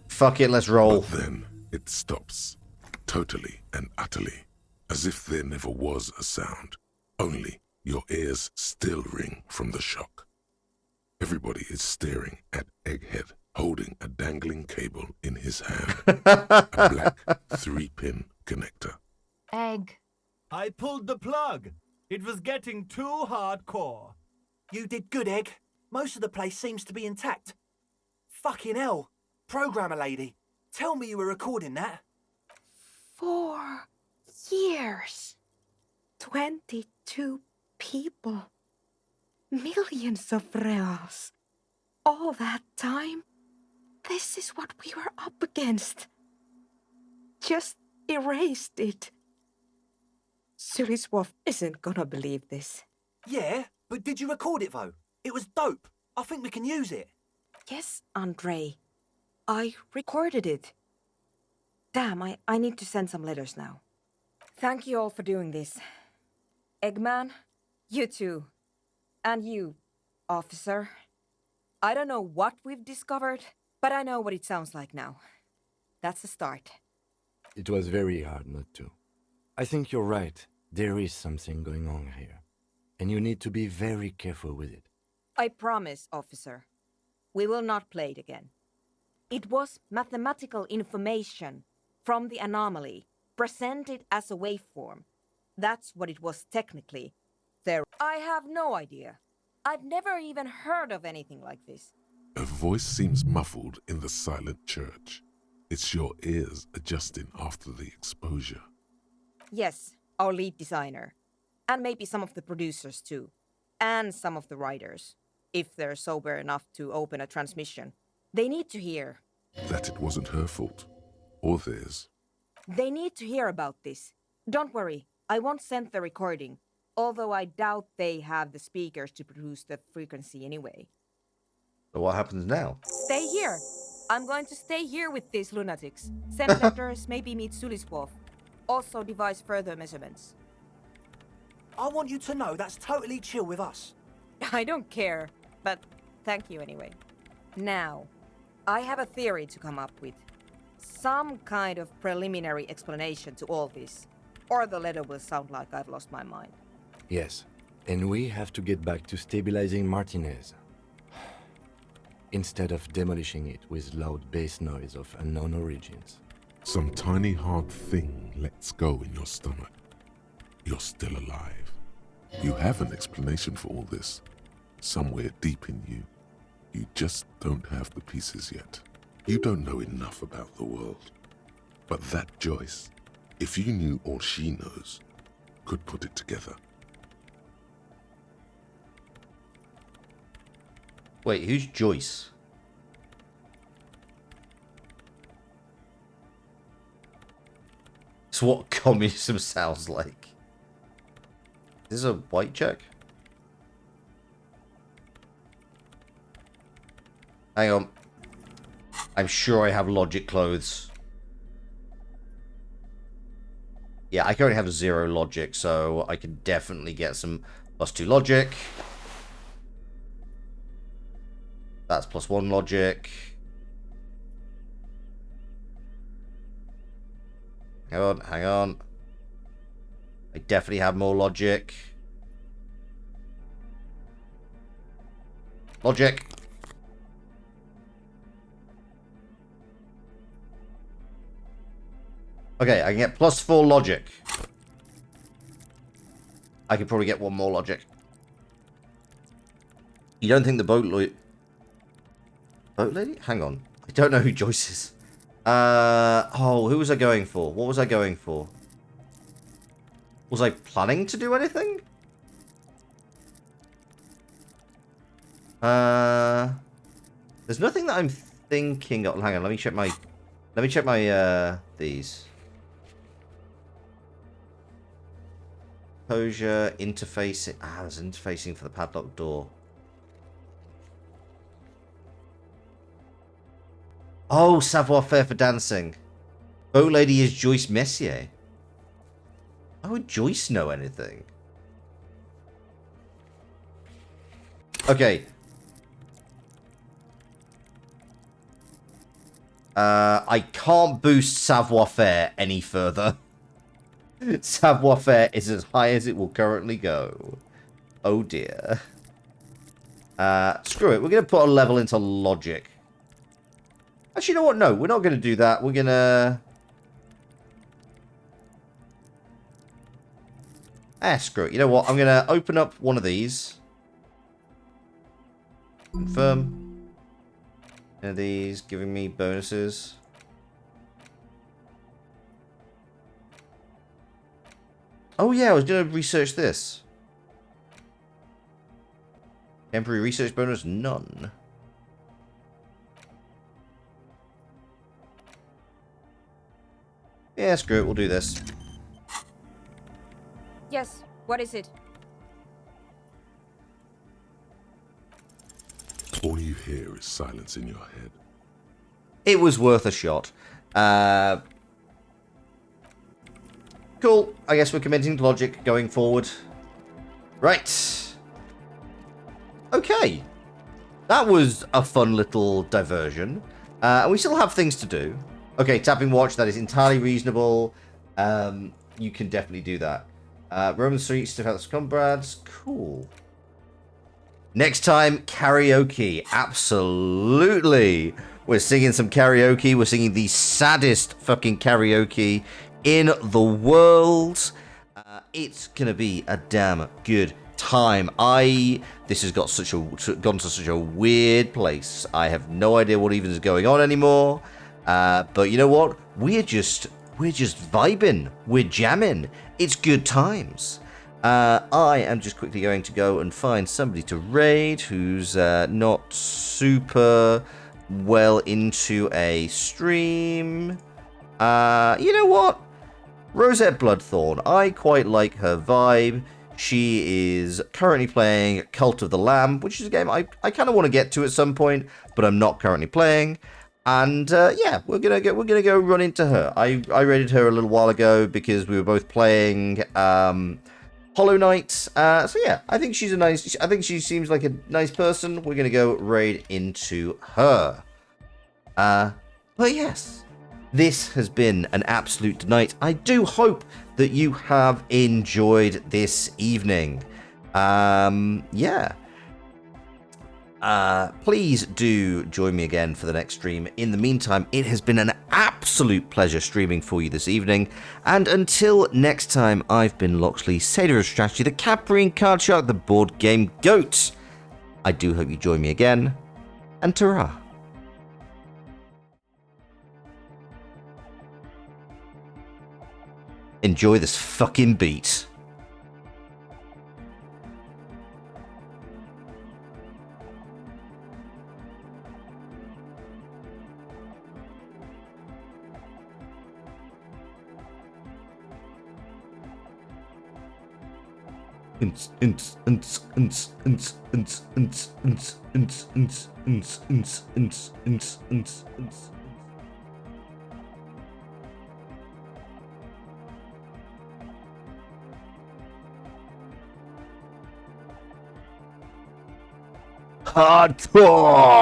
Speaker 1: Fuck it, let's roll.
Speaker 2: But then it stops. Totally and utterly. As if there never was a sound. Only your ears still ring from the shock. Everybody is staring at Egghead, holding a dangling cable in his hand. A black 3-pin connector.
Speaker 16: Egg.
Speaker 12: I pulled the plug. It was getting too hardcore.
Speaker 14: You did good, Egg. Most of the place seems to be intact. Fucking hell. Programmer lady, tell me you were recording that.
Speaker 13: 4 years. 22 people. Millions of reals. All that time? This is what we were up against. Just erased it. Suliswolf isn't gonna believe this.
Speaker 14: Yeah, but did you record it though? It was dope. I think we can use it.
Speaker 13: Yes, Andre. I recorded it. Damn, I need to send some letters now. Thank you all for doing this. Eggman, you too. And you, officer. I don't know what we've discovered, but I know what it sounds like now. That's a start.
Speaker 3: It was very hard not to. I think you're right. There is something going on here. And you need to be very careful with it.
Speaker 13: I promise, officer. We will not play it again. It was mathematical information from the anomaly, presented as a waveform. That's what it was technically. I have no idea. I've never even heard of anything like this.
Speaker 2: A voice seems muffled in the silent church. It's your ears adjusting after the exposure.
Speaker 13: Yes, our lead designer. And maybe some of the producers too. And some of the writers. If they're sober enough to open a transmission. They need to hear.
Speaker 2: That it wasn't her fault. Or theirs.
Speaker 13: They need to hear about this. Don't worry, I won't send the recording. Although I doubt they have the speakers to produce the frequency anyway.
Speaker 1: So what happens now?
Speaker 13: Stay here. I'm going to stay here with these lunatics. Send letters, maybe meet Suliswolf. Also devise further measurements.
Speaker 14: I want you to know that's totally chill with us.
Speaker 13: I don't care, but thank you anyway. Now, I have a theory to come up with. Some kind of preliminary explanation to all this. Or the letter will sound like I've lost my mind.
Speaker 3: Yes, and we have to get back to stabilizing Martinez. Instead of demolishing it with loud bass noise of unknown origins.
Speaker 2: Some tiny hard thing lets go in your stomach. You're still alive. You have an explanation for all this. Somewhere deep in you. You just don't have the pieces yet. You don't know enough about the world. But that Joyce, if you knew all she knows, could put it together.
Speaker 1: Wait, who's Joyce? It's what communism sounds like. Is this a white check? Hang on. I'm sure I have logic clothes. Yeah, I currently have 0 logic, so I can definitely get some +2 logic. That's +1 logic. Hang on, hang on. I definitely have more logic. Logic. Okay, I can get +4 logic. I could probably get 1 more logic. You don't think the boat lady? Hang on. I don't know who Joyce is. Oh, who was I going for? What was I going for? Was I planning to do anything? There's nothing that I'm thinking of. Hang on, let me check my these. Composure, interfacing. There's interfacing for the padlock door. Oh, savoir-faire for dancing. Boat lady is Joyce Messier. How would Joyce know anything? Okay. I can't boost savoir-faire any further. Savoir-faire is as high as it will currently go. Oh dear. Screw it. We're going to put a level into logic. Actually, you know what? No, we're not going to do that. We're going to... screw it. You know what? I'm going to open up one of these. Confirm. One of these giving me bonuses. Oh yeah, I was going to research this. Temporary research bonus, none. Yeah, screw it, we'll do this.
Speaker 13: Yes, what is it?
Speaker 2: All you hear is silence in your head.
Speaker 1: It was worth a shot. Cool. I guess we're commenting logic going forward. Right. Okay. That was a fun little diversion. And we still have things to do. Okay, tapping watch, that is entirely reasonable. You can definitely do that. Roman streets, stiff out the comrades. Cool. Next time, karaoke. Absolutely. We're singing some karaoke. We're singing the saddest fucking karaoke in the world. It's gonna be a damn good time. This has got gone to such a weird place. I have no idea what even is going on anymore. But you know what? We're just vibing. We're jamming. It's good times. I am just quickly going to go and find somebody to raid who's not super well into a stream. You know what? Rosette Bloodthorn. I quite like her vibe. She is currently playing Cult of the Lamb, which is a game I kind of want to get to at some point, but I'm not currently playing. And yeah, we're gonna go run into her. I raided her a little while ago because we were both playing Hollow Knight. So yeah, I think she seems like a nice person. We're gonna go raid into her. But yes, this has been an absolute delight. I do hope that you have enjoyed this evening. Yeah. Please do join me again for the next stream. In the meantime, it has been an absolute pleasure streaming for you this evening. And until next time, I've been Loxley, Sailor of Strategy, the Caprine Card Shark, the board game goat. I do hope you join me again. And ta-ra. Enjoy this fucking beat. Hardcore!